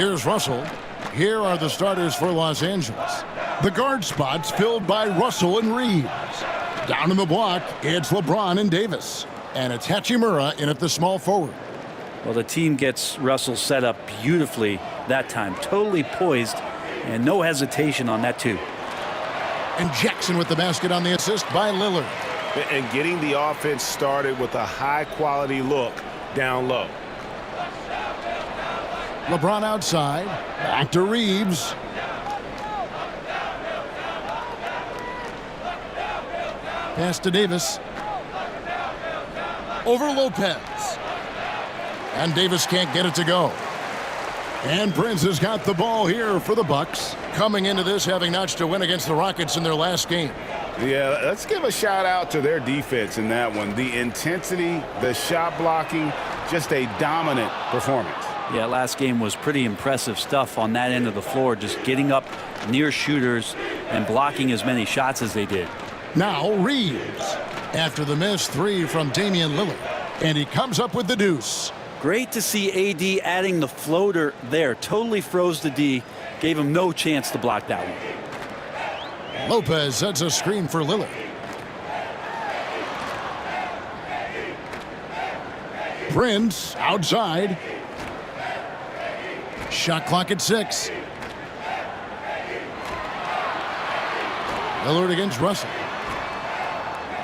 Here's Russell. Here are the starters for Los Angeles. The guard spots filled by Russell and Reeves. Down in the block, it's LeBron and Davis. And it's Hachimura in at the small forward. Well, the team gets Russell set up beautifully that time. Totally poised and no hesitation on that too. And Jackson with the basket on the assist by Lillard. And getting the offense started with a high-quality look down low. LeBron outside. Back to Reeves. Pass to Davis. Over Lopez. And Davis can't get it to go. And Prince has got the ball here for the Bucks. Coming into this having notched a win against the Rockets in their last game. Yeah, let's give a shout out to their defense in that one. The intensity, the shot blocking, just a dominant performance. Yeah, last game was pretty impressive stuff on that end of the floor, just getting up near shooters and blocking as many shots as they did. Now Reeves after the missed three from Damian Lillard. And he comes up with the deuce. Great to see AD adding the floater there. Totally froze the D. Gave him no chance to block that one. Lopez sets a screen for Lillard. Prince outside. Shot clock at 6. Lillard against Russell.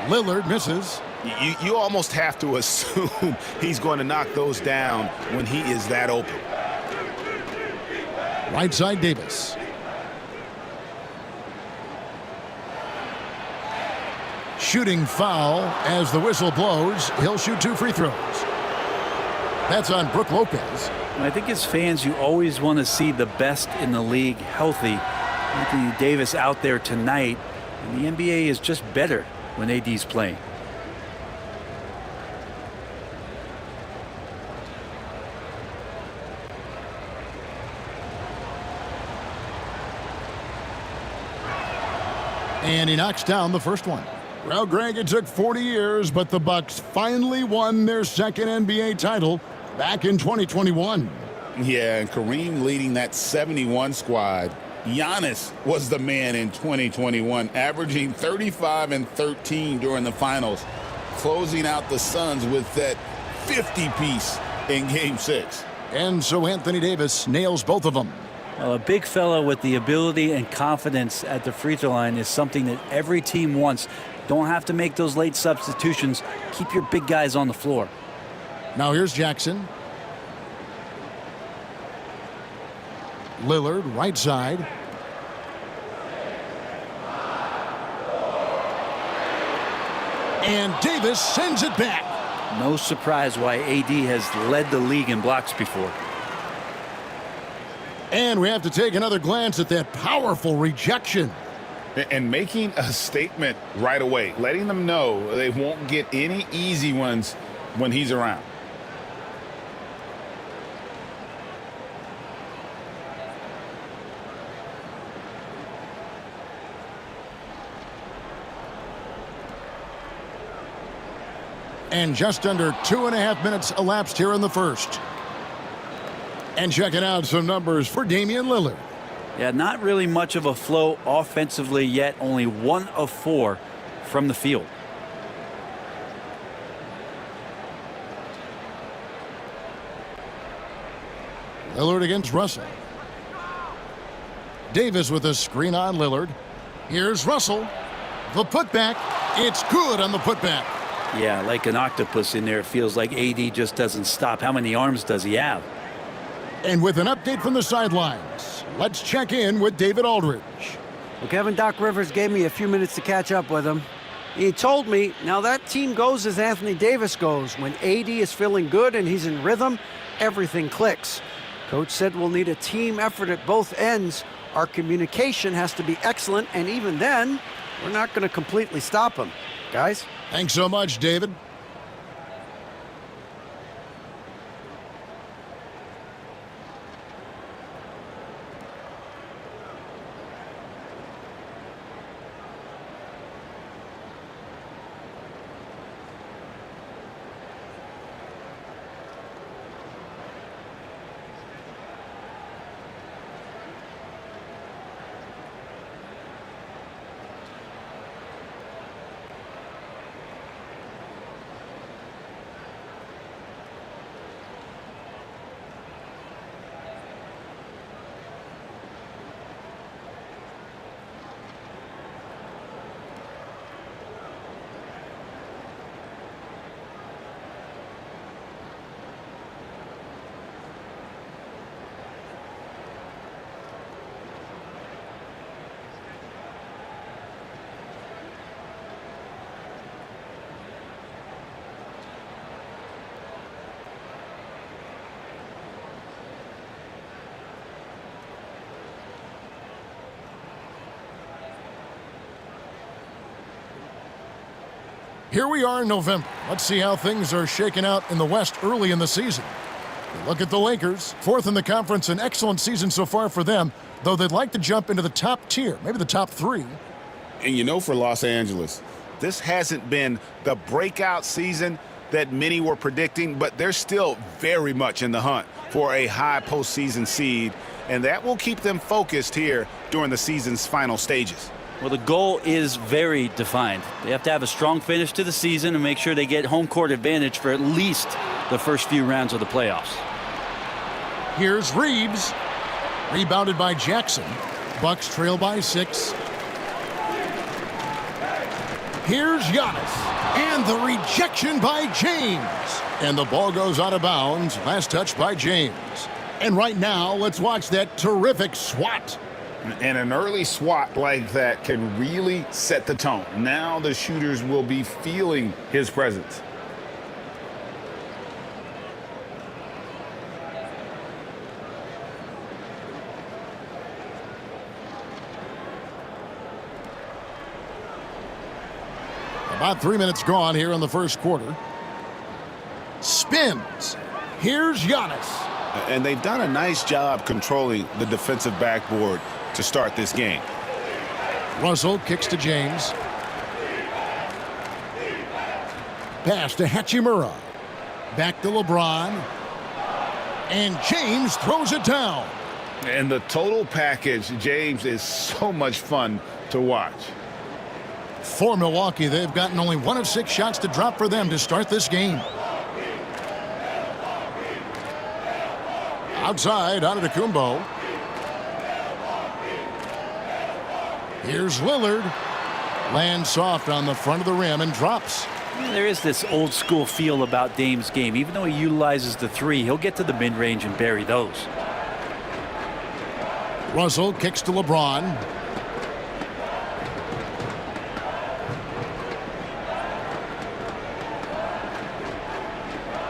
Lillard misses. You almost have to assume he's going to knock those down when he is that open. Right side Davis. Shooting foul as the whistle blows. He'll shoot 2 free throws. That's on Brook Lopez. I think as fans, you always want to see the best in the league healthy. Anthony Davis out there tonight, and the NBA is just better when AD's playing. And he knocks down the first one. Well, Greg, it took 40 years, but the Bucks finally won their second NBA title back in 2021. Yeah, and Kareem leading that 71 squad. Giannis was the man in 2021, averaging 35 and 13 during the finals, closing out the Suns with that 50-piece in Game 6. And so Anthony Davis nails both of them. Well, a big fella with the ability and confidence at the free throw line is something that every team wants. Don't have to make those late substitutions. Keep your big guys on the floor. Now here's Jackson. Lillard, right side. And Davis sends it back. No surprise why AD has led the league in blocks before. And we have to take another glance at that powerful rejection. And making a statement right away, letting them know they won't get any easy ones when he's around. And just under 2.5 minutes elapsed here in the first. And checking out some numbers for Damian Lillard. Yeah, not really much of a flow offensively yet. Only 1 of 4 from the field. Lillard against Russell. Davis with a screen on Lillard. Here's Russell. The putback. It's good on the putback. Yeah, like an octopus in there. It feels like AD just doesn't stop. How many arms does he have? And with an update from the sidelines, let's check in with David Aldridge. Well, Kevin, Doc Rivers gave me a few minutes to catch up with him. He told me, now that team goes as Anthony Davis goes. When AD is feeling good and he's in rhythm, everything clicks. Coach said we'll need a team effort at both ends. Our communication has to be excellent, and even then, we're not going to completely stop him. Guys? Thanks so much, David. Here we are in November. Let's see how things are shaking out in the West early in the season. Look at the Lakers, fourth in the conference, an excellent season so far for them, though they'd like to jump into the top tier, maybe the top 3. And for Los Angeles, this hasn't been the breakout season that many were predicting, but they're still very much in the hunt for a high postseason seed, and that will keep them focused here during the season's final stages. Well, the goal is very defined. They have to have a strong finish to the season and make sure they get home court advantage for at least the first few rounds of the playoffs. Here's Reeves. Rebounded by Jackson. Bucks trail by 6. Here's Giannis. And the rejection by James. And the ball goes out of bounds. Last touch by James. And right now, let's watch that terrific swat. And an early swat like that can really set the tone. Now the shooters will be feeling his presence. About 3 minutes gone here in the first quarter. Spins. Here's Giannis. And they've done a nice job controlling the defensive backboard to start this game. Russell kicks to James. Pass to Hachimura. Back to LeBron. And James throws it down. And the total package, James, is so much fun to watch. For Milwaukee, they've gotten only 1 of 6 shots to drop for them to start this game. Outside, Antetokounmpo. Here's Lillard. Lands soft on the front of the rim and drops. There is this old school feel about Dame's game. Even though he utilizes the 3, he'll get to the mid-range and bury those. Russell kicks to LeBron.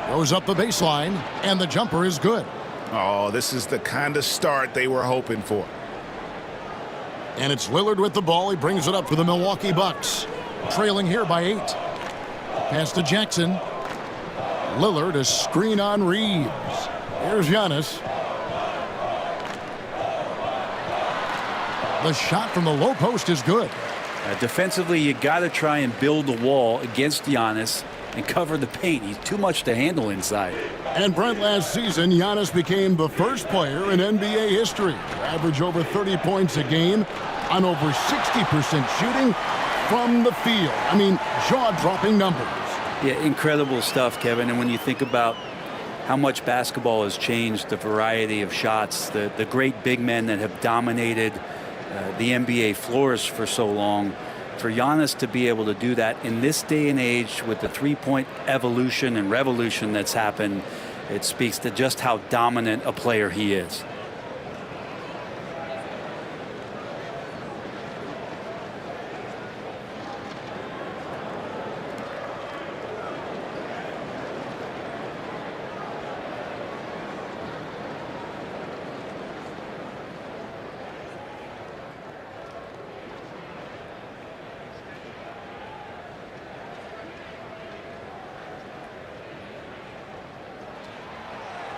Goes up the baseline, and the jumper is good. Oh, this is the kind of start they were hoping for. And it's Lillard with the ball. He brings it up for the Milwaukee Bucks. Trailing here by 8. Pass to Jackson. Lillard, a screen on Reeves. Here's Giannis. The shot from the low post is good. Defensively, you got to try and build a wall against Giannis and cover the paint. He's too much to handle inside. And Brent, last season, Giannis became the first player in NBA history to average over 30 points a game on over 60% shooting from the field. I mean, jaw-dropping numbers. Yeah, incredible stuff, Kevin. And when you think about how much basketball has changed, the variety of shots, the great big men that have dominated the NBA floors for so long, for Giannis to be able to do that in this day and age with the three-point evolution and revolution that's happened, it speaks to just how dominant a player he is.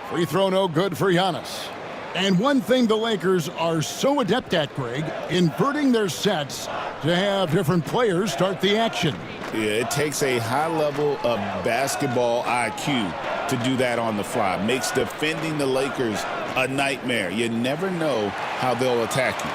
Free throw no good for Giannis. And one thing the Lakers are so adept at, Greg, inverting their sets to have different players start the action. Yeah, it takes a high level of basketball IQ to do that on the fly. Makes defending the Lakers a nightmare. You never know how they'll attack you.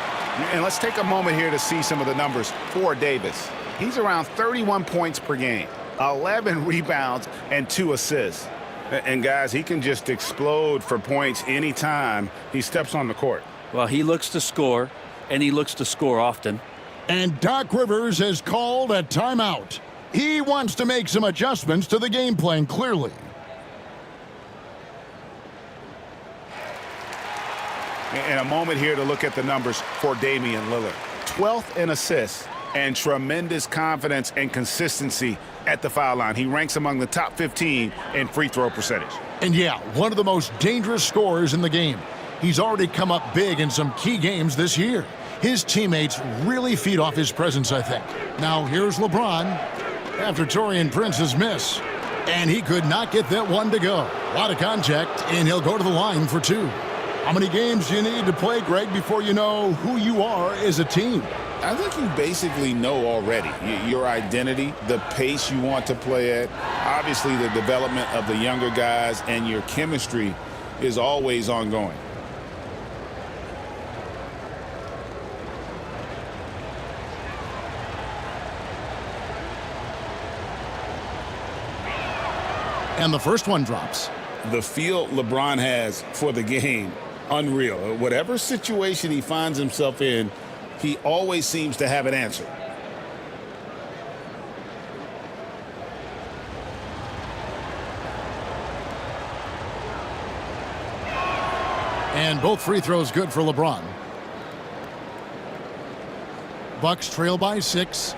And let's take a moment here to see some of the numbers for Davis. He's around 31 points per game, 11 rebounds, and 2 assists. And, guys, he can just explode for points anytime he steps on the court. Well, he looks to score, and he looks to score often. And Doc Rivers has called a timeout. He wants to make some adjustments to the game plan, clearly. And a moment here to look at the numbers for Damian Lillard. 12th in assists and tremendous confidence and consistency at the foul line. He ranks among the top 15 in free throw percentage. And yeah, one of the most dangerous scorers in the game. He's already come up big in some key games this year. His teammates really feed off his presence, I think. Now here's LeBron. after Taurean Prince's miss. And he could not get that one to go. A lot of contact, and he'll go to the line for 2. How many games do you need to play, Greg, before you know who you are as a team? I think you basically know already your identity, the pace you want to play at, obviously the development of the younger guys, and your chemistry is always ongoing. And the first one drops. The feel LeBron has for the game, unreal. Whatever situation he finds himself in, he always seems to have an answer. And both free throws good for LeBron. Bucks trail by 6.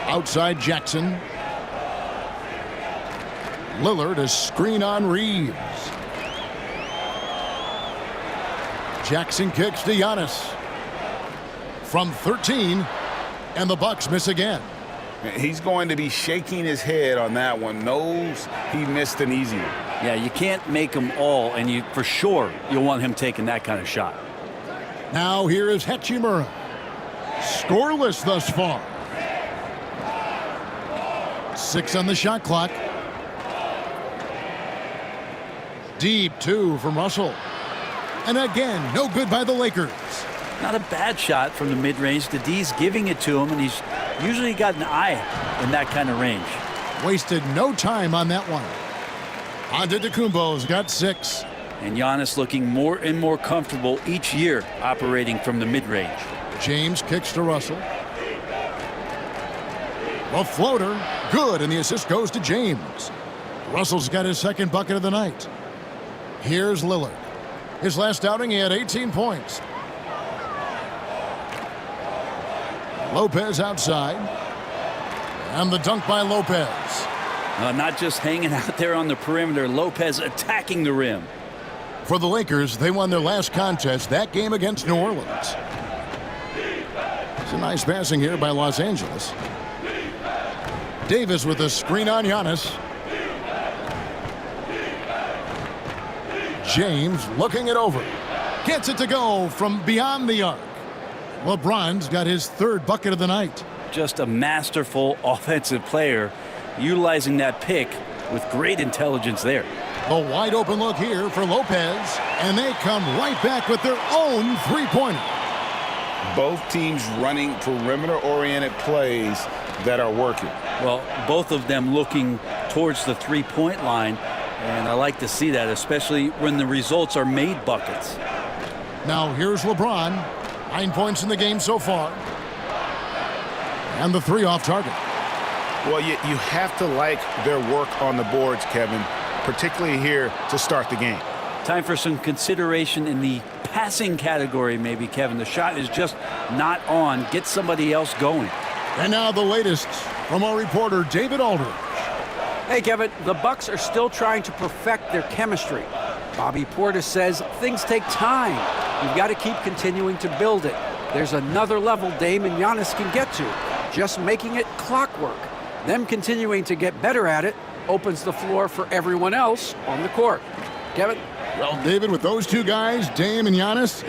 Outside Jackson. Lillard a screen on Reeves. Jackson kicks to Giannis. From 13, and the Bucks miss again. He's going to be shaking his head on that one. Knows he missed an easy one. Yeah, you can't make them all, and for sure you'll want him taking that kind of shot. Now here is Hachimura. Scoreless thus far. 6 on the shot clock. Deep 2 from Russell. And again, no good by the Lakers. Not a bad shot from the mid-range. The D's giving it to him, and he's usually got an eye in that kind of range. Wasted no time on that one. Antetokounmpo's got 6. And Giannis looking more and more comfortable each year operating from the mid-range. James kicks to Russell. A floater, good, and the assist goes to James. Russell's got his second bucket of the night. Here's Lillard. His last outing, he had 18 points. Lopez outside. And the dunk by Lopez. Not just hanging out there on the perimeter, Lopez attacking the rim. For the Lakers, they won their last contest, that game against New Orleans. It's a nice passing here by Los Angeles. Davis with a screen on Giannis. James looking it over. Gets it to go from beyond the arc. LeBron's got his third bucket of the night. Just a masterful offensive player, utilizing that pick with great intelligence there. A wide open look here for Lopez, and they come right back with their own three-pointer. Both teams running perimeter-oriented plays that are working. Well, both of them looking towards the three-point line, and I like to see that, especially when the results are made buckets. Now here's LeBron. 9 points in the game so far. And the 3 off target. Well, you have to like their work on the boards, Kevin, particularly here to start the game. Time for some consideration in the passing category, maybe, Kevin. The shot is just not on. Get somebody else going. And now the latest from our reporter, David Aldridge. Hey, Kevin, the Bucks are still trying to perfect their chemistry. Bobby Portis says things take time. You've got to keep continuing to build it. There's another level Dame and Giannis can get to, just making it clockwork. Them continuing to get better at it opens the floor for everyone else on the court. Kevin? Well, David, with those two guys, Dame and Giannis,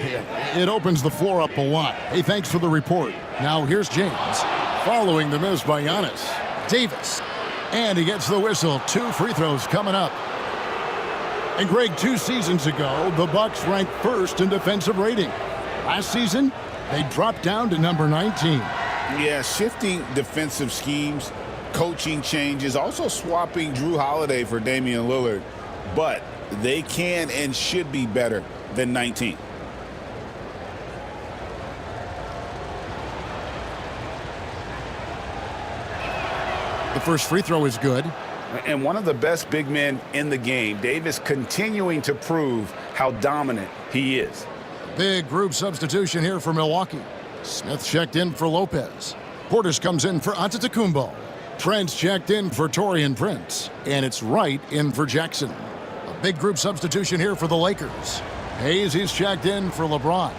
it opens the floor up a lot. Hey, thanks for the report. Now here's James, following the miss by Giannis. Davis, and he gets the whistle. 2 free throws coming up. And Greg, 2 seasons ago, the Bucks ranked first in defensive rating. Last season, they dropped down to number 19. Yeah, shifting defensive schemes, coaching changes, also swapping Drew Holiday for Damian Lillard. But they can and should be better than 19. The first free throw is good. And one of the best big men in the game, Davis, continuing to prove how dominant he is. Big group substitution here for Milwaukee. Smith checked in for Lopez. Portis comes in for Antetokounmpo. Trent's checked in for Taurean Prince. And it's Wright in for Jackson. A big group substitution here for the Lakers. Hayes, he's checked in for LeBron.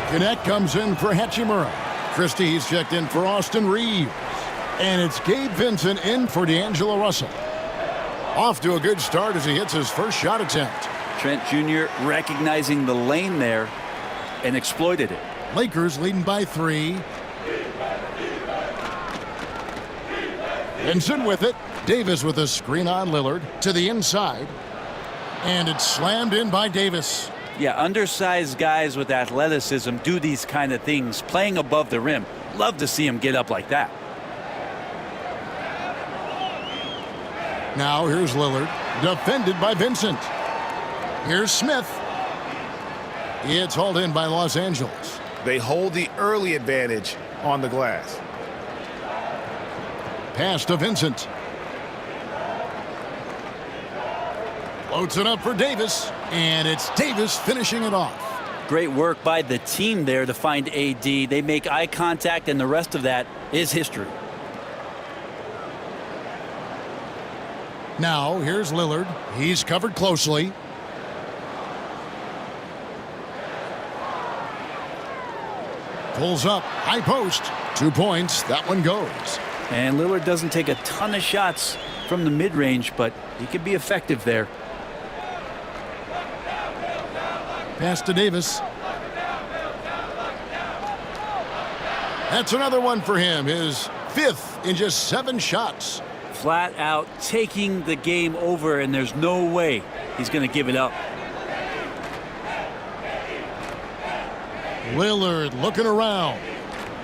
Kinnett comes in for Hachimura. Christie, he's checked in for Austin Reeves. And it's Gabe Vincent in for D'Angelo Russell. Off to a good start as he hits his first shot attempt. Trent Jr. recognizing the lane there and exploited it. Lakers leading by 3. Vincent with it. Davis with a screen on Lillard to the inside. And it's slammed in by Davis. Yeah, undersized guys with athleticism do these kind of things, playing above the rim. Love to see him get up like that. Now here's Lillard, defended by Vincent. Here's Smith. It's hauled in by Los Angeles. They hold the early advantage on the glass. Pass to Vincent. Floats it up for Davis, and it's Davis finishing it off. Great work by the team there to find AD. They make eye contact, and the rest of that is history. Now here's Lillard. He's covered closely. Pulls up, high post. 2 points, that one goes. And Lillard doesn't take a ton of shots from the mid-range, but he can be effective there. Pass to Davis. That's another one for him, his 5th in just 7 shots. Flat out taking the game over, and there's no way he's going to give it up. Lillard looking around.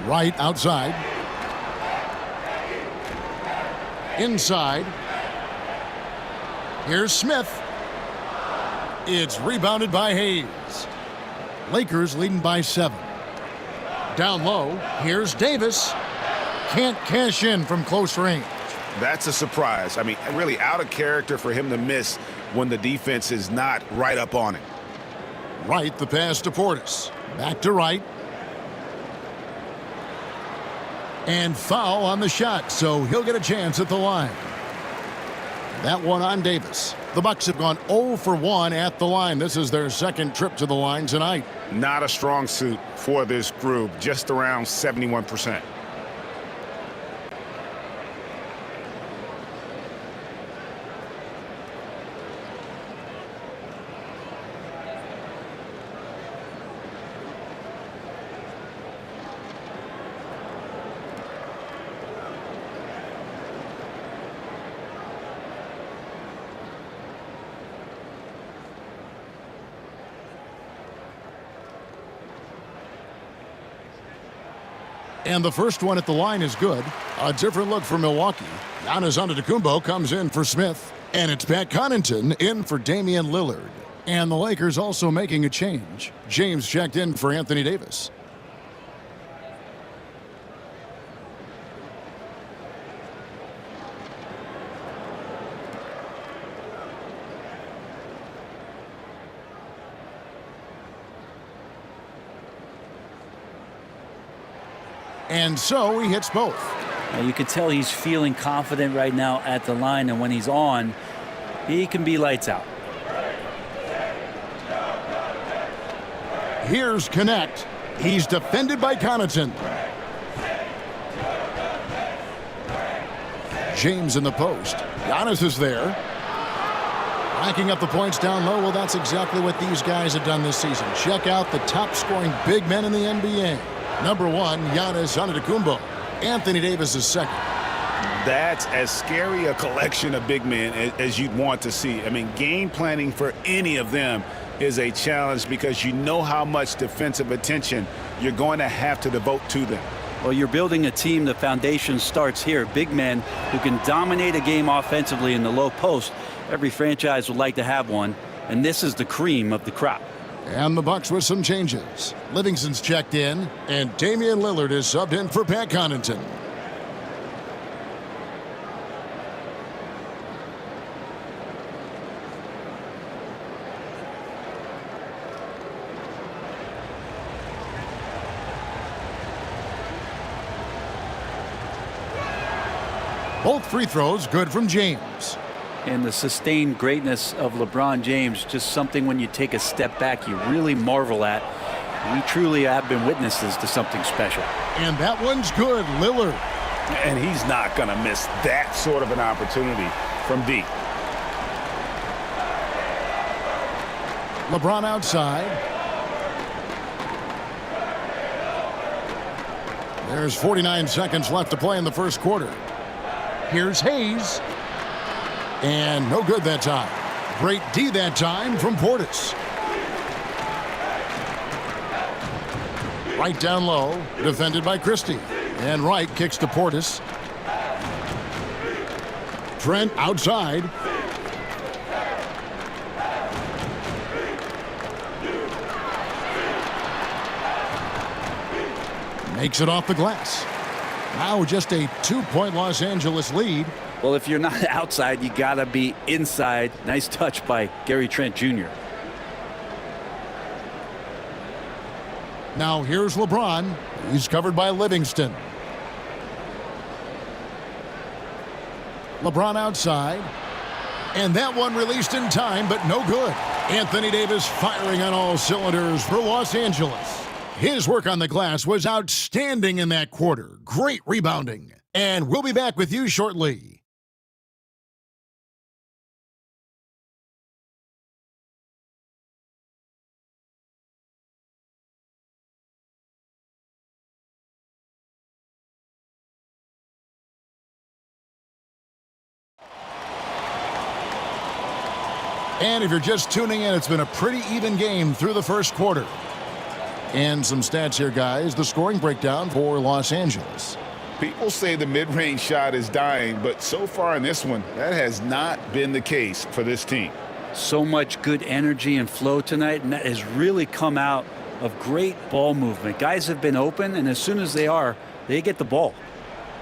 Right outside. Inside. Here's Smith. It's rebounded by Hayes. Lakers leading by 7. Down low, here's Davis. Can't cash in from close range. That's a surprise. I mean, really out of character for him to miss when the defense is not right up on him. Right, the pass to Portis. Back to Wright. And foul on the shot, so he'll get a chance at the line. That one on Davis. The Bucks have gone 0 for 1 at the line. This is their second trip to the line tonight. Not a strong suit for this group, just around 71%. And the first one at the line is good. A different look for Milwaukee. Giannis Antetokounmpo comes in for Smith. And it's Pat Connaughton in for Damian Lillard. And the Lakers also making a change. James checked in for Anthony Davis. And so he hits both. Now you can tell he's feeling confident right now at the line, and when he's on, he can be lights out. Here's Connect. He's defended by Connaughton. James in the post. Giannis is there. Racking up the points down low. Well, that's exactly what these guys have done this season. Check out the top scoring big men in the NBA. Number 1, Giannis Antetokounmpo. Anthony Davis is second. That's as scary a collection of big men as you'd want to see. I mean, game planning for any of them is a challenge because you know how much defensive attention you're going to have to devote to them. Well, you're building a team. The foundation starts here. Big men who can dominate a game offensively in the low post. Every franchise would like to have one, and this is the cream of the crop. And the Bucks with some changes. Livingston's checked in, and Damian Lillard is subbed in for Pat Connaughton. Both free throws good from James. And the sustained greatness of LeBron James, just something when you take a step back you really marvel at. We truly have been witnesses to something special. And that one's good. Lillard And he's not going to miss that sort of an opportunity from deep. LeBron outside. There's 49 seconds left to play in the first quarter. Here's Hayes. And no good that time. Great D that time from Portis. Right down low, defended by Christie. And Wright kicks to Portis. Trent outside. Makes it off the glass. Now just a 2-point Los Angeles lead. Well, if you're not outside, you got to be inside. Nice touch by Gary Trent Jr. Now here's LeBron. He's covered by Livingston. LeBron outside. And that one released in time, but no good. Anthony Davis firing on all cylinders for Los Angeles. His work on the glass was outstanding in that quarter. Great rebounding. And we'll be back with you shortly. And if you're just tuning in, it's been a pretty even game through the first quarter. And some stats here, guys. The scoring breakdown for Los Angeles. People say the mid-range shot is dying, but so far in this one, that has not been the case for this team. So much good energy and flow tonight, and that has really come out of great ball movement. Guys have been open, and as soon as they are, they get the ball.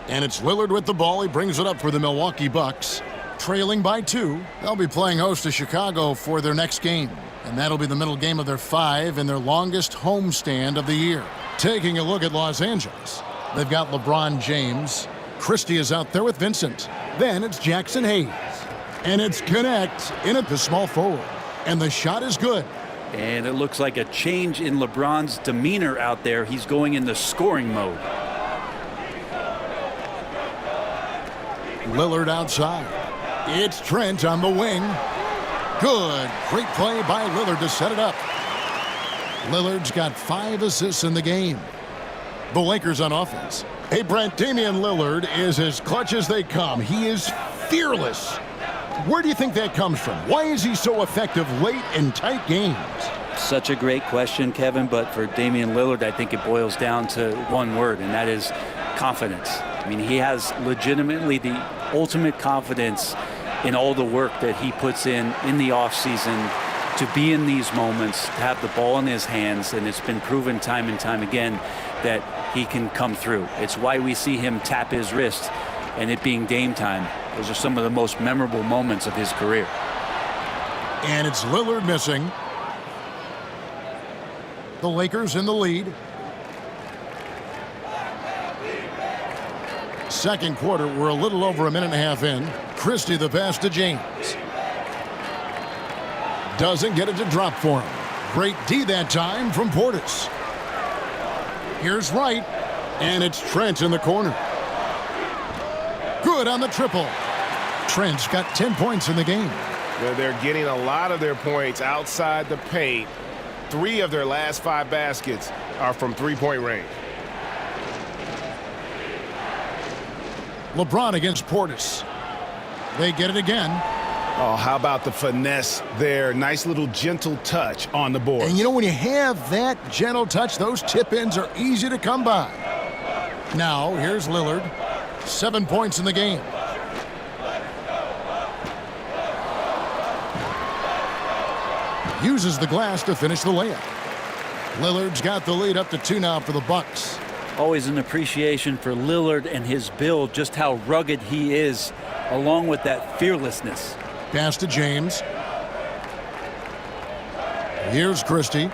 And it's Lillard with the ball. He brings it up for the Milwaukee Bucks. Trailing by 2. They'll be playing host to Chicago for their next game. And that'll be the middle game of their 5 and their longest homestand of the year. Taking a look at Los Angeles. They've got LeBron James. Christie is out there with Vincent. Then it's Jackson Hayes. And it's Connect in at the small forward. And the shot is good. And it looks like a change in LeBron's demeanor out there. He's going into scoring mode. Lillard outside. It's Trent on the wing. Good. Great play by Lillard to set it up. Lillard's got 5 assists in the game. The Lakers on offense. Hey, Brent, Damian Lillard is as clutch as they come. He is fearless. Where do you think that comes from? Why is he so effective late in tight games? Such a great question, Kevin, but for Damian Lillard, I think it boils down to one word, and that is confidence. I mean, he has legitimately the ultimate confidence in all the work that he puts in the offseason to be in these moments, to have the ball in his hands, and it's been proven time and time again that he can come through. It's why we see him tap his wrist and it being Dame time. Those are some of the most memorable moments of his career. And it's Lillard missing. The Lakers in the lead. Second quarter, we're a little over a minute and a half in. Christie the pass to James. Doesn't get it to drop for him. Great D that time from Portis. Here's Wright, and it's Trent in the corner. Good on the triple. Trent's got 10 points in the game. They're getting a lot of their points outside the paint. 3 of their last 5 baskets are from three-point range. LeBron against Portis. They get it again. Oh, how about the finesse there? Nice little gentle touch on the board. And you know, when you have that gentle touch, those tip-ins are easy to come by. Now, here's Lillard. 7 points in the game. Uses the glass to finish the layup. Lillard's got the lead up to 2 now for the Bucks. Always an appreciation for Lillard and his build, just how rugged he is, along with that fearlessness. Pass to James. Here's Christie.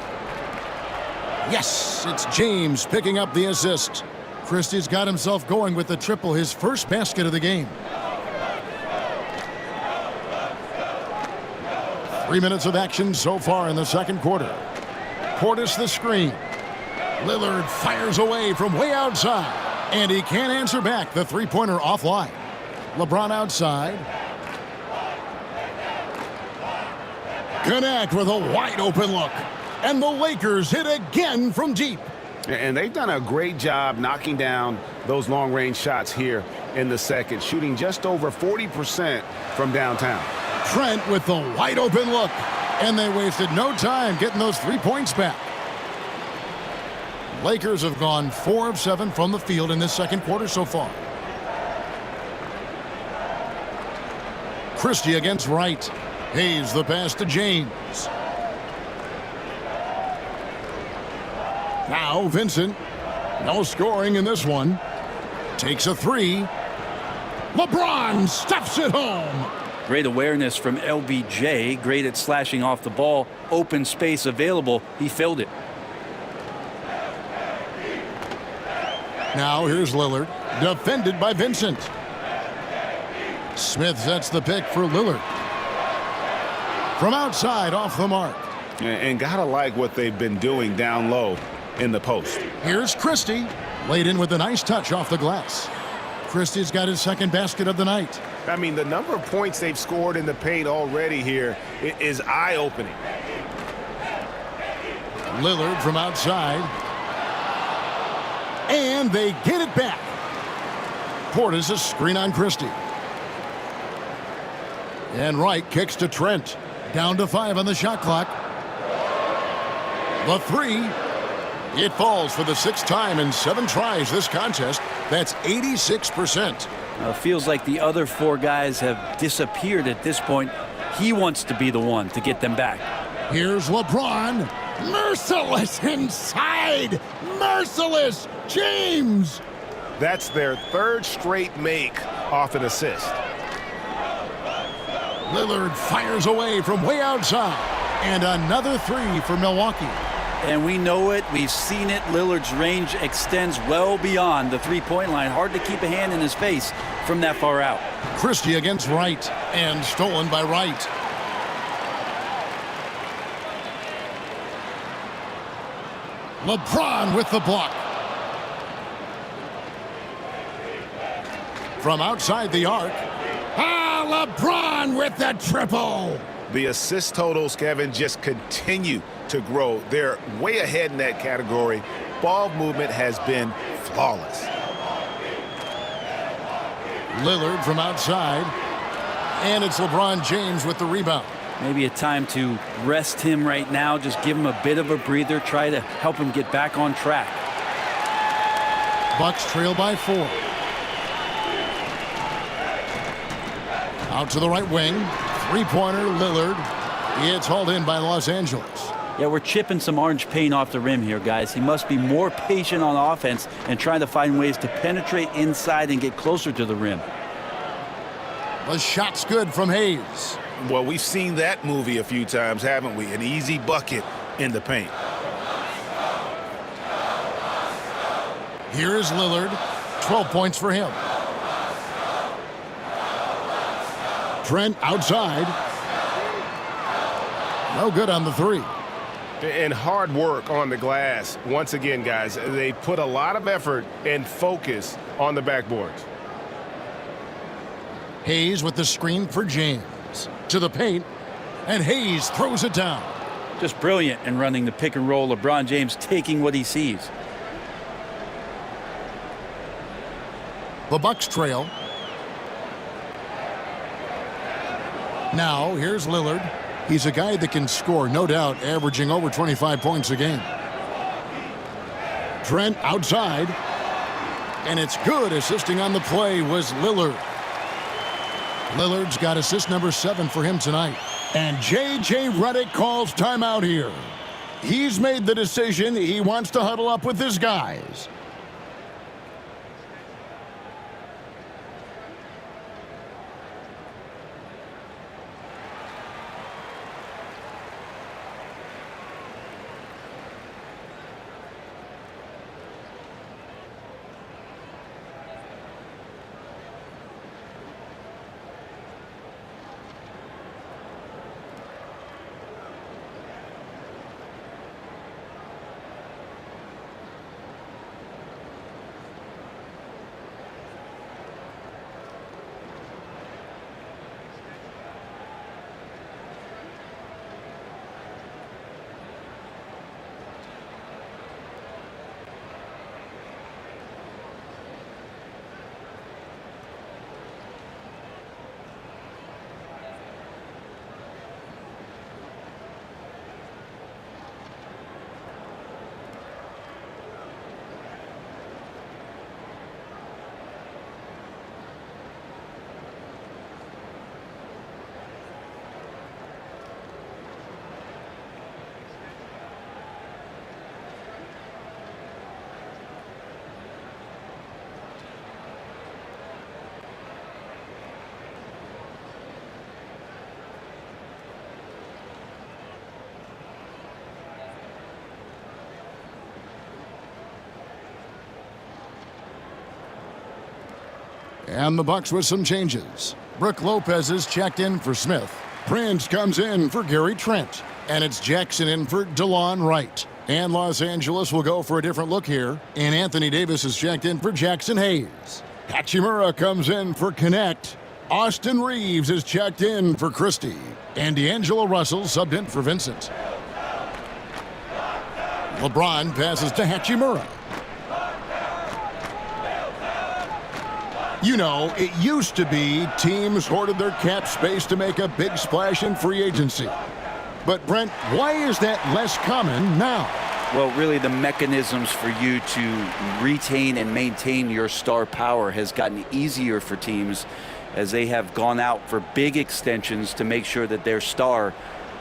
Yes, it's James picking up the assist. Christie's got himself going with the triple, his first basket of the game. 3 minutes of action so far in the second quarter. Portis the screen. Lillard fires away from way outside. And he can't answer back. The three-pointer offline. LeBron outside. Connect with a wide open look. And the Lakers hit again from deep. And they've done a great job knocking down those long-range shots here in the second, shooting just over 40% from downtown. Trent with the wide open look. And they wasted no time getting those 3 points back. Lakers have gone 4 of 7 from the field in this second quarter so far. Christie against Wright. Hayes the pass to James. Now Vincent. No scoring in this one. Takes a three. LeBron stuffs it home. Great awareness from LBJ. Great at slashing off the ball. Open space available. He filled it. Now here's Lillard. Defended by Vincent. Smith sets the pick for Lillard. From outside, off the mark. And gotta like what they've been doing down low in the post. Here's Christie. Laid in with a nice touch off the glass. Christie's got his second basket of the night. I mean, the number of points they've scored in the paint already here is eye-opening. Lillard from outside. And they get it back. Portis a screen on Christie. And Wright kicks to Trent. Down to 5 on the shot clock. The three. It falls for the 6th time in 7 tries this contest. That's 86%. Feels like the other 4 guys have disappeared at this point. He wants to be the one to get them back. Here's LeBron. Merciless inside. Merciless. James. That's their 3rd straight make off an assist. Lillard fires away from way outside. And another 3 for Milwaukee. And we know it. We've seen it. Lillard's range extends well beyond the three-point line. Hard to keep a hand in his face from that far out. Christie against Wright. And stolen by Wright. LeBron with the block. From outside the arc. LeBron with the triple. The assist totals, Kevin, just continue to grow. They're way ahead in that category. Ball movement has been flawless. Lillard from outside. And it's LeBron James with the rebound. Maybe a time to rest him right now. Just give him a bit of a breather. Try to help him get back on track. Bucks trail by 4. Out to the right wing. Three-pointer, Lillard. It's hauled in by Los Angeles. Yeah, we're chipping some orange paint off the rim here, guys. He must be more patient on offense and trying to find ways to penetrate inside and get closer to the rim. The shot's good from Hayes. Well, we've seen that movie a few times, haven't we? An easy bucket in the paint. Here is Lillard. 12 points for him. Trent outside. No good on the 3. And hard work on the glass. Once again, guys, they put a lot of effort and focus on the backboards. Hayes with the screen for James. To the paint. And Hayes throws it down. Just brilliant in running the pick and roll. LeBron James taking what he sees. The Bucks trail. Now, here's Lillard. He's a guy that can score, no doubt, averaging over 25 points a game. Trent outside. And it's good. Assisting on the play was Lillard. Lillard's got assist number 7 for him tonight. And J.J. Redick calls timeout here. He's made the decision. He wants to huddle up with his guys. And the Bucks with some changes. Brook Lopez is checked in for Smith. Prince comes in for Gary Trent. And it's Jackson in for DeLon Wright. And Los Angeles will go for a different look here. And Anthony Davis is checked in for Jackson Hayes. Hachimura comes in for Connect. Austin Reeves is checked in for Christie. And D'Angelo Russell subbed in for Vincent. LeBron passes to Hachimura. You know, it used to be teams hoarded their cap space to make a big splash in free agency. But, Brent, why is that less common now? Well, really, the mechanisms for you to retain and maintain your star power has gotten easier for teams as they have gone out for big extensions to make sure that their star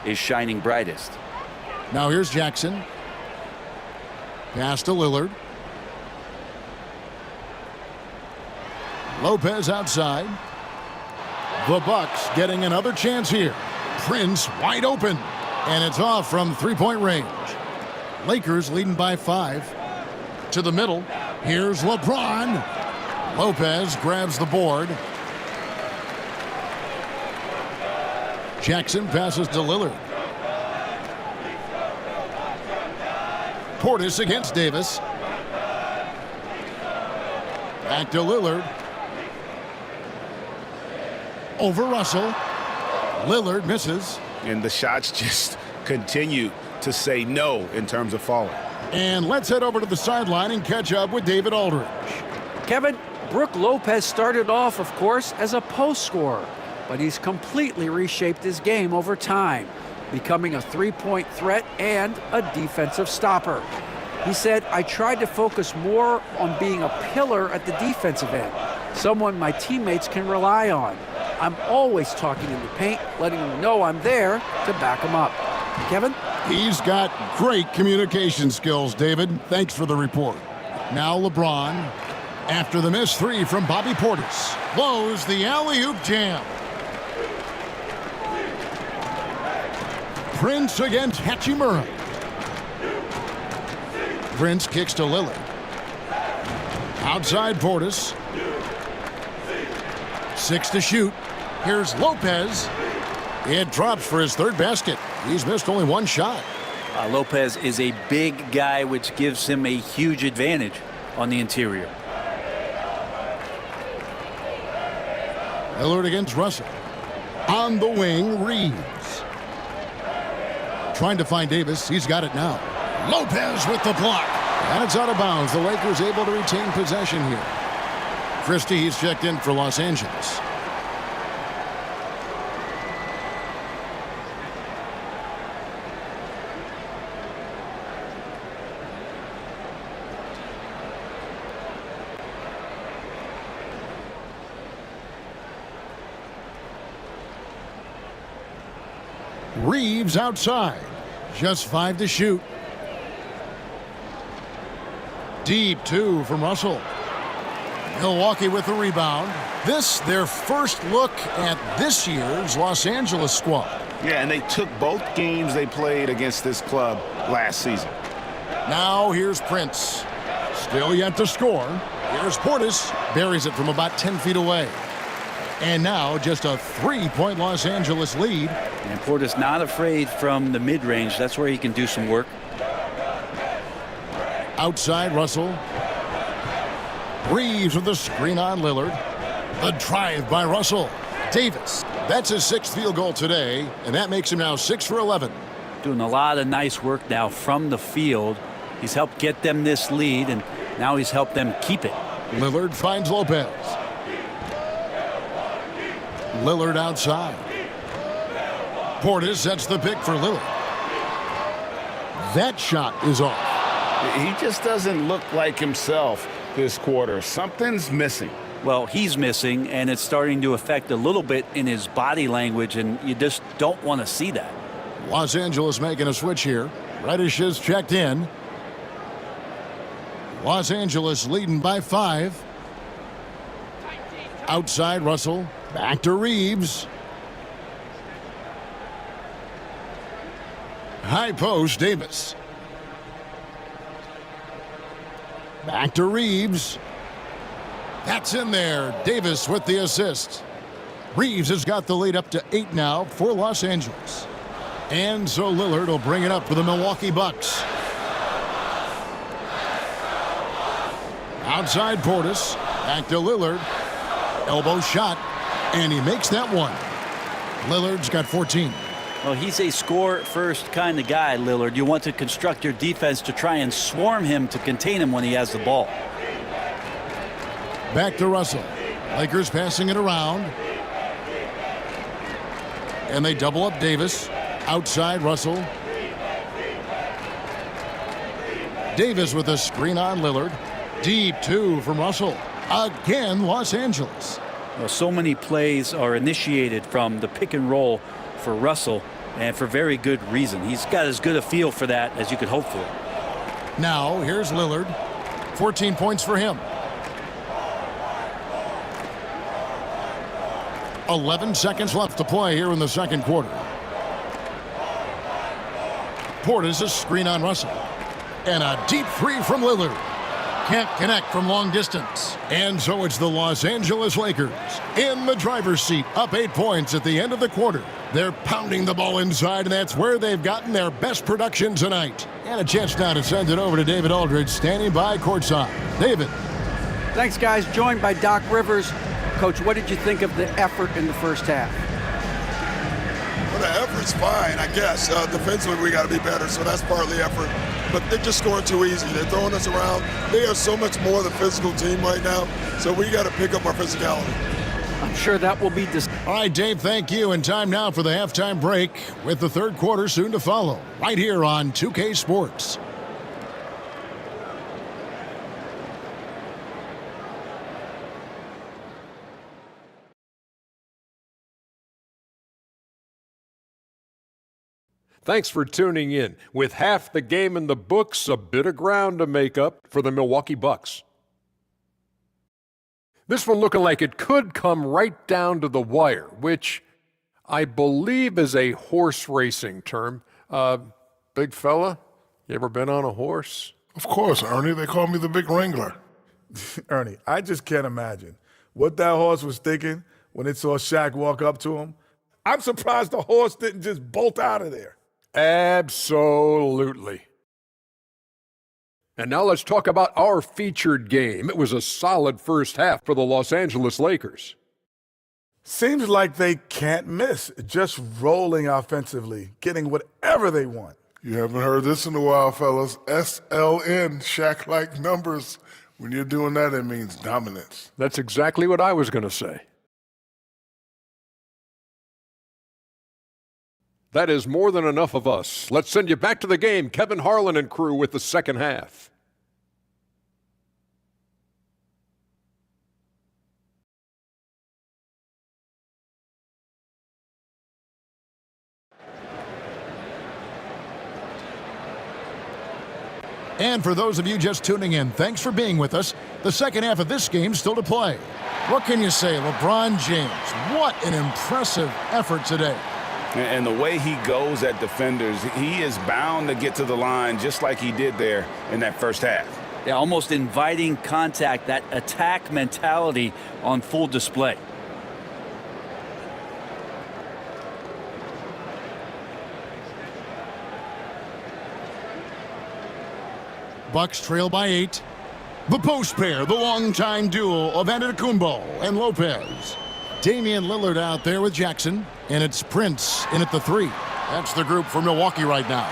is shining brightest. Now here's Jackson. Pass to Lillard. Lopez outside. The Bucks getting another chance here. Prince wide open. And it's off from three-point range. Lakers leading by 5. To the middle. Here's LeBron. Lopez grabs the board. Jackson passes to Lillard. Portis against Davis. Back to Lillard. Over Russell. Lillard misses. And the shots just continue to say no in terms of falling. And let's head over to the sideline and catch up with David Aldridge. Kevin, Brook Lopez started off, of course, as a post scorer, but he's completely reshaped his game over time, becoming a three-point threat and a defensive stopper. He said, I tried to focus more on being a pillar at the defensive end, someone my teammates can rely on. I'm always talking in the paint, letting them know I'm there to back them up. Kevin? He's got great communication skills, David. Thanks for the report. Now LeBron, after the missed three from Bobby Portis, blows the alley-oop jam. Prince against Hachimura. Prince kicks to Lillard. Outside Portis. 6 to shoot. Here's Lopez. It drops for his third basket. He's missed only one shot. Lopez is a big guy, which gives him a huge advantage on the interior. Lillard against Russell. On the wing, Reeves. Trying to find Davis. He's got it now. Lopez with the block. And it's out of bounds. The Lakers able to retain possession here. Christie, he's checked in for Los Angeles. Reeves outside. Just 5 to shoot. Deep 2 from Russell. Milwaukee with the rebound. This, their first look at this year's Los Angeles squad. Yeah, and they took both games they played against this club last season. Now here's Prince. Still yet to score. Here's Portis. Buries it from about 10 feet away. And now just a 3-point Los Angeles lead. And Portis not afraid from the mid-range. That's where he can do some work. Outside Russell. Reeves with the screen on Lillard. The drive by Russell. Davis. That's his 6th field goal today, and that makes him now 6 for 11. Doing a lot of nice work now from the field. He's helped get them this lead, and now he's helped them keep it. Lillard finds Lopez. Lillard outside. Portis sets the pick for Lillard. That shot is off. He just doesn't look like himself this quarter. Something's missing. Well, he's missing, and it's starting to affect a little bit in his body language, and you just don't want to see that. Los Angeles making a switch here. Reddish is checked in. Los Angeles leading by 5. Outside Russell. Back to Reeves. High post Davis. Back to Reeves. That's in there. Davis with the assist. Reeves has got the lead up to 8 now for Los Angeles. And so Lillard will bring it up for the Milwaukee Bucks. Outside Portis. Back to Lillard. Elbow shot. And he makes that one. Lillard's got 14. Well, he's a score-first kind of guy, Lillard. You want to construct your defense to try and swarm him to contain him when he has the ball. Back to Russell. Lakers passing it around. And they double up Davis. Outside Russell. Davis with a screen on Lillard. Deep two from Russell. Again, Los Angeles. Well, so many plays are initiated from the pick and roll for Russell, and for very good reason. He's got as good a feel for that as you could hope for. Now, here's Lillard. 14 points for him. 11 seconds left to play here in the second quarter. Portis a screen on Russell. And a deep three from Lillard. Can't connect from long distance. And so it's the Los Angeles Lakers in the driver's seat, up 8 points at the end of the quarter. They're pounding the ball inside, and that's where they've gotten their best production tonight. And a chance now to send it over to David Aldridge, standing by courtside. David. Thanks, guys. Joined by Doc Rivers. Coach, what did you think of the effort in the first half? Well, the effort's fine, I guess. Defensively, we got to be better, so that's part of the effort. But they're just scoring too easy. They're throwing us around. They are so much more the physical team right now, so we got to pick up our physicality. I'm sure that will be All right, Dave, thank you. And time now for the halftime break with the third quarter soon to follow right here on 2K Sports. Thanks for tuning in. With half the game in the books, a bit of ground to make up for the Milwaukee Bucks. This one looking like it could come right down to the wire, which I believe is a horse racing term. Big fella, you ever been on a horse? Of course, Ernie. They call me the Big Wrangler. Ernie, I just can't imagine what that horse was thinking when it saw Shaq walk up to him. I'm surprised the horse didn't just bolt out of there. Absolutely. And now let's talk about our featured game. It was a solid first half for the Los Angeles Lakers. Seems like they can't miss, just rolling offensively, getting whatever they want. You haven't heard this in a while, fellas. SLN, Shaq-like numbers. When you're doing that, it means dominance. That's exactly what I was going to say. That is more than enough of us. Let's send you back to the game. Kevin Harlan and crew with the second half. And for those of you just tuning in, thanks for being with us. The second half of this game still to play. What can you say, LeBron James? What an impressive effort today. And the way he goes at defenders, he is bound to get to the line just like he did there in that first half. Yeah, almost inviting contact, that attack mentality on full display. Bucks trail by 8. The post pair, the longtime duo of Antetokounmpo and Lopez. Damian Lillard out there with Jackson, and it's Prince in at the 3. That's the group for Milwaukee right now.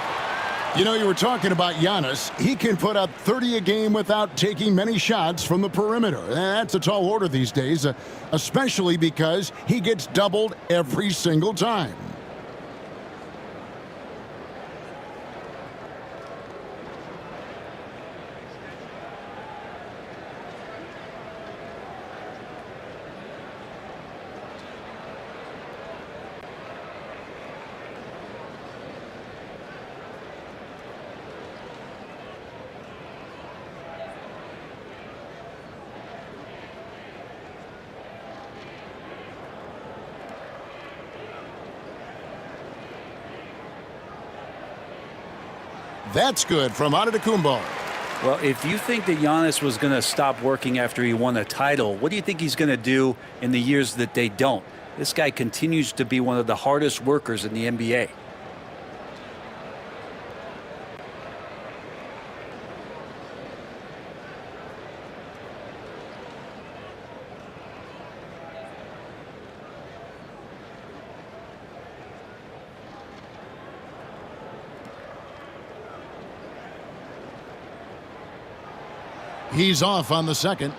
You know, you were talking about Giannis. He can put up 30 a game without taking many shots from the perimeter. And that's a tall order these days, especially because he gets doubled every single time. That's good from Antetokounmpo. Well, if you think that Giannis was going to stop working after he won a title, what do you think he's going to do in the years that they don't? This guy continues to be one of the hardest workers in the NBA. He's off on the second.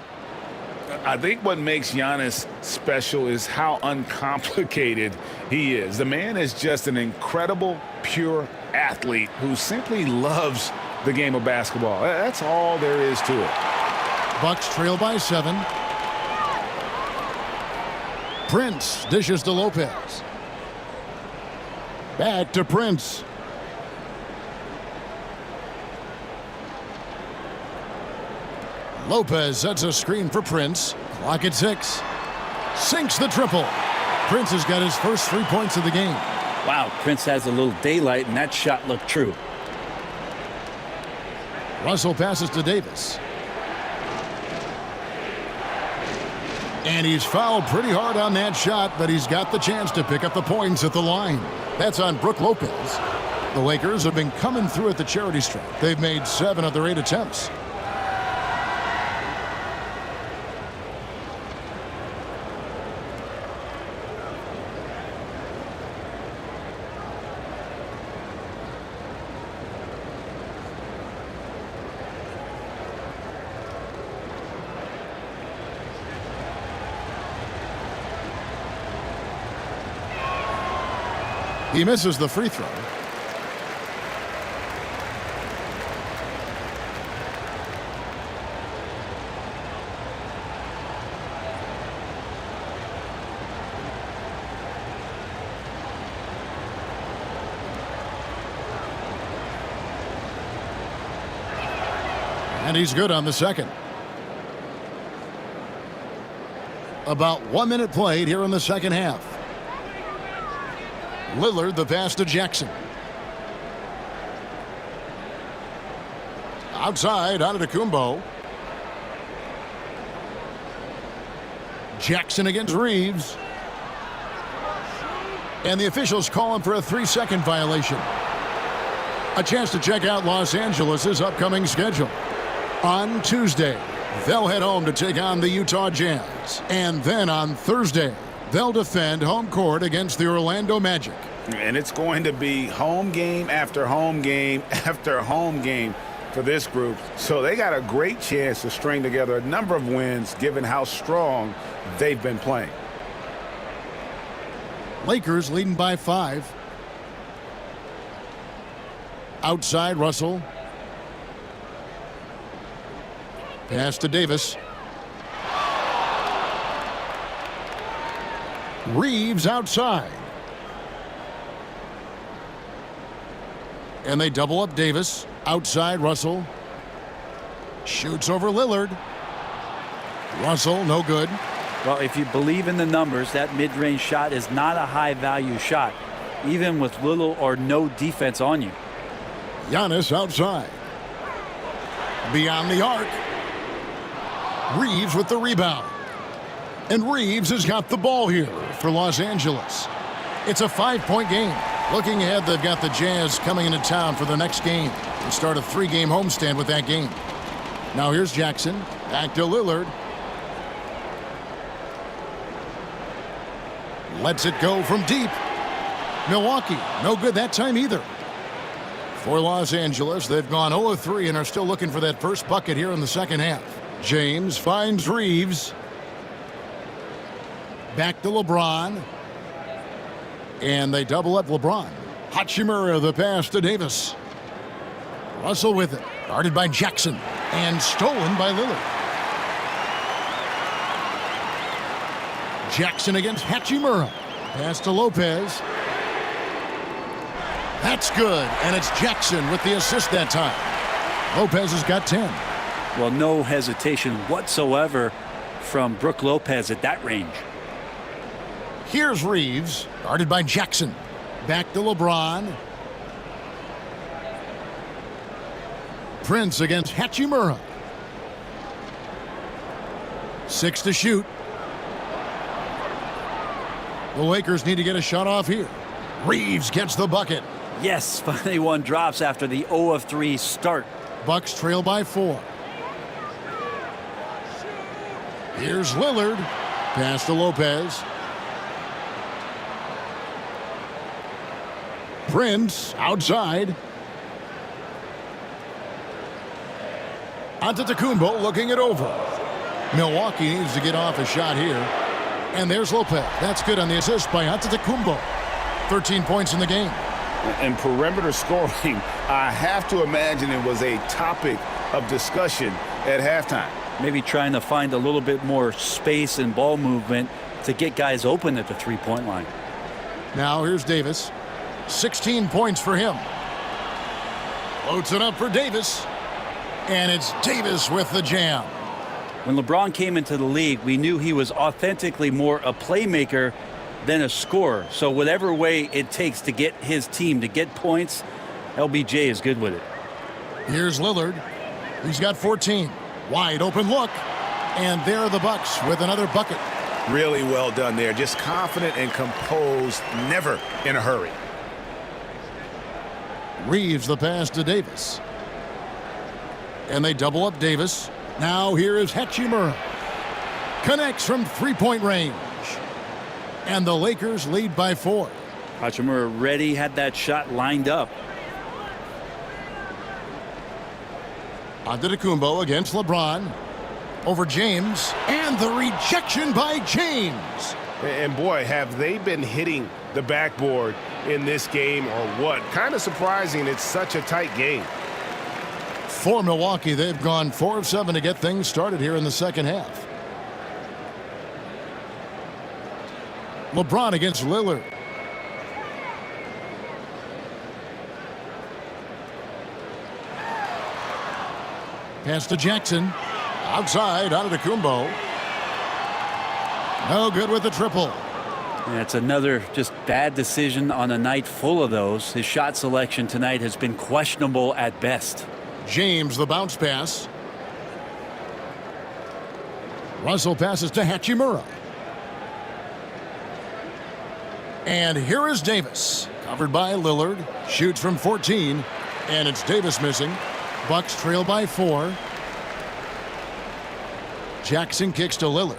I think what makes Giannis special is how uncomplicated he is. The man is just an incredible, pure athlete who simply loves the game of basketball. That's all there is to it. Bucks trail by 7. Prince dishes to Lopez. Back to Prince. Lopez sets a screen for Prince. Clock at 6. Sinks the triple. Prince has got his first 3 points of the game. Wow, Prince has a little daylight, and that shot looked true. Russell passes to Davis. And he's fouled pretty hard on that shot, but he's got the chance to pick up the points at the line. That's on Brook Lopez. The Lakers have been coming through at the charity stripe. They've made 7 of their 8 attempts. He misses the free throw. And he's good on the second. About 1 minute played here in the second half. Lillard, the pass to Jackson. Outside, Antetokounmpo. Jackson against Reeves. And the officials call him for a 3-second violation. A chance to check out Los Angeles' upcoming schedule. On Tuesday, they'll head home to take on the Utah Jazz. And then on Thursday, they'll defend home court against the Orlando Magic. And it's going to be home game after home game after home game for this group. So they got a great chance to string together a number of wins given how strong they've been playing. Lakers leading by 5. Outside, Russell. Pass to Davis. Reeves outside. And they double up Davis. Outside, Russell. Shoots over Lillard. Russell, no good. Well, if you believe in the numbers, that mid-range shot is not a high-value shot, even with little or no defense on you. Giannis outside. Beyond the arc. Reeves with the rebound. And Reeves has got the ball here for Los Angeles. It's a 5-point game. Looking ahead, they've got the Jazz coming into town for the next game and start a 3-game homestand with that game. Now here's Jackson. Back to Lillard. Lets it go from deep. Milwaukee, no good that time either. For Los Angeles, they've gone 0-3 and are still looking for that first bucket here in the second half. James finds Reeves. Back to LeBron. And they double up LeBron. Hachimura, the pass to Davis. Russell with it. Guarded by Jackson. And stolen by Lillard. Jackson against Hachimura. Pass to Lopez. That's good. And it's Jackson with the assist that time. Lopez has got 10. Well, no hesitation whatsoever from Brook Lopez at that range. Here's Reeves, guarded by Jackson. Back to LeBron. Prince against Hachimura. 6 to shoot. The Lakers need to get a shot off here. Reeves gets the bucket. Yes, finally one drops after the 0 of 3 start. Bucks trail by 4. Here's Lillard. Pass to Lopez. Prince outside. Antetokounmpo looking it over. Milwaukee needs to get off a shot here. And there's Lopez. That's good on the assist by Antetokounmpo. 13 points in the game. And perimeter scoring, I have to imagine it was a topic of discussion at halftime. Maybe trying to find a little bit more space and ball movement to get guys open at the three-point line. Now here's Davis. 16 points for him. Loads it up for Davis. And it's Davis with the jam. When LeBron came into the league, we knew he was authentically more a playmaker than a scorer. So whatever way it takes to get his team to get points, LBJ is good with it. Here's Lillard. He's got 14. Wide open look. And there are the Bucks with another bucket. Really well done there. Just confident and composed, never in a hurry. Reeves the pass to Davis. And they double up Davis. Now here is Hachimura. Connects from three-point range. And the Lakers lead by 4. Hachimura ready, had that shot lined up. Antetokounmpo against LeBron. Over James. And the rejection by James. And boy, have they been hitting the backboard in this game or what? Kind of surprising it's such a tight game. For Milwaukee, they've gone 4 of 7 to get things started here in the second half. LeBron against Lillard. Pass to Jackson. Outside, Antetokounmpo. No good with the triple. And it's another just bad decision on a night full of those. His shot selection tonight has been questionable at best. James, the bounce pass. Russell passes to Hachimura. And here is Davis. Covered by Lillard. Shoots from 14. And it's Davis missing. Bucks trail by 4. Jackson kicks to Lillard.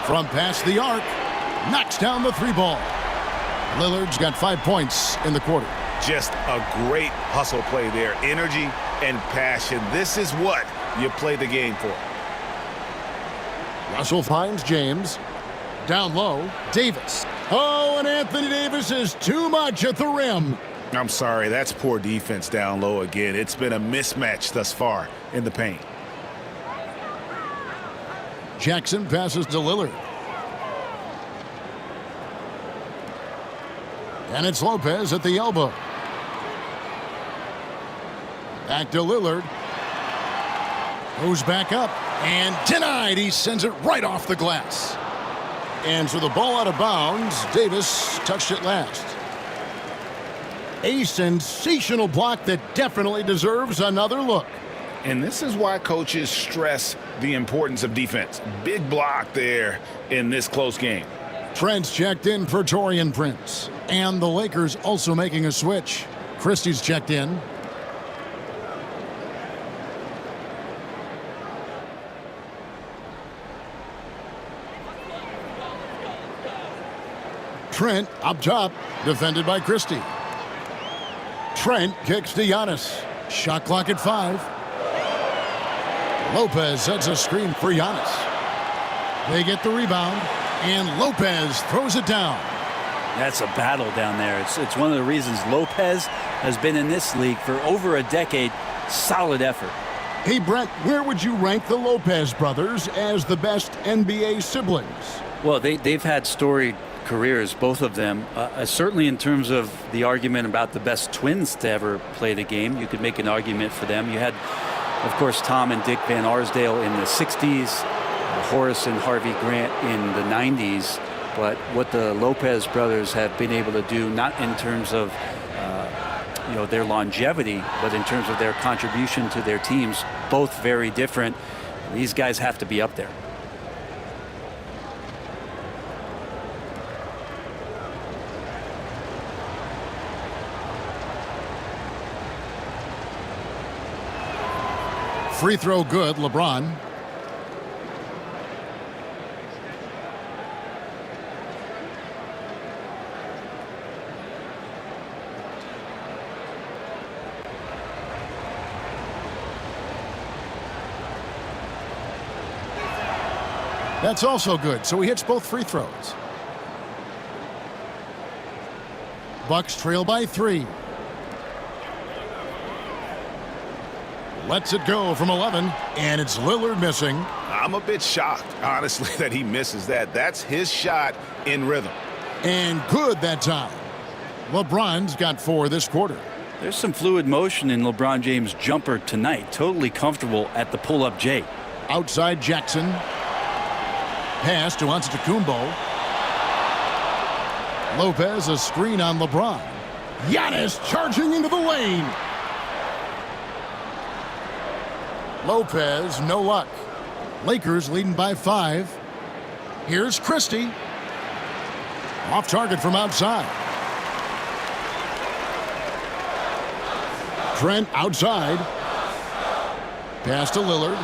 From past the arc. Knocks down the 3-ball. Lillard's got 5 points in the quarter. Just a great hustle play there. Energy and passion. This is what you play the game for. Russell finds James. Down low, Davis. Oh, and Anthony Davis is too much at the rim. I'm sorry, that's poor defense down low again. It's been a mismatch thus far in the paint. Jackson passes to Lillard. And it's Lopez at the elbow. Back to Lillard. Goes back up and denied. He sends it right off the glass. And so the ball out of bounds. Davis touched it last. A sensational block that definitely deserves another look. And this is why coaches stress the importance of defense. Big block there in this close game. Trent's checked in for Taurean Prince. And the Lakers also making a switch. Christie's checked in. Trent up top, defended by Christie. Trent kicks to Giannis. Shot clock at 5. Lopez sets a screen for Giannis. They get the rebound, and Lopez throws it down. That's a battle down there. It's one of the reasons Lopez has been in this league for over a decade. Solid effort. Hey, Brett, where would you rank the Lopez brothers as the best NBA siblings? Well, they've had storied careers, both of them. Certainly in terms of the argument about the best twins to ever play the game, you could make an argument for them. You had, of course, Tom and Dick Van Arsdale in the 60s, Horace and Harvey Grant in the 90s. But what the Lopez brothers have been able to do, not in terms of their longevity, but in terms of their contribution to their teams, both very different. These guys have to be up there. Free throw good, LeBron. That's also good, so he hits both free throws. Bucks trail by 3. Lets it go from 11, and it's Lillard missing. I'm a bit shocked, honestly, that he misses that. That's his shot in rhythm. And good that time. LeBron's got 4 this quarter. There's some fluid motion in LeBron James' jumper tonight. Totally comfortable at the pull-up J. Outside Jackson. Pass to Antetokounmpo. Lopez, a screen on LeBron. Giannis charging into the lane. Lopez, no luck. Lakers leading by 5. Here's Christie. Off target from outside. Trent outside. Pass to Lillard.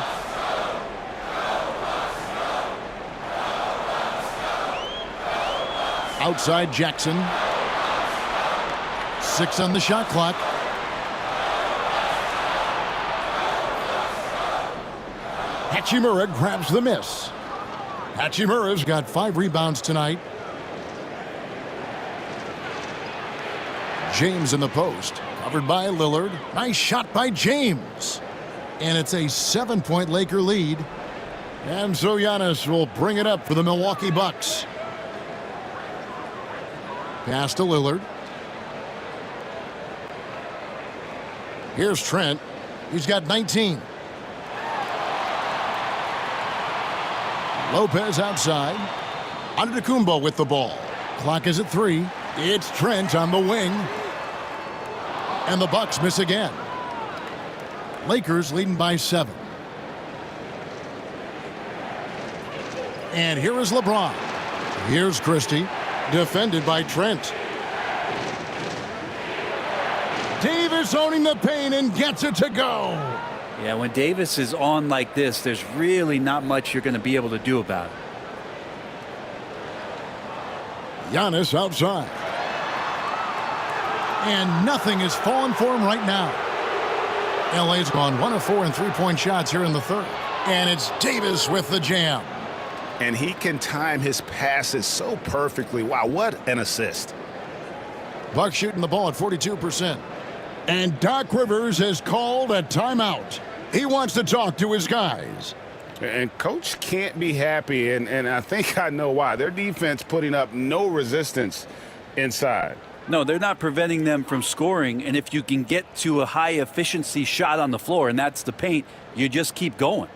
Outside Jackson. 6 on the shot clock. Hachimura grabs the miss. Hachimura's got 5 rebounds tonight. James in the post. Covered by Lillard. Nice shot by James. And it's a 7-point Laker lead. And so Giannis will bring it up for the Milwaukee Bucks. Pass to Lillard. Here's Trent. He's got 19. Lopez outside. Antetokounmpo with the ball. Clock is at 3. It's Trent on the wing. And the Bucks miss again. Lakers leading by 7. And here is LeBron. Here's Christie. Defended by Trent. Davis owning the paint and gets it to go. Yeah, when Davis is on like this, there's really not much you're going to be able to do about it. Giannis outside. And nothing is falling for him right now. LA's gone 1 of 4 in three-point shots here in the third. And it's Davis with the jam. And he can time his passes so perfectly. Wow, what an assist. Bucks shooting the ball at 42%. And Doc Rivers has called a timeout. He wants to talk to his guys. And Coach can't be happy, and I think I know why. Their defense putting up no resistance inside. No, they're not preventing them from scoring, and if you can get to a high-efficiency shot on the floor, and that's the paint, you just keep going.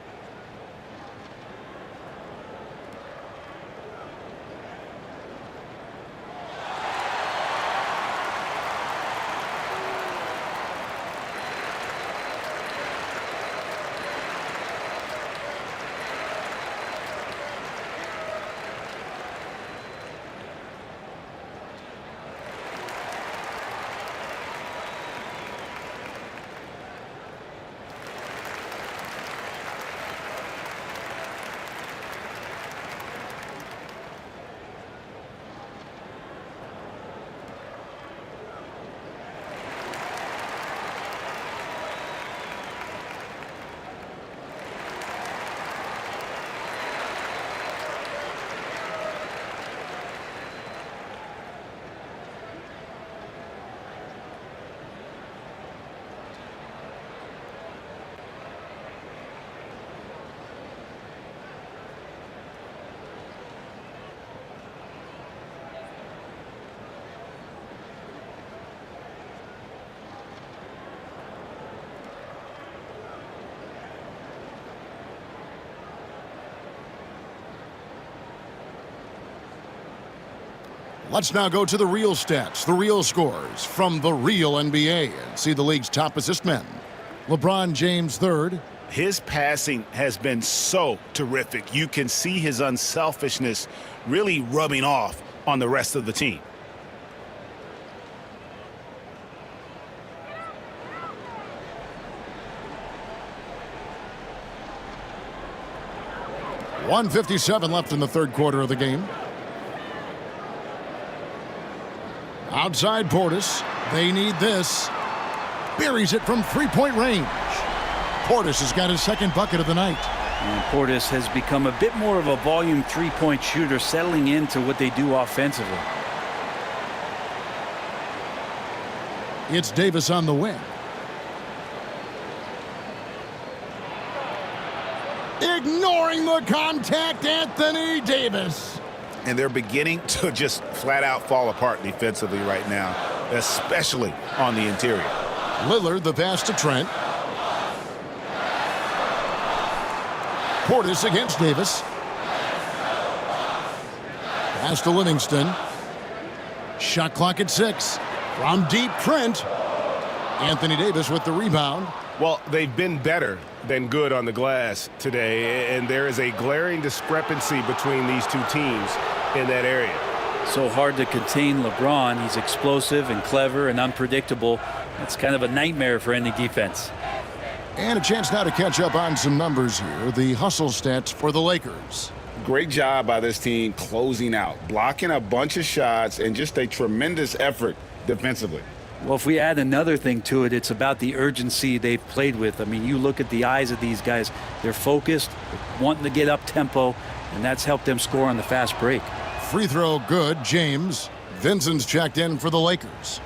Let's now go to the real stats, the real scores from the real NBA, and see the league's top assist men. LeBron James third. His passing has been so terrific. You can see his unselfishness really rubbing off on the rest of the team. .157 left in the third quarter of the game. Outside Portis. They need this. Buries it from three-point range. Portis has got his second bucket of the night. And Portis has become a bit more of a volume three-point shooter, settling into what they do offensively. It's Davis on the wing. Ignoring the contact, Anthony Davis. And they're beginning to just flat out fall apart defensively right now, especially on the interior. Lillard, the pass to Trent. Portis against Davis. Pass to Livingston. Shot clock at 6. From deep, Trent. Anthony Davis with the rebound. Well, they've been better than good on the glass today, and there is a glaring discrepancy between these two teams in that area. So hard to contain LeBron. He's explosive and clever and unpredictable. It's kind of a nightmare for any defense. And a chance now to catch up on some numbers here. The hustle stats for the Lakers. Great job by this team closing out, blocking a bunch of shots, and just a tremendous effort defensively. Well, if we add another thing to it, it's about the urgency they've played with. I mean, you look at the eyes of these guys. They're focused, wanting to get up tempo, and that's helped them score on the fast break. Free throw good, James. Vincent's checked in for the Lakers.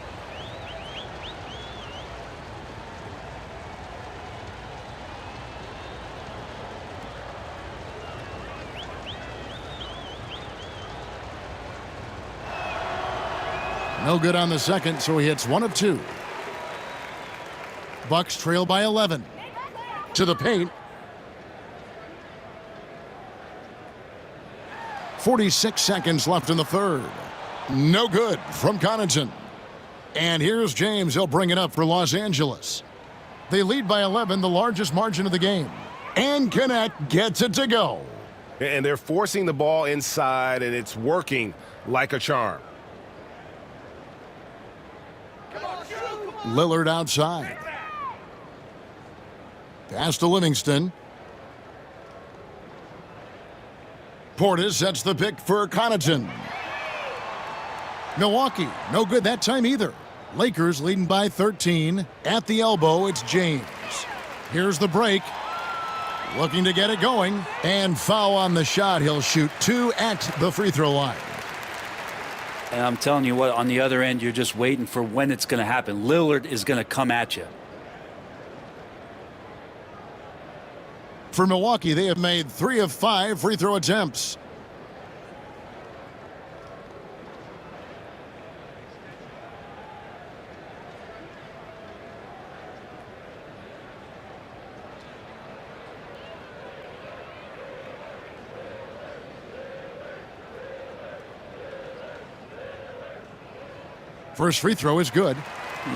No good on the second, so he hits 1 of 2. Bucks trail by 11. To the paint. 46 seconds left in the third. No good from Connaughton. And here's James. He'll bring it up for Los Angeles. They lead by 11, the largest margin of the game. And Connect gets it to go. And they're forcing the ball inside, and it's working like a charm. Lillard outside. Pass to Livingston. Portis sets the pick for Connaughton. Milwaukee, no good that time either. Lakers leading by 13. At the elbow, it's James. Here's the break. Looking to get it going. And foul on the shot. He'll shoot 2 at the free throw line. And I'm telling you what, on the other end, you're just waiting for when it's going to happen. Lillard is going to come at you. For Milwaukee, they have made 3 of 5 free throw attempts. First free throw is good.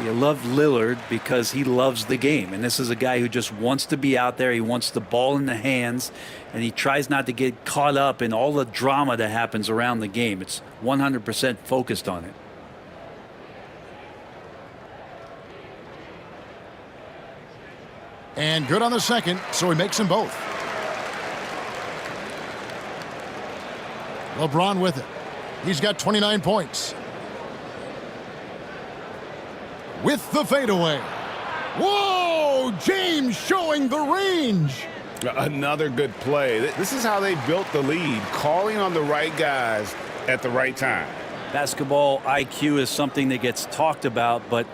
You love Lillard because he loves the game. And this is a guy who just wants to be out there. He wants the ball in the hands. And he tries not to get caught up in all the drama that happens around the game. It's 100% focused on it. And good on the second, so he makes them both. LeBron with it. He's got 29 points. With the fadeaway. Whoa! James showing the range. Another good play. This is how they built the lead, calling on the right guys at the right time. Basketball IQ is something that gets talked about, but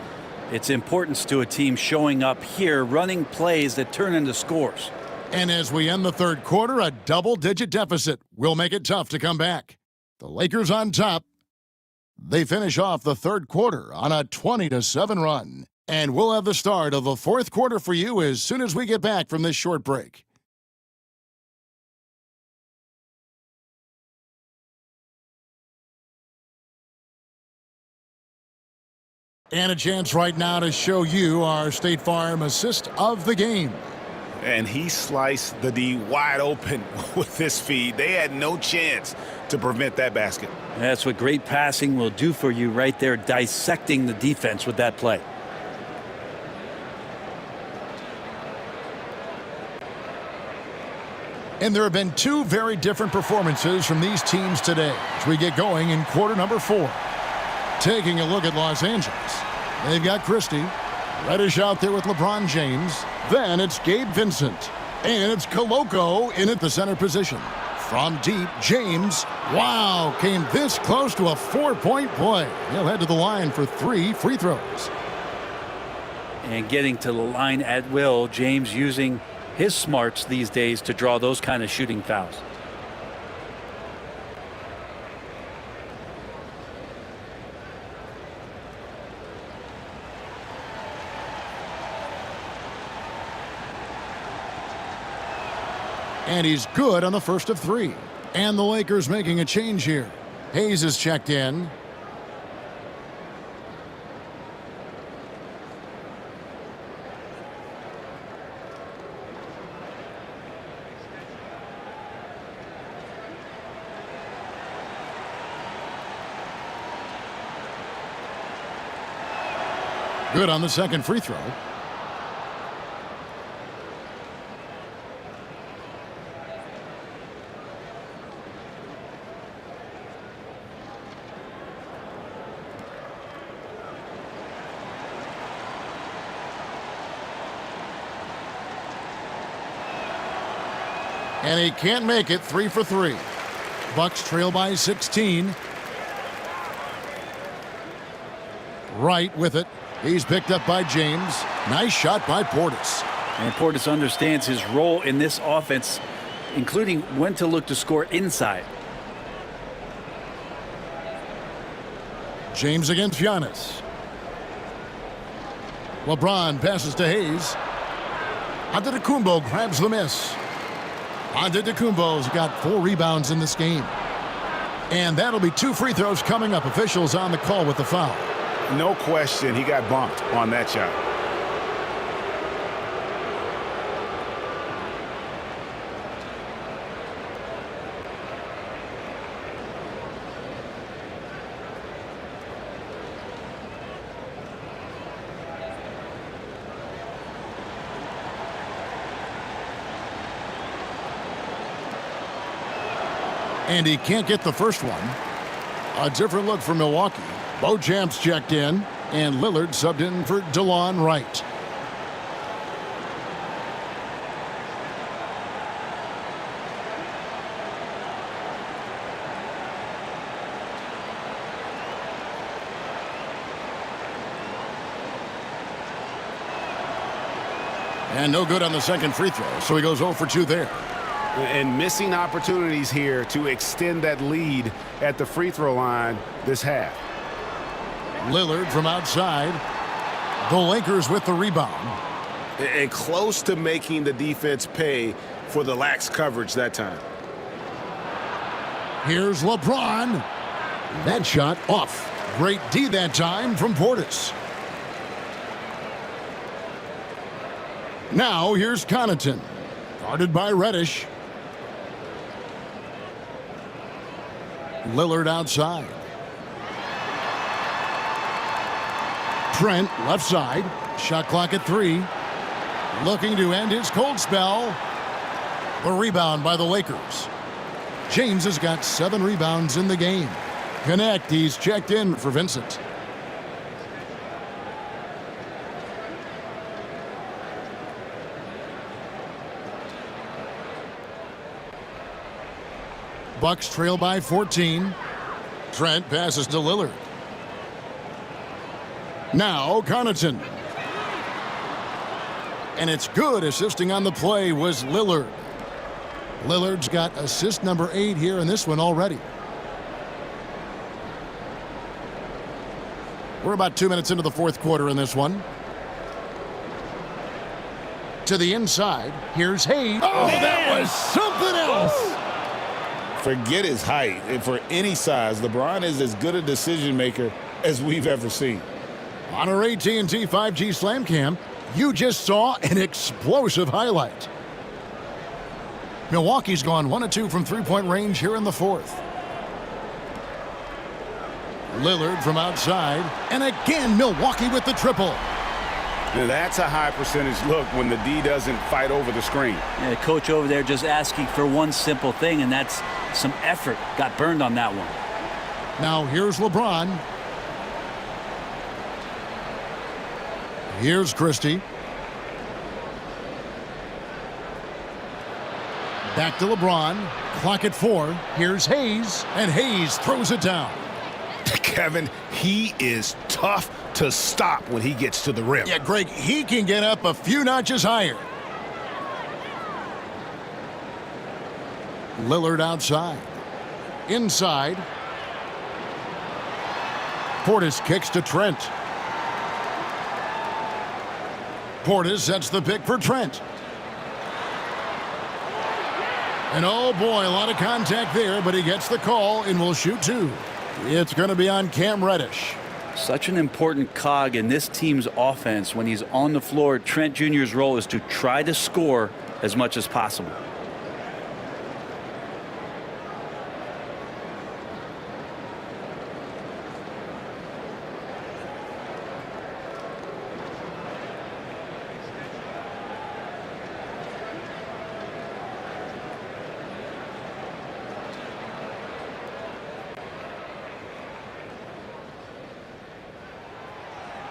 its importance to a team showing up here, running plays that turn into scores. And as we end the third quarter, a double-digit deficit will make it tough to come back. The Lakers on top. They finish off the third quarter on a 20-7 run. And we'll have the start of the fourth quarter for you as soon as we get back from this short break. And a chance right now to show you our State Farm assist of the game. And he sliced the D wide open with his feed. They had no chance to prevent that basket. That's what great passing will do for you right there, dissecting the defense with that play. And there have been two very different performances from these teams today as we get going in quarter number 4. Taking a look at Los Angeles, they've got Christie, Reddish out there with LeBron James. Then it's Gabe Vincent, and it's Koloko in at the center position. From deep, James, wow, came this close to a 4-point play. He'll head to the line for 3 free throws. And getting to the line at will, James using his smarts these days to draw those kind of shooting fouls. And he's good on the first of 3. And the Lakers making a change here. Hayes is checked in. Good on the second free throw. And he can't make it. 3 for 3. Bucks trail by 16. Right with it. He's picked up by James. Nice shot by Portis. And Portis understands his role in this offense, including when to look to score inside. James against Giannis. LeBron passes to Hayes. Antetokounmpo grabs the miss. Antetokounmpo's got 4 rebounds in this game. And that'll be 2 free throws coming up. Officials on the call with the foul. No question, he got bumped on that shot. And he can't get the first one. A different look for Milwaukee. Beauchamp's checked in, and Lillard subbed in for DeLon Wright. And no good on the second free throw, so he goes 0 for 2 there. And missing opportunities here to extend that lead at the free throw line this half. Lillard from outside. The Lakers with the rebound. And close to making the defense pay for the lax coverage that time. Here's LeBron. That shot off. Great D that time from Portis. Now here's Connaughton. Guarded by Reddish. Lillard outside. Trent left side. Shot clock at 3. Looking to end his cold spell. The rebound by the Lakers. James has got 7 rebounds in the game. Connect, he's checked in for Vincent. Bucks trail by 14. Trent passes to Lillard. Now Connaughton. And it's good. Assisting on the play was Lillard. Lillard's got assist number 8 here in this one already. We're about 2 minutes into the fourth quarter in this one. To the inside. Here's Hayes. Oh, that was something else. Forget his height. And for any size, LeBron is as good a decision maker as we've ever seen. On our AT&T 5G Slam Cam, you just saw an explosive highlight. Milwaukee's gone 1 of 2 from three-point range here in the fourth. Lillard from outside, and again Milwaukee with the triple. Now that's a high percentage look when the D doesn't fight over the screen. Yeah, coach over there just asking for one simple thing, and that's some effort. Got burned on that one. Now here's LeBron. Here's Christie. Back to LeBron. Clock at 4. Here's Hayes, and Hayes throws it down. Kevin, he is tough to stop when he gets to the rim. Yeah, Greg, he can get up a few notches higher. Lillard outside. Inside. Portis kicks to Trent. Portis sets the pick for Trent. And oh boy, a lot of contact there, but he gets the call and will shoot 2. It's going to be on Cam Reddish. Such an important cog in this team's offense. When he's on the floor, Trent Jr.'s role is to try to score as much as possible.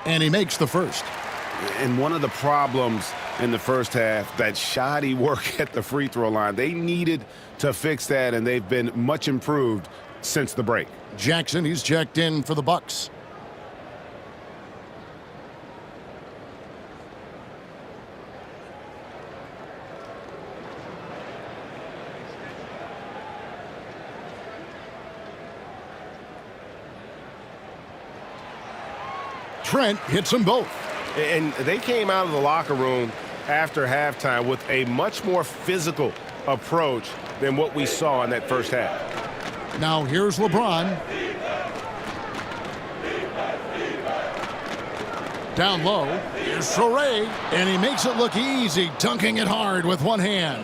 And he makes the first. And one of the problems in the first half, that shoddy work at the free throw line. They needed to fix that, and they've been much improved since the break. Jackson, he's checked in for the Bucks. Trent hits them both. And they came out of the locker room after halftime with a much more physical approach than what we saw in that first half. Now here's LeBron. Down low, here's Traoré, and he makes it look easy, dunking it hard with one hand.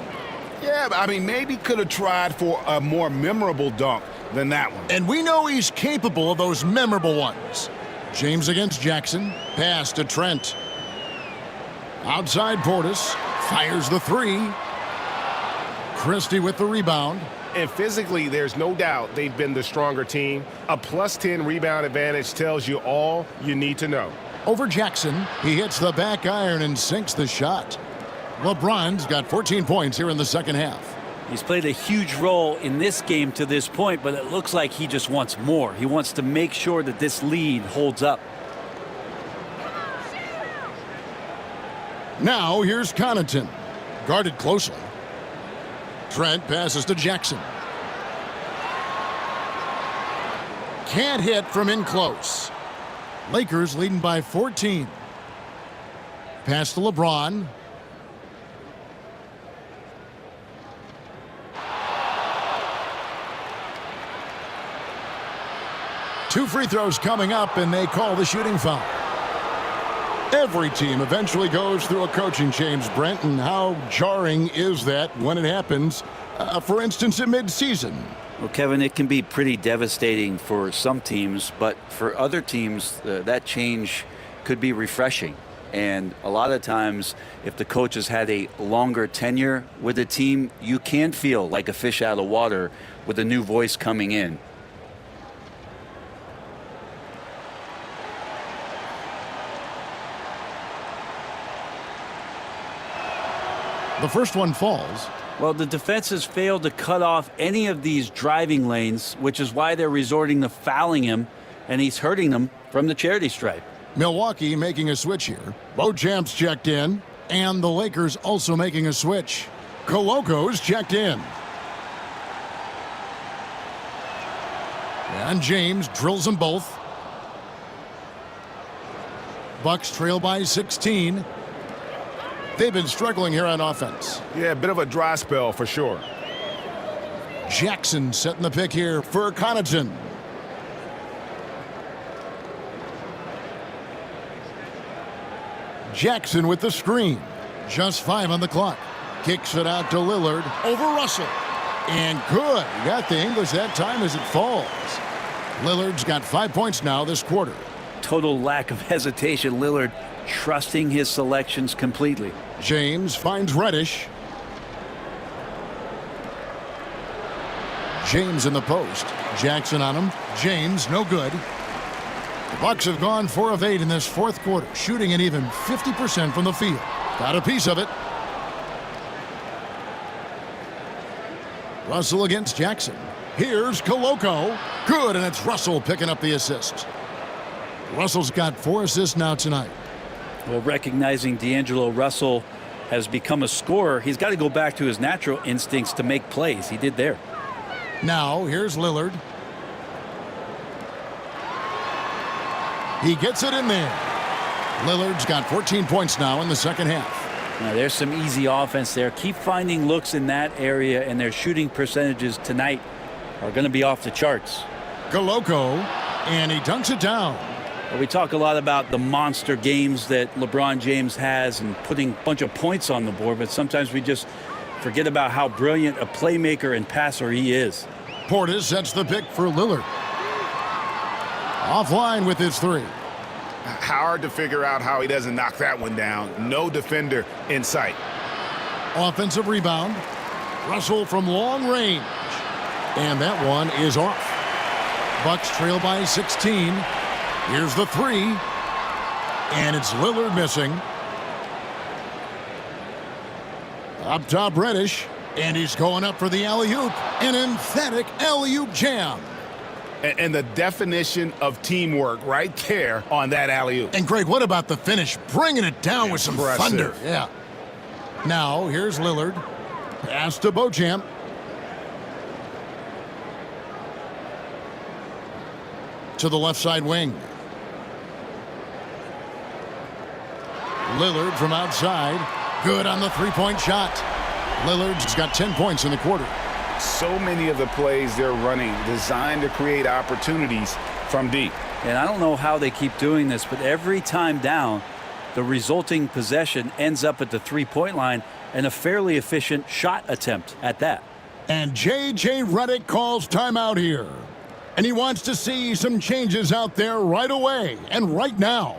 Yeah, I mean, maybe could have tried for a more memorable dunk than that one. And we know he's capable of those memorable ones. James against Jackson. Pass to Trent. Outside Portis. Fires the 3. Christie with the rebound. And physically, there's no doubt they've been the stronger team. A +10 rebound advantage tells you all you need to know. Over Jackson. He hits the back iron and sinks the shot. LeBron's got 14 points here in the second half. He's played a huge role in this game to this point, but it looks like he just wants more. He wants to make sure that this lead holds up. Now here's Connaughton. Guarded closely. Trent passes to Jackson. Can't hit from in close. Lakers leading by 14. Pass to LeBron. Two free throws coming up, and they call the shooting foul. Every team eventually goes through a coaching change, Brent, and how jarring is that when it happens, for instance, in midseason? Well, Kevin, it can be pretty devastating for some teams, but for other teams, that change could be refreshing. And a lot of times, if the coach has had a longer tenure with a team, you can feel like a fish out of water with a new voice coming in. The first one falls. Well, the defense has failed to cut off any of these driving lanes, which is why they're resorting to fouling him, and he's hurting them from the charity stripe. Milwaukee making a switch here. Beauchamp's checked in, and the Lakers also making a switch. Coloco's checked in. And James drills them both. Bucks trail by 16. They've been struggling here on offense. Yeah, a bit of a dry spell for sure. Jackson setting the pick here for Connaughton. Jackson with the screen. Just 5 on the clock. Kicks it out to Lillard over Russell. And good. He got the English that time as it falls. Lillard's got 5 points now this quarter. Total lack of hesitation. Lillard trusting his selections completely. James finds Reddish. James in the post. Jackson on him. James, no good. The Bucks have gone 4 of 8 in this fourth quarter, shooting an even 50% from the field. Got a piece of it. Russell against Jackson. Here's Koloko. Good, and it's Russell picking up the assist. Russell's got 4 assists now tonight. Well, recognizing D'Angelo Russell has become a scorer, he's got to go back to his natural instincts to make plays. He did there. Now, here's Lillard. He gets it in there. Lillard's got 14 points now in the second half. Now, there's some easy offense there. Keep finding looks in that area, and their shooting percentages tonight are going to be off the charts. Koloko, and he dunks it down. We talk a lot about the monster games that LeBron James has and putting a bunch of points on the board, but sometimes we just forget about how brilliant a playmaker and passer he is. Portis sets the pick for Lillard. Offline with his 3. Hard to figure out how he doesn't knock that one down. No defender in sight. Offensive rebound. Russell from long range. And that one is off. Bucks trail by 16. Here's the 3. And it's Lillard missing. Up top, Reddish. And he's going up for the alley-oop. An emphatic alley-oop jam. And the definition of teamwork right there on that alley-oop. And Greg, what about the finish? Bringing it down with some thunder. Yeah. Now, here's Lillard. Pass to Beauchamp. To the left side wing. Lillard from outside. Good on the three-point shot. Lillard's got 10 points in the quarter. So many of the plays they're running designed to create opportunities from deep. And I don't know how they keep doing this, but every time down, the resulting possession ends up at the three-point line and a fairly efficient shot attempt at that. And J.J. Redick calls timeout here. And he wants to see some changes out there right away and right now.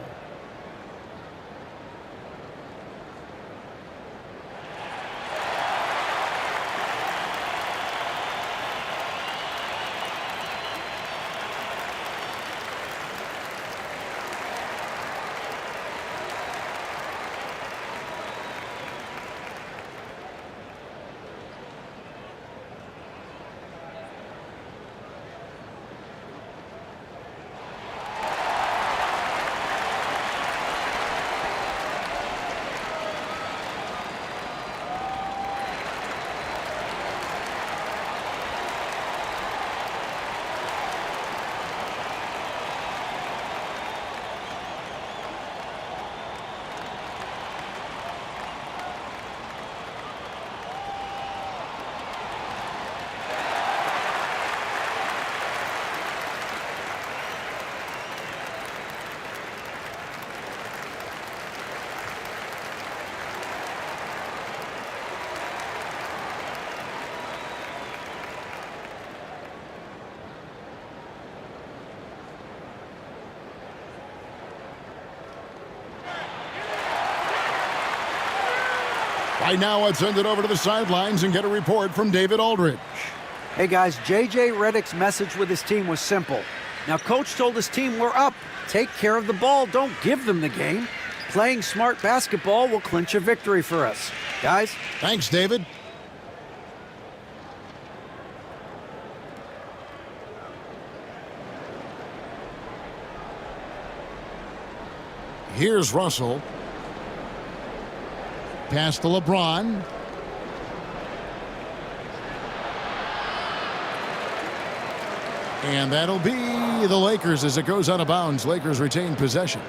Right now, let's send it over to the sidelines and get a report from David Aldridge. Hey guys, J.J. Redick's message with his team was simple. Now, coach told his team, we're up. Take care of the ball. Don't give them the game. Playing smart basketball will clinch a victory for us. Guys? Thanks, David. Here's Russell. Pass to LeBron. And that'll be the Lakers as it goes out of bounds. Lakers retain possession.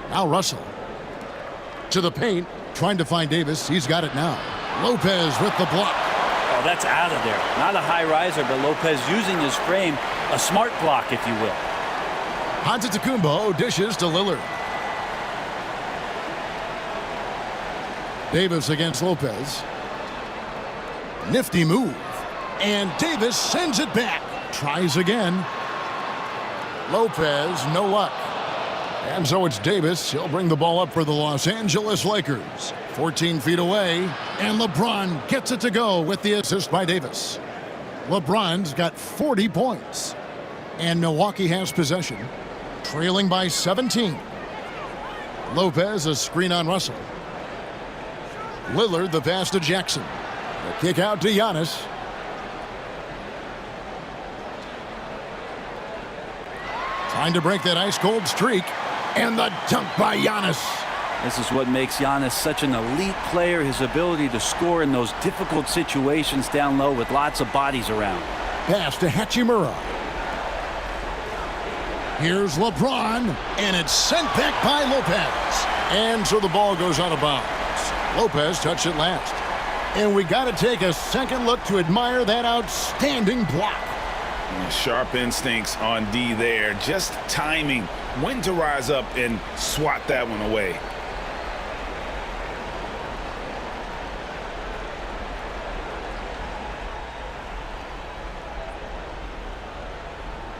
Now Russell to the paint. Trying to find Davis. He's got it now. Lopez with the block. Oh, that's out of there. Not a high riser, but Lopez using his frame. A smart block, if you will. Antetokounmpo dishes to Lillard. Davis against Lopez. Nifty move. And Davis sends it back. Tries again. Lopez, no luck. And so it's Davis. He'll bring the ball up for the Los Angeles Lakers. 14 feet away. And LeBron gets it to go with the assist by Davis. LeBron's got 40 points. And Milwaukee has possession. Trailing by 17. Lopez, a screen on Russell. Lillard, the pass to Jackson. The kick out to Giannis. Trying to break that ice-cold streak. And the dunk by Giannis. This is what makes Giannis such an elite player, his ability to score in those difficult situations down low with lots of bodies around. Pass to Hachimura. Here's LeBron, and it's sent back by Lopez. And so the ball goes out of bounds. Lopez touched it last. And we got to take a second look to admire that outstanding block. Sharp instincts on D there. Just timing when to rise up and swat that one away.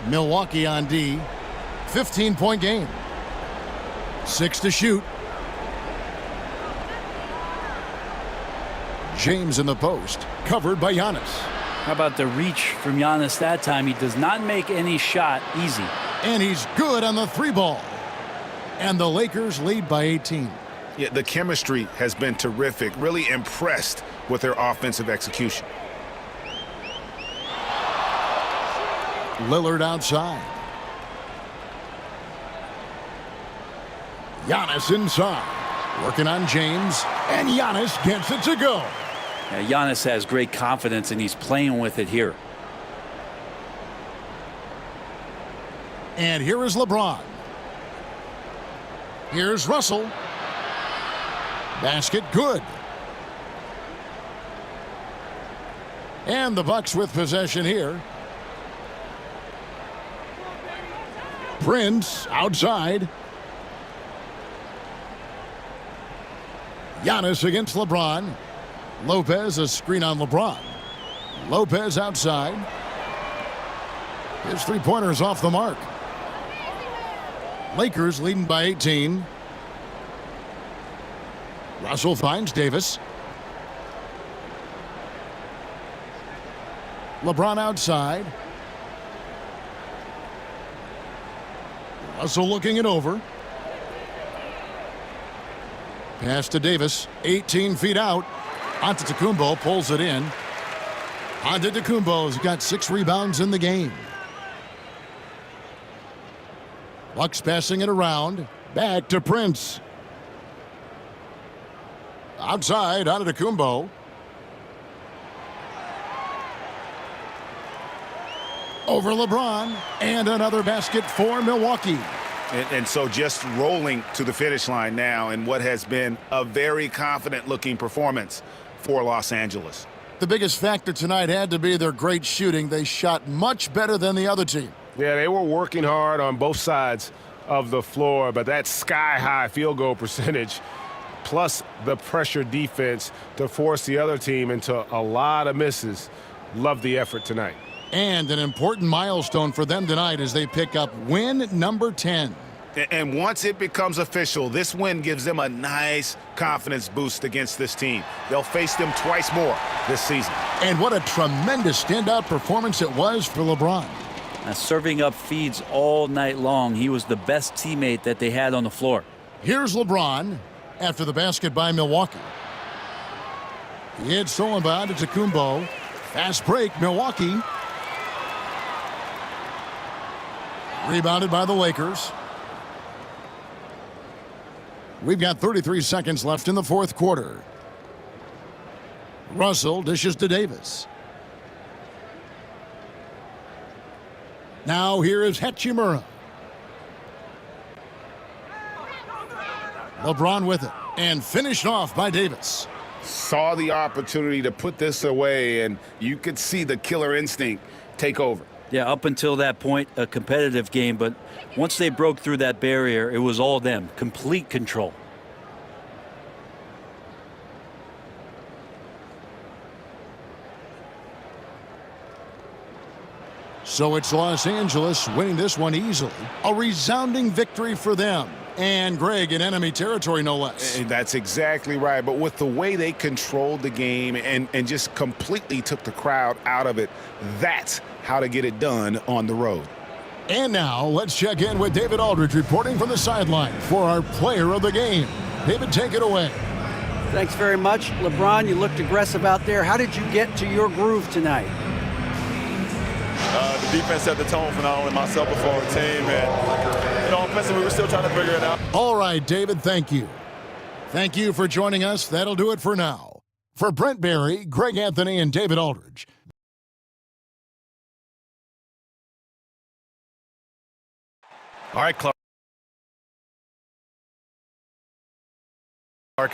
Milwaukee on D. 15-point game. 6 to shoot. James in the post. Covered by Giannis. How about the reach from Giannis that time? He does not make any shot easy. And he's good on the 3-ball. And the Lakers lead by 18. Yeah, the chemistry has been terrific. Really impressed with their offensive execution. Lillard outside. Giannis inside. Working on James. And Giannis gets it to go. Yeah, Giannis has great confidence, and he's playing with it here. And here is LeBron. Here's Russell. Basket good. And the Bucks with possession here. Prince outside. Giannis against LeBron. Lopez, a screen on LeBron. Lopez outside. His three-pointer's off the mark. Lakers leading by 18. Russell finds Davis. LeBron outside. Russell looking it over. Pass to Davis. 18 feet out. Antetokounmpo pulls it in. Antetokounmpo's got 6 rebounds in the game. Bucks passing it around. Back to Prince. Outside, Antetokounmpo. Over LeBron. And another basket for Milwaukee. And so just rolling to the finish line now in what has been a very confident-looking performance for Los Angeles. The biggest factor tonight had to be their great shooting. They shot much better than the other team. Yeah, they were working hard on both sides of the floor, but that sky-high field goal percentage plus the pressure defense to force the other team into a lot of misses. Love the effort tonight. And an important milestone for them tonight as they pick up win number 10. And once it becomes official, this win gives them a nice confidence boost against this team. They'll face them twice more this season. And what a tremendous standout performance it was for LeBron. Serving up feeds all night long. He was the best teammate that they had on the floor. Here's LeBron after the basket by Milwaukee. It's stolen by Antetokounmpo. Fast break, Milwaukee. Rebounded by the Lakers. We've got 33 seconds left in the fourth quarter. Russell dishes to Davis. Now here is Hachimura. LeBron with it. And finished off by Davis. Saw the opportunity to put this away, and you could see the killer instinct take over. Yeah, up until that point, a competitive game, but once they broke through that barrier, it was all them. Complete control. So it's Los Angeles winning this one easily. A resounding victory for them. And Greg in enemy territory, no less. And that's exactly right. But with the way they controlled the game and just completely took the crowd out of it, that's how to get it done on the road. And now let's check in with David Aldridge reporting from the sideline for our player of the game. David, take it away. Thanks very much. LeBron, you looked aggressive out there. How did you get to your groove tonight? The defense set the tone for not only myself but for our team. And, offensively, we're still trying to figure it out. All right, David, thank you. Thank you for joining us. That'll do it for now. For Brent Barry, Greg Anthony, and David Aldridge. All right, Clark,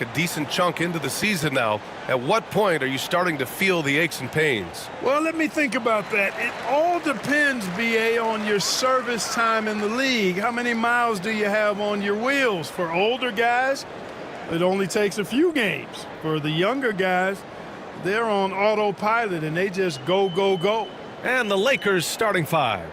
a decent chunk into the season now. At what point are you starting to feel the aches and pains? Well, let me think about that. It all depends, BA, on your service time in the league. How many miles do you have on your wheels? For older guys, it only takes a few games. For the younger guys, they're on autopilot and they just go, go, go. And the Lakers starting five.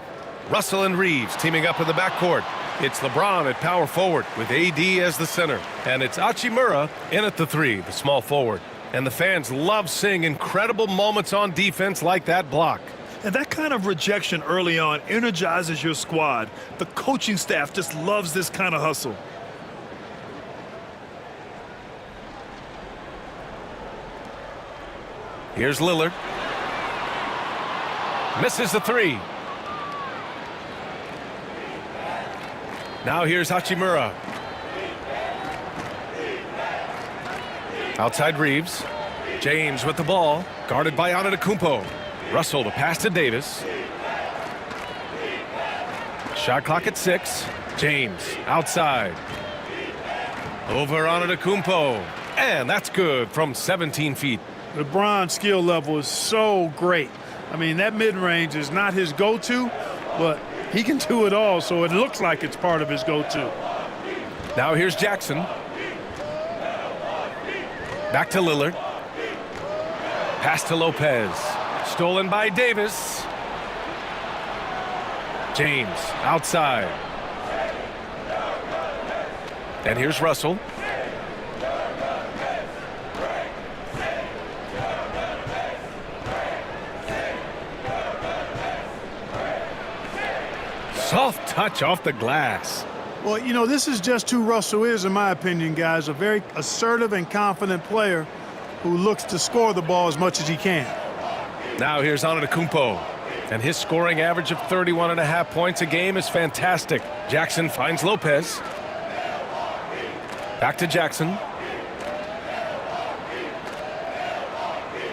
Russell and Reeves teaming up in the backcourt. It's LeBron at power forward with AD as the center. And it's Hachimura in at the three, the small forward. And the fans love seeing incredible moments on defense like that block. And that kind of rejection early on energizes your squad. The coaching staff just loves this kind of hustle. Here's Lillard. Misses the three. Now here's Hachimura. Outside Reeves. James with the ball. Guarded by Antetokounmpo. Russell to pass to Davis. Shot clock at 6. James outside. Over Antetokounmpo. And that's good from 17 feet. LeBron's skill level is so great. I mean, that mid-range is not his go-to, but he can do it all, so it looks like it's part of his go-to. Now here's Jackson. Back to Lillard. Pass to Lopez. Stolen by Davis. James outside. And here's Russell. Soft touch off the glass. Well, you know, this is just who Russell is, in my opinion, guys. A very assertive and confident player who looks to score the ball as much as he can. Now here's Antetokounmpo. And his scoring average of 31.5 points a game is fantastic. Jackson finds Lopez. Back to Jackson.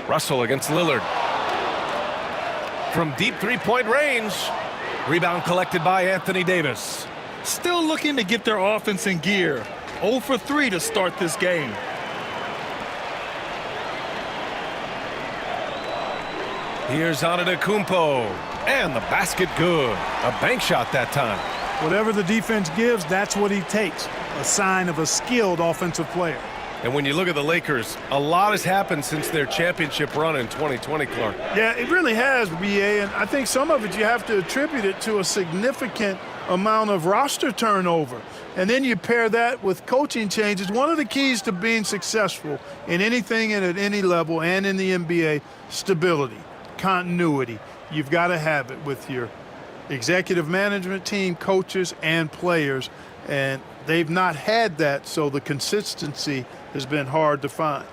Russell against Lillard. From deep three-point range. Rebound collected by Anthony Davis. Still looking to get their offense in gear. 0 for 3 to start this game. Here's Antetokounmpo. And the basket good. A bank shot that time. Whatever the defense gives, that's what he takes. A sign of a skilled offensive player. And when you look at the Lakers, a lot has happened since their championship run in 2020, Clark. Yeah, it really has, BA, and I think some of it you have to attribute it to a significant amount of roster turnover. And then you pair that with coaching changes. One of the keys to being successful in anything and at any level and in the NBA, stability, continuity. You've got to have it with your executive management team, coaches, and players. And they've not had that, so the consistency has been hard to find.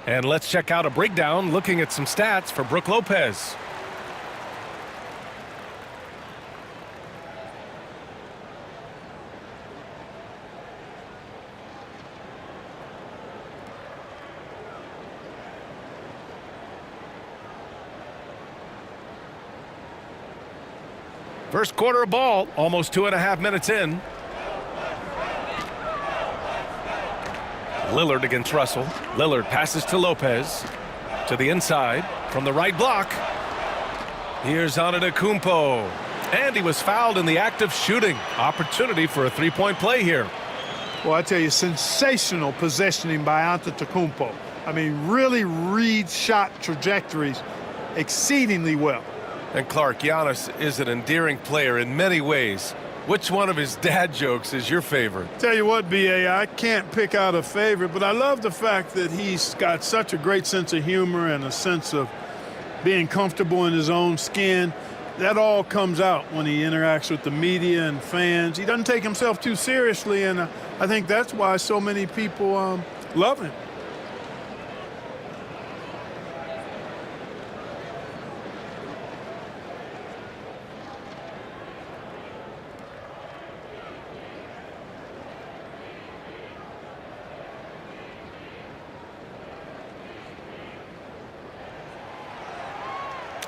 And let's check out a breakdown looking at some stats for Brook Lopez. First quarter of ball, almost 2.5 minutes in. Lillard against Russell. Lillard passes to Lopez. To the inside from the right block. Here's Antetokounmpo. And he was fouled in the act of shooting. Opportunity for a three-point play here. Well, I tell you, sensational possessioning by Antetokounmpo. I mean, really reads shot trajectories exceedingly well. And Clark, Giannis is an endearing player in many ways. Which one of his dad jokes is your favorite? Tell you what, B.A., I can't pick out a favorite, but I love the fact that he's got such a great sense of humor and a sense of being comfortable in his own skin. That all comes out when he interacts with the media and fans. He doesn't take himself too seriously, and I think that's why so many people love him.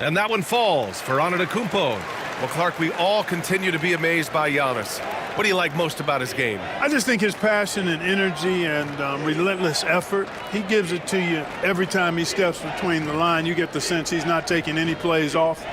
And that one falls for Antetokounmpo. Well, Clark, we all continue to be amazed by Giannis. What do you like most about his game? I just think his passion and energy and relentless effort. He gives it to you every time he steps between the line. You get the sense he's not taking any plays off,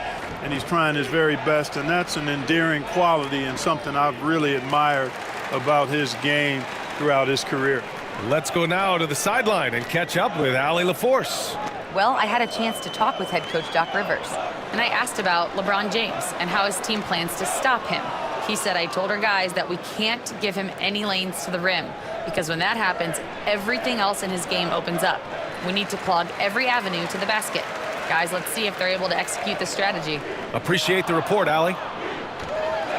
and he's trying his very best, and that's an endearing quality and something I've really admired about his game throughout his career. Let's go now to the sideline and catch up with Allie LaForce. Well, I had a chance to talk with head coach Doc Rivers, and I asked about LeBron James and how his team plans to stop him. He said, I told our guys that we can't give him any lanes to the rim, because when that happens, everything else in his game opens up. We need to clog every avenue to the basket. Guys, let's see if they're able to execute this strategy. Appreciate the report, Allie.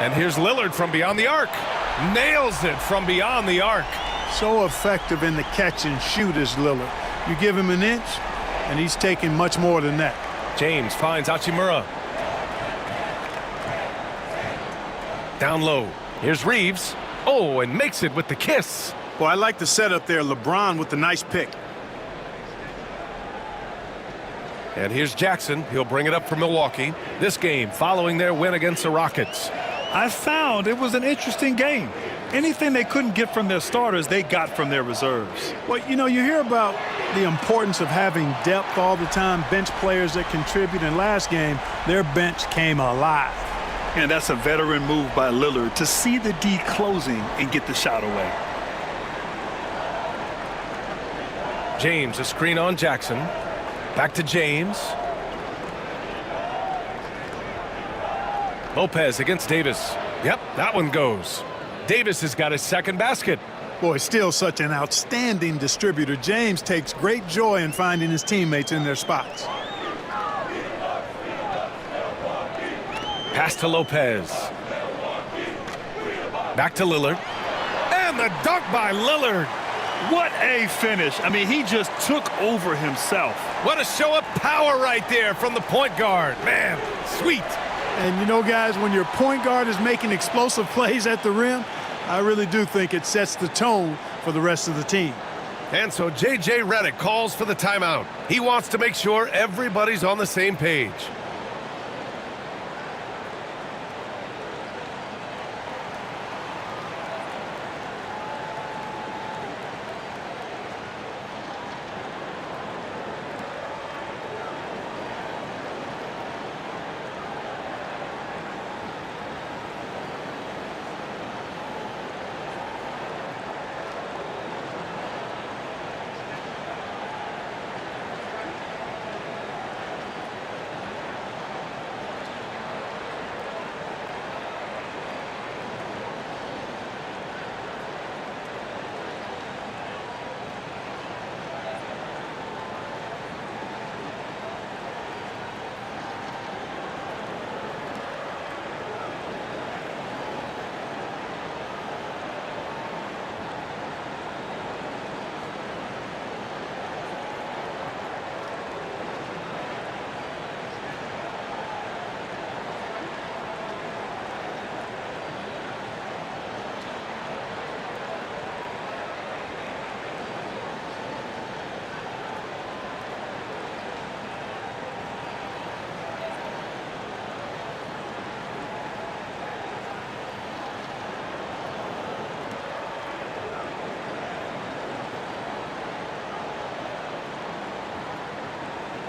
And here's Lillard from beyond the arc. Nails it from beyond the arc. So effective in the catch and shoot is Lillard. You give him an inch, and he's taking much more than that. James finds Hachimura. Down low. Here's Reeves. Oh, and makes it with the kiss. Well, I like the setup there. LeBron with the nice pick. And here's Jackson. He'll bring it up for Milwaukee. This game following their win against the Rockets. I found it was an interesting game. Anything they couldn't get from their starters, they got from their reserves. Well, you know, you hear about the importance of having depth all the time, bench players that contribute. In last game, their bench came alive. And that's a veteran move by Lillard to see the D closing and get the shot away. James, a screen on Jackson. Back to James. Lopez against Davis. Yep, that one goes. Davis has got his second basket. Boy, still such an outstanding distributor. James takes great joy in finding his teammates in their spots. Pass to Lopez. Back to Lillard. And the dunk by Lillard. What a finish. I mean, he just took over himself. What a show of power right there from the point guard. Man, sweet. And you know, guys, when your point guard is making explosive plays at the rim, I really do think it sets the tone for the rest of the team. And so J.J. Redick calls for the timeout. He wants to make sure everybody's on the same page.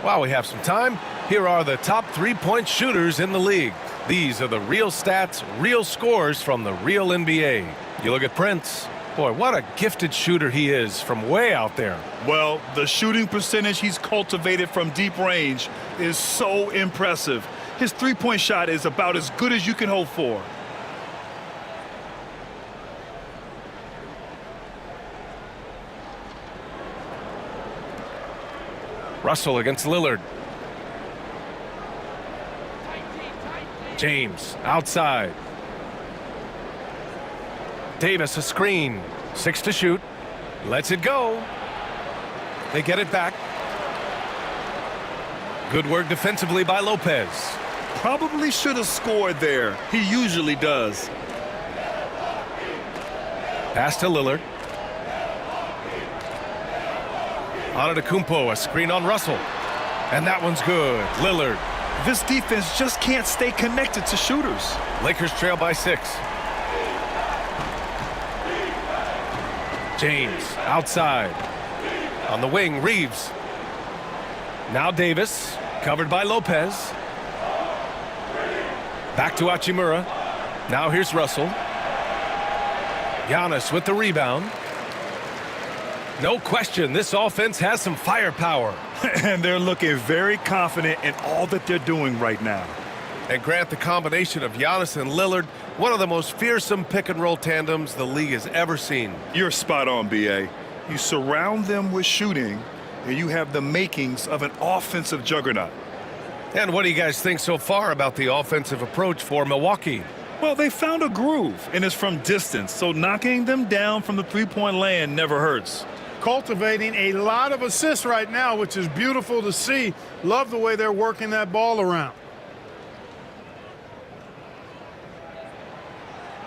While we have some time, here are the top three-point shooters in the league. These are the real stats, real scores from the real NBA. You look at Prince. Boy, what a gifted shooter he is from way out there. Well, the shooting percentage he's cultivated from deep range is so impressive. His three-point shot is about as good as you can hope for. Russell against Lillard. James outside. Davis a screen. 6 to shoot. Lets it go. They get it back. Good work defensively by Lopez. Probably should have scored there. He usually does. Pass to Lillard. Antetokounmpo, a screen on Russell. And that one's good. Lillard. This defense just can't stay connected to shooters. Lakers trail by 6. James outside. On the wing, Reeves. Now Davis, covered by Lopez. Back to Hachimura. Now here's Russell. Giannis with the rebound. No question, this offense has some firepower. And they're looking very confident in all that they're doing right now. And Grant, the combination of Giannis and Lillard, one of the most fearsome pick-and-roll tandems the league has ever seen. You're spot on, B.A. You surround them with shooting, and you have the makings of an offensive juggernaut. And what do you guys think so far about the offensive approach for Milwaukee? Well, they found a groove, and it's from distance, so knocking them down from the three-point land never hurts. Cultivating a lot of assists right now, which is beautiful to see. Love the way they're working that ball around.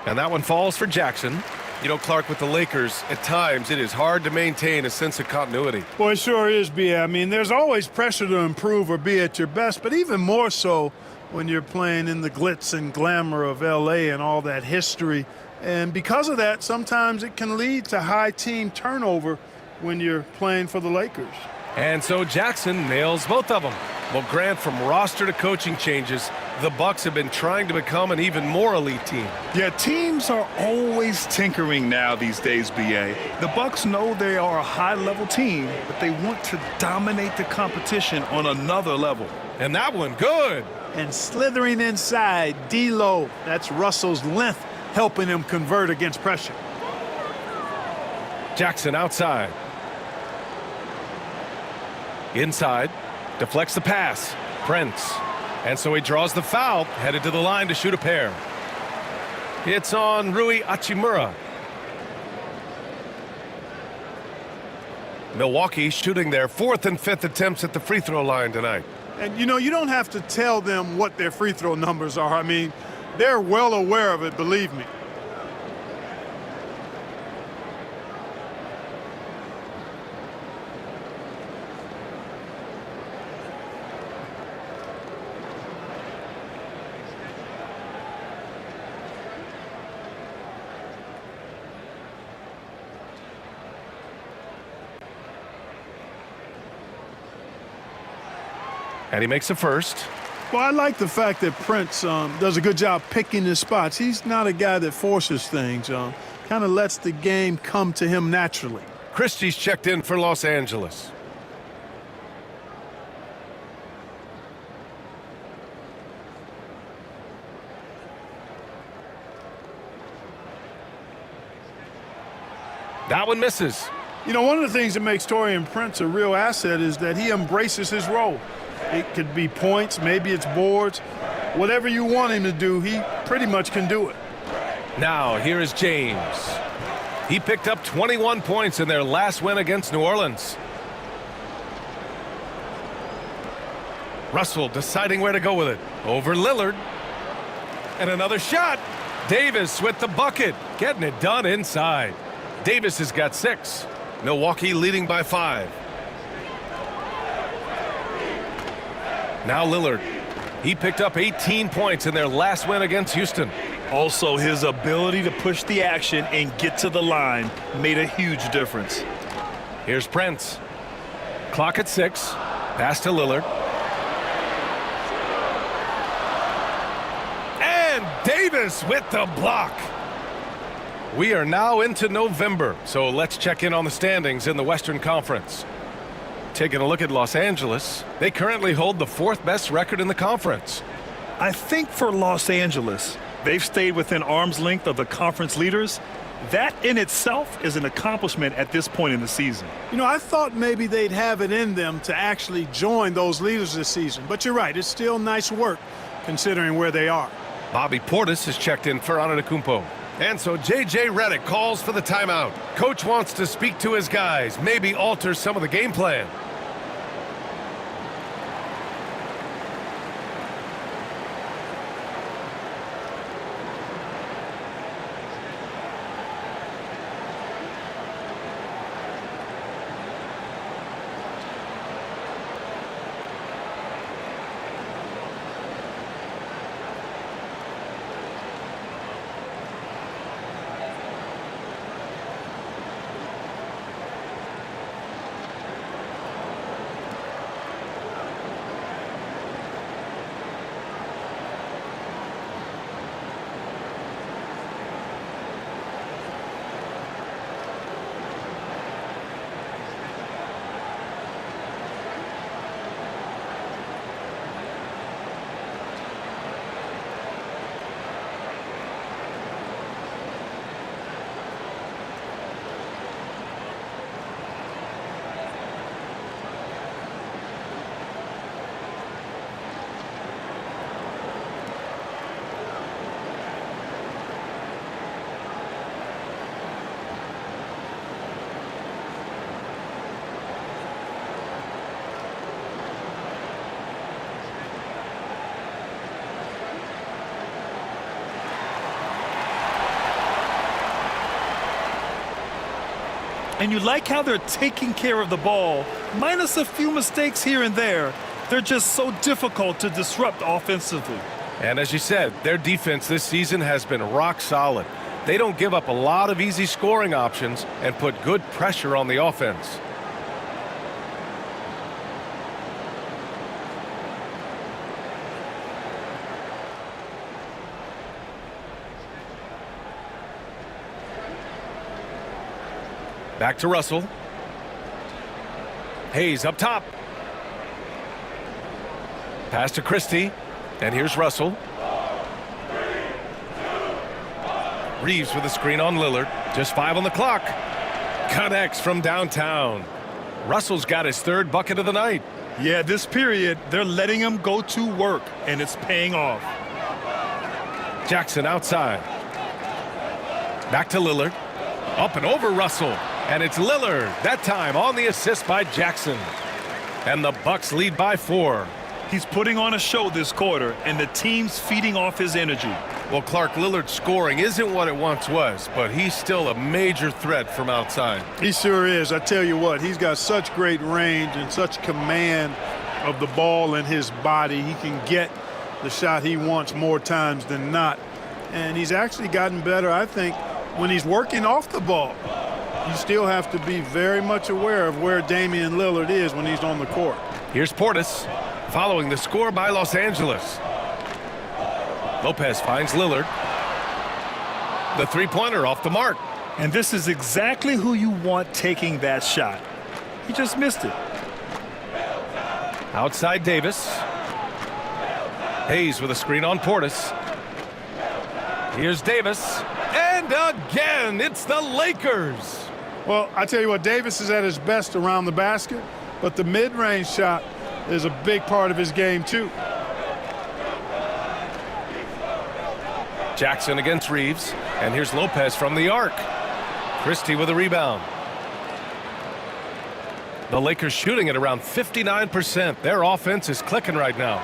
And that one falls for Jackson. You know, Clark, with the Lakers, at times it is hard to maintain a sense of continuity. Well, it sure is, B.A. I mean, there's always pressure to improve or be at your best, but even more so when you're playing in the glitz and glamour of L.A. and all that history. And because of that, sometimes it can lead to high team turnover when you're playing for the Lakers. And so Jackson nails both of them. Well, Grant, from roster to coaching changes, the Bucks have been trying to become an even more elite team. Yeah, teams are always tinkering now these days, B.A. The Bucks know they are a high-level team, but they want to dominate the competition on another level. And that one, good. And slithering inside, D-Lo. That's Russell's length helping him convert against pressure. Jackson outside. Inside. Deflects the pass. Prince. And so he draws the foul, headed to the line to shoot a pair. It's on Rui Hachimura. Milwaukee shooting their 4th and 5th attempts at the free throw line tonight. And, you know, you don't have to tell them what their free throw numbers are. I mean, they're well aware of it, believe me. And he makes the first. Well, I like the fact that Prince does a good job picking his spots. He's not a guy that forces things. Kind of lets the game come to him naturally. Christie's checked in for Los Angeles. That one misses. You know, one of the things that makes Taurean Prince a real asset is that he embraces his role. It could be points, maybe it's boards. Whatever you want him to do, he pretty much can do it. Now, here is James. He picked up 21 points in their last win against New Orleans. Russell deciding where to go with it. Over Lillard. And another shot. Davis with the bucket. Getting it done inside. Davis has got 6. Milwaukee leading by 5. Now Lillard. He picked up 18 points in their last win against Houston. Also, his ability to push the action and get to the line made a huge difference. Here's Prince. Clock at 6. Pass to Lillard. And Davis with the block. We are now into November, so let's check in on the standings in the Western Conference. Taking a look at Los Angeles, they currently hold the 4th best record in the conference. I think for Los Angeles, they've stayed within arm's length of the conference leaders. That in itself is an accomplishment at this point in the season. You know, I thought maybe they'd have it in them to actually join those leaders this season. But you're right, it's still nice work considering where they are. Bobby Portis has checked in for Antetokounmpo. And so J.J. Redick calls for the timeout. Coach wants to speak to his guys, maybe alter some of the game plan. And you like how they're taking care of the ball, minus a few mistakes here and there. They're just so difficult to disrupt offensively. And as you said, their defense this season has been rock solid. They don't give up a lot of easy scoring options and put good pressure on the offense. Back to Russell. Hayes up top. Pass to Christie. And here's Russell. Reeves with a screen on Lillard. Just 5 on the clock. Connects from downtown. Russell's got his 3rd bucket of the night. Yeah, this period, they're letting him go to work, and it's paying off. Jackson outside. Back to Lillard. Up and over Russell. And it's Lillard, that time on the assist by Jackson. And the Bucks lead by 4. He's putting on a show this quarter, and the team's feeding off his energy. Well, Clark, Lillard's scoring isn't what it once was, but he's still a major threat from outside. He sure is. I tell you what, he's got such great range and such command of the ball in his body. He can get the shot he wants more times than not. And he's actually gotten better, I think, when he's working off the ball. You still have to be very much aware of where Damian Lillard is when he's on the court. Here's Portis following the score by Los Angeles. Lopez finds Lillard. The three-pointer off the mark. And this is exactly who you want taking that shot. He just missed it. Outside Davis. Hayes with a screen on Portis. Here's Davis. And again, it's the Lakers. Well, I tell you what, Davis is at his best around the basket, but the mid-range shot is a big part of his game, too. Jackson against Reeves. And here's Lopez from the arc. Christie with a rebound. The Lakers shooting at around 59%. Their offense is clicking right now.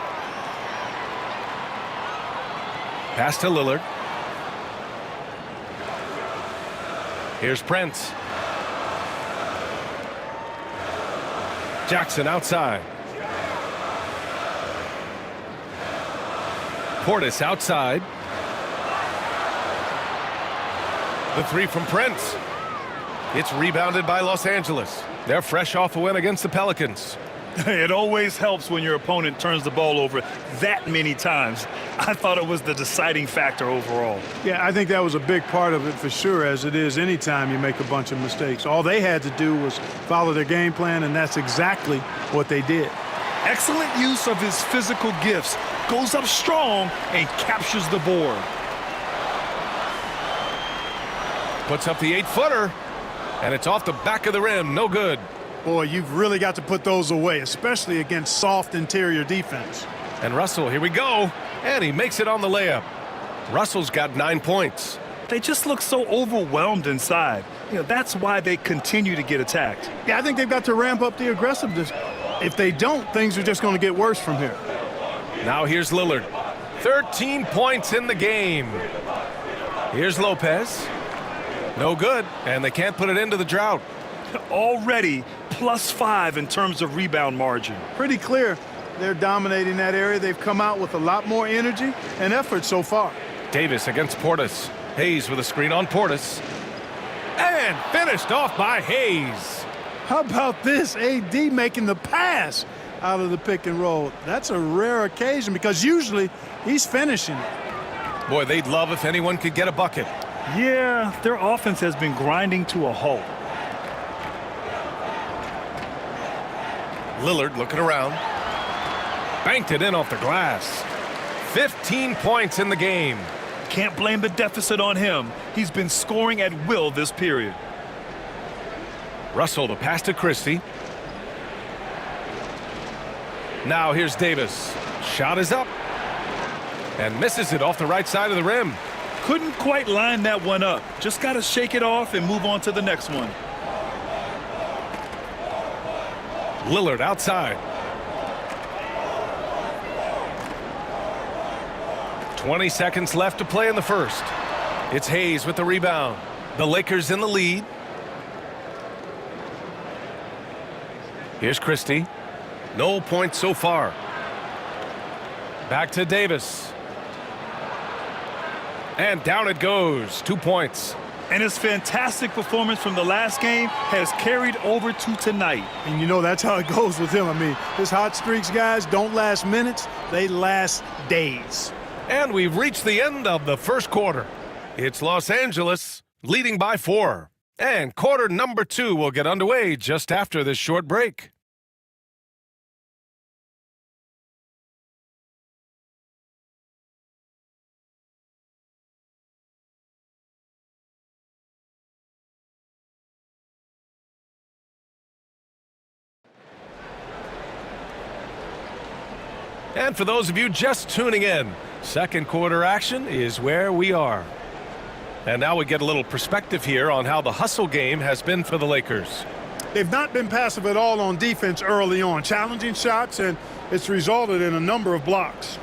Pass to Lillard. Here's Prince. Jackson outside. Portis outside. The three from Prince. It's rebounded by Los Angeles. They're fresh off a win against the Pelicans. It always helps when your opponent turns the ball over that many times. I thought it was the deciding factor overall. Yeah, I think that was a big part of it for sure, as it is anytime you make a bunch of mistakes. All they had to do was follow their game plan, and that's exactly what they did. Excellent use of his physical gifts. Goes up strong and captures the board. Puts up the 8-footer, and it's off the back of the rim. No good. Boy, you've really got to put those away, especially against soft interior defense. And Russell, here we go. And he makes it on the layup. Russell's got 9 points. They just look so overwhelmed inside. That's why they continue to get attacked. Yeah, I think they've got to ramp up the aggressiveness. If they don't, things are just going to get worse from here. Now here's Lillard. 13 points in the game. Here's Lopez. No good, and they can't put it into the drought. Already +5 in terms of rebound margin. Pretty clear they're dominating that area. They've come out with a lot more energy and effort so far. Davis against Portis. Hayes with a screen on Portis. And finished off by Hayes. How about this? AD making the pass out of the pick and roll. That's a rare occasion because usually he's finishing it. Boy, they'd love if anyone could get a bucket. Yeah, their offense has been grinding to a halt. Lillard looking around. Banked it in off the glass. 15 points in the game. Can't blame the deficit on him. He's been scoring at will this period. Russell, the pass to Christie. Now here's Davis. Shot is up. And misses it off the right side of the rim. Couldn't quite line that one up. Just got to shake it off and move on to the next one. Lillard outside. 20 seconds left to play in the first. It's Hayes with the rebound. The Lakers in the lead. Here's Christie. No points so far. Back to Davis. And down it goes. 2 points. And his fantastic performance from the last game has carried over to tonight. And you know that's how it goes with him. I mean, his hot streaks, guys, don't last minutes. They last days. And we've reached the end of the first quarter. It's Los Angeles leading by 4. And quarter number 2 will get underway just after this short break. And for those of you just tuning in, second quarter action is where we are. And now we get a little perspective here on how the hustle game has been for the Lakers. They've not been passive at all on defense early on. Challenging shots, and it's resulted in a number of blocks.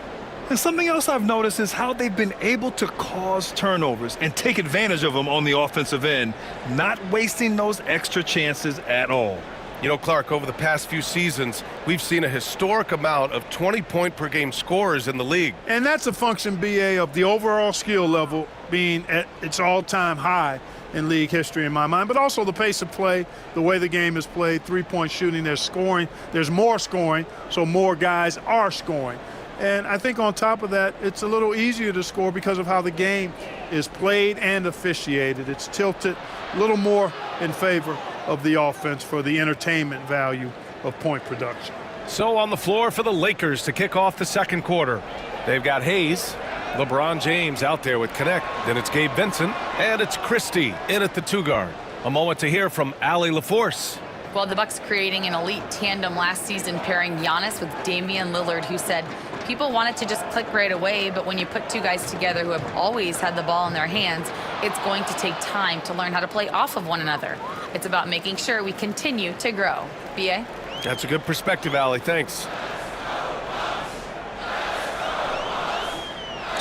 And something else I've noticed is how they've been able to cause turnovers and take advantage of them on the offensive end, not wasting those extra chances at all. You know, Clark, over the past few seasons, we've seen a historic amount of 20-point-per-game scorers in the league. And that's a function, BA, of the overall skill level being at its all-time high in league history in my mind, but also the pace of play, the way the game is played, three-point shooting, there's scoring, there's more scoring, so more guys are scoring. And I think on top of that, it's a little easier to score because of how the game is played and officiated. It's tilted a little more in favor of the offense for the entertainment value of point production. So on the floor for the Lakers to kick off the second quarter. They've got Hayes, LeBron James out there with Connect. Then it's Gabe Vincent, and it's Christie in at the 2-guard. A moment to hear from Allie LaForce. Well, the Bucks creating an elite tandem last season, pairing Giannis with Damian Lillard, who said people want it to just click right away, but when you put two guys together who have always had the ball in their hands, it's going to take time to learn how to play off of one another. It's about making sure we continue to grow. B.A.? That's a good perspective, Allie. Thanks.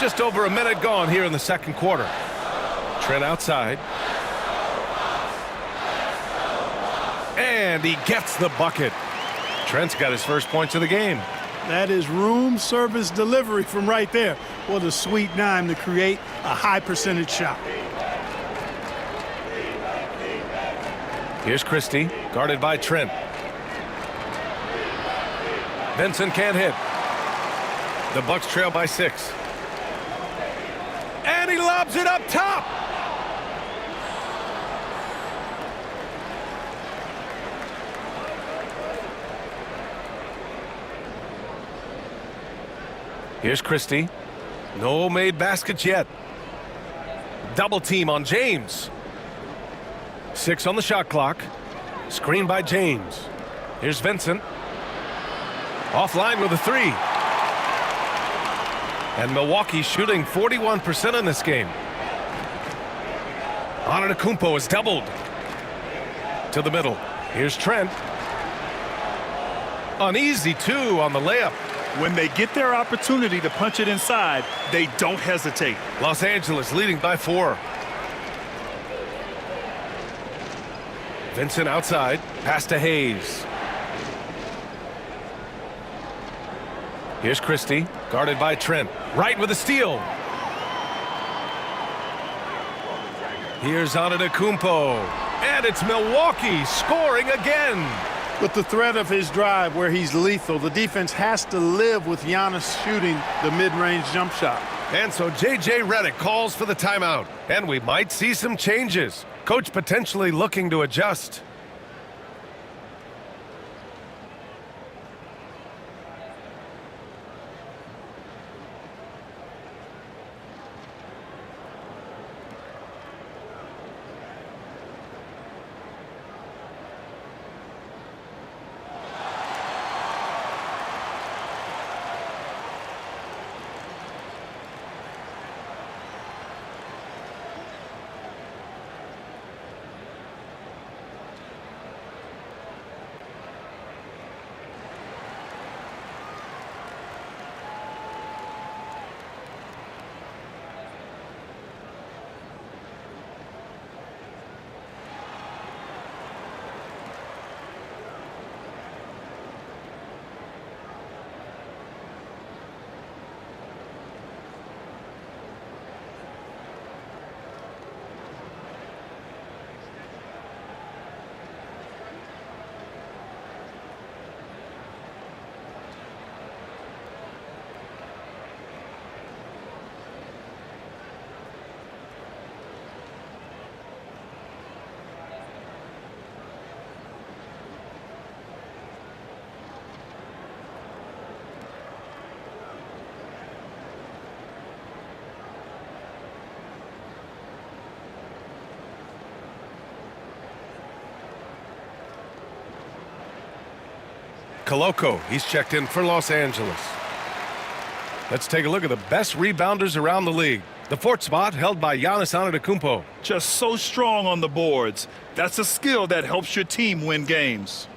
Just over a minute gone here in the second quarter. Trent outside. And he gets the bucket. Trent's got his first points of the game. That is room service delivery from right there. What a sweet dime to create a high percentage shot. Here's Christie, guarded by Trent. Vincent can't hit. The Bucks trail by 6. And he lobs it up top. Here's Christie. No made baskets yet. Double team on James. 6 on the shot clock. Screen by James. Here's Vincent. Offline with a 3. And Milwaukee shooting 41% in this game. Antetokounmpo is doubled. To the middle. Here's Trent. An easy 2 on the layup. When they get their opportunity to punch it inside, they don't hesitate. Los Angeles leading by 4. Vincent outside. Pass to Hayes. Here's Christie, guarded by Trent. Right with a steal. Here's Antetokounmpo. And it's Milwaukee scoring again. With the threat of his drive where he's lethal, the defense has to live with Giannis shooting the mid-range jump shot. And so J.J. Redick calls for the timeout. And we might see some changes. Coach potentially looking to adjust. Koloko, he's checked in for Los Angeles. Let's take a look at the best rebounders around the league. The 4th spot held by Giannis Antetokounmpo. Just so strong on the boards. That's a skill that helps your team win games.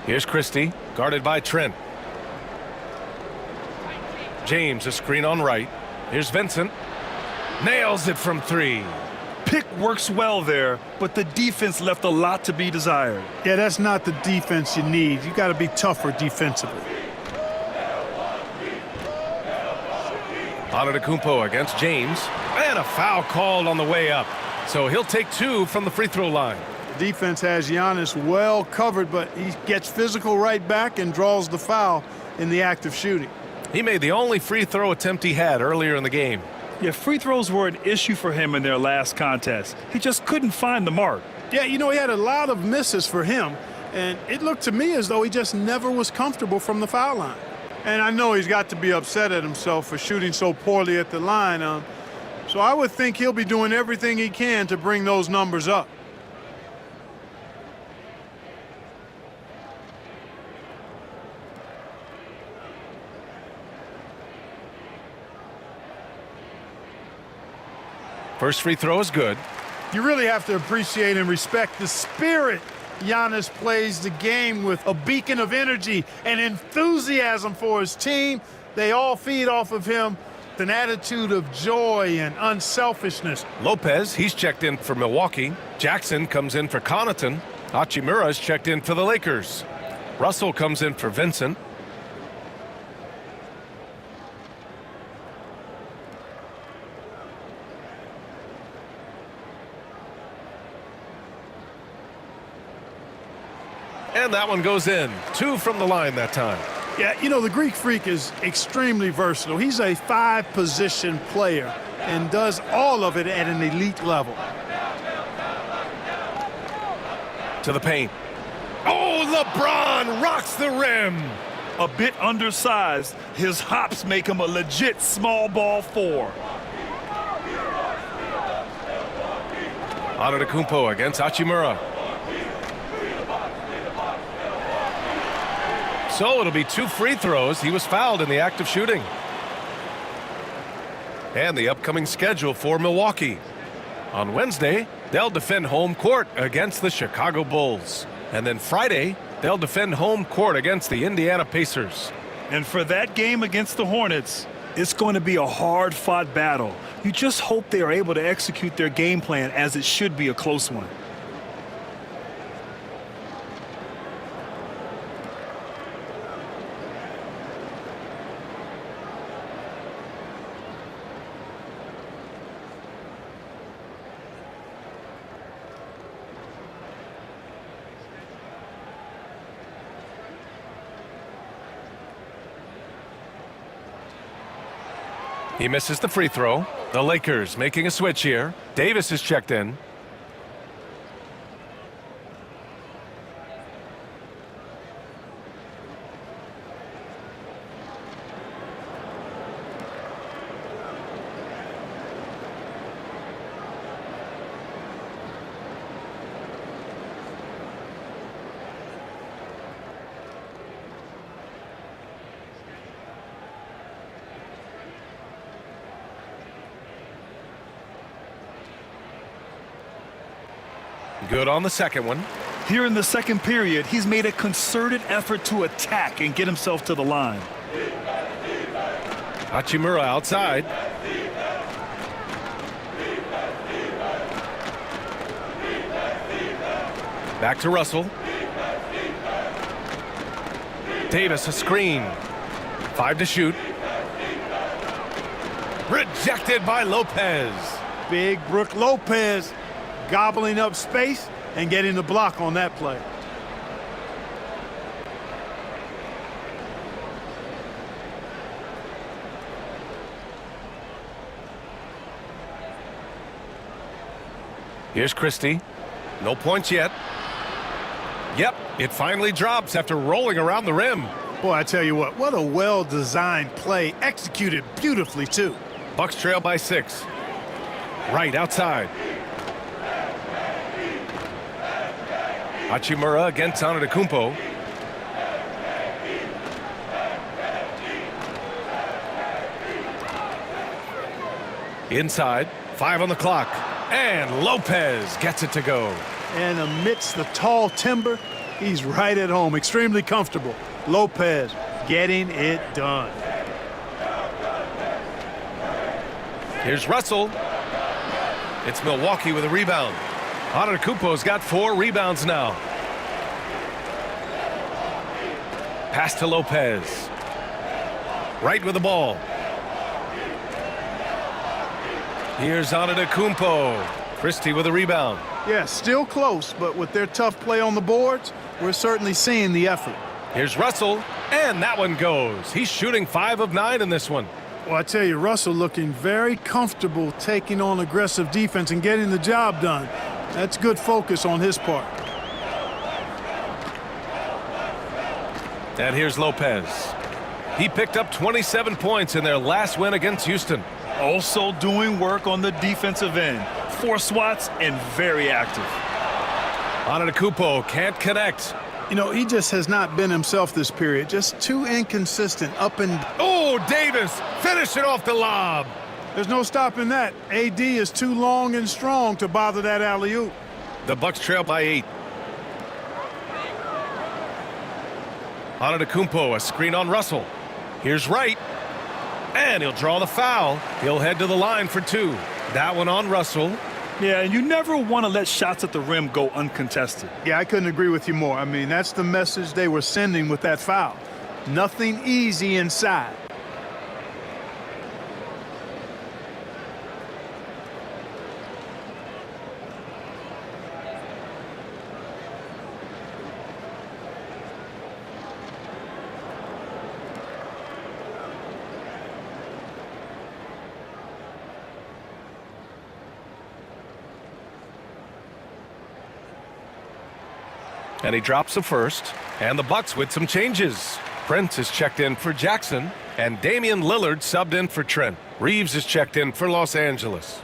Here's Christie, guarded by Trent. James, a screen on right. Here's Vincent. Nails it from 3. Pick works well there, but the defense left a lot to be desired. Yeah, that's not the defense you need. You got to be tougher defensively. Antetokounmpo against James. And a foul called on the way up. So he'll take 2 from the free throw line. Defense has Giannis well covered, but he gets physical right back and draws the foul in the act of shooting. He made the only free throw attempt he had earlier in the game. Yeah, free throws were an issue for him in their last contest. He just couldn't find the mark. Yeah, you know, he had a lot of misses for him, and it looked to me as though he just never was comfortable from the foul line. And I know he's got to be upset at himself for shooting so poorly at the line. So I would think he'll be doing everything he can to bring those numbers up. First free throw is good. You really have to appreciate and respect the spirit Giannis plays the game with, a beacon of energy and enthusiasm for his team. They all feed off of him with an attitude of joy and unselfishness. Lopez, he's checked in for Milwaukee. Jackson comes in for Connaughton. Hachimura is checked in for the Lakers. Russell comes in for Vincent. And that one goes in. 2 from the line that time. Yeah, you know, the Greek Freak is extremely versatile. He's a 5-position player and does all of it at an elite level. To the paint. Oh, LeBron rocks the rim. A bit undersized, his hops make him a legit small ball 4. Antetokounmpo against Hachimura. So it'll be 2 free throws. He was fouled in the act of shooting. And the upcoming schedule for Milwaukee. On Wednesday, they'll defend home court against the Chicago Bulls. And then Friday, they'll defend home court against the Indiana Pacers. And for that game against the Hornets, it's going to be a hard-fought battle. You just hope they are able to execute their game plan, as it should be a close one. He misses the free throw. The Lakers making a switch here. Davis is checked in. Good on the second one. Here in the second period, he's made a concerted effort to attack and get himself to the line. Hachimura outside. Back to Russell. Davis a screen. 5 to shoot. Rejected by Lopez. Big Brook Lopez gobbling up space and getting the block on that play. Here's Christie. No points yet. Yep, it finally drops after rolling around the rim. Boy, I tell you what a well-designed play, executed beautifully too. Bucks trail by 6. Right outside. Hachimura against Antetokounmpo. Inside, 5 on the clock, and Lopez gets it to go. And amidst the tall timber, he's right at home, extremely comfortable. Lopez getting it done. Here's Russell. It's Milwaukee with a rebound. Antetokounmpo's got 4 rebounds now. Pass to Lopez. Right with the ball. Here's Antetokounmpo. Christie with a rebound. Yeah, still close, but with their tough play on the boards, we're certainly seeing the effort. Here's Russell, and that one goes. He's shooting 5 of 9 in this one. Well, I tell you, Russell looking very comfortable taking on aggressive defense and getting the job done. That's good focus on his part. And here's Lopez. He picked up 27 points in their last win against Houston. Also doing work on the defensive end. 4 swats and very active. Antetokounmpo can't connect. You know, he just has not been himself this period. Just too inconsistent up and... Oh, Davis finish it off the lob. There's no stopping that. AD is too long and strong to bother that alley-oop. The Bucks trail by 8. Antetokounmpo, a screen on Russell. Here's Wright. And he'll draw the foul. He'll head to the line for 2. That one on Russell. Yeah, and you never want to let shots at the rim go uncontested. Yeah, I couldn't agree with you more. I mean, that's the message they were sending with that foul. Nothing easy inside. And he drops the first. And the Bucks with some changes. Prince is checked in for Jackson. And Damian Lillard subbed in for Trent. Reeves is checked in for Los Angeles.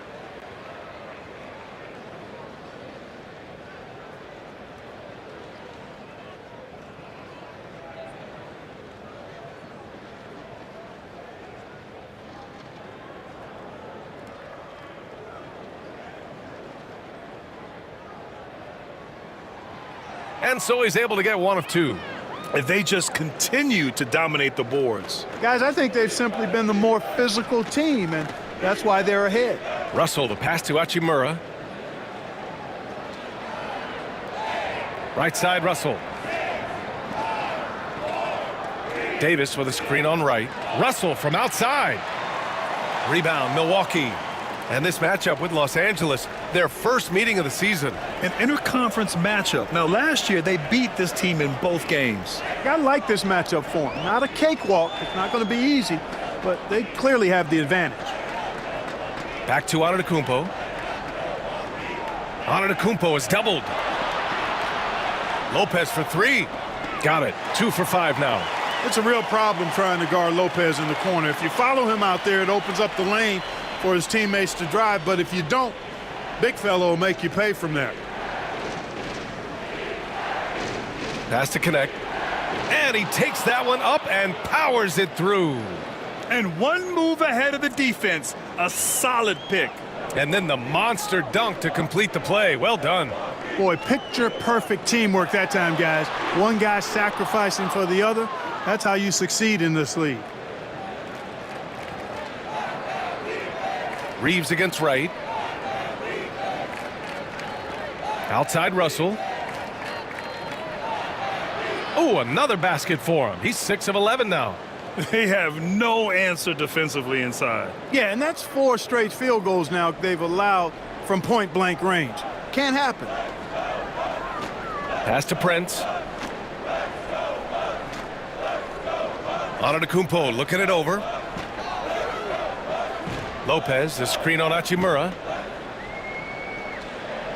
And so he's able to get one of two. If they just continue to dominate the boards. Guys, I think they've simply been the more physical team, and that's why they're ahead. Russell, the pass to Hachimura. Right side, Russell. Davis with a screen on right. Russell from outside. Rebound, Milwaukee. And this matchup with Los Angeles, their first meeting of the season. An interconference matchup. Now, last year, they beat this team in both games. I like this matchup for them. Not a cakewalk. It's not going to be easy, but they clearly have the advantage. Back to Antetokounmpo. Antetokounmpo is doubled. Lopez for three. Got it. 2 for 5 now. It's a real problem trying to guard Lopez in the corner. If you follow him out there, it opens up the lane for his teammates to drive, but if you don't, big fella will make you pay from there. Pass to connect. And he takes that one up and powers it through. And one move ahead of the defense. A solid pick. And then the monster dunk to complete the play. Well done. Boy, picture-perfect teamwork that time, guys. One guy sacrificing for the other. That's how you succeed in this league. Reeves against Wright. Outside Russell. Oh, another basket for him. He's 6 of 11 now. They have no answer defensively inside. Yeah, and that's 4 straight field goals now they've allowed from point-blank range. Can't happen. Pass to Prince. Antetokounmpo looking it over. Lopez, the screen on Hachimura.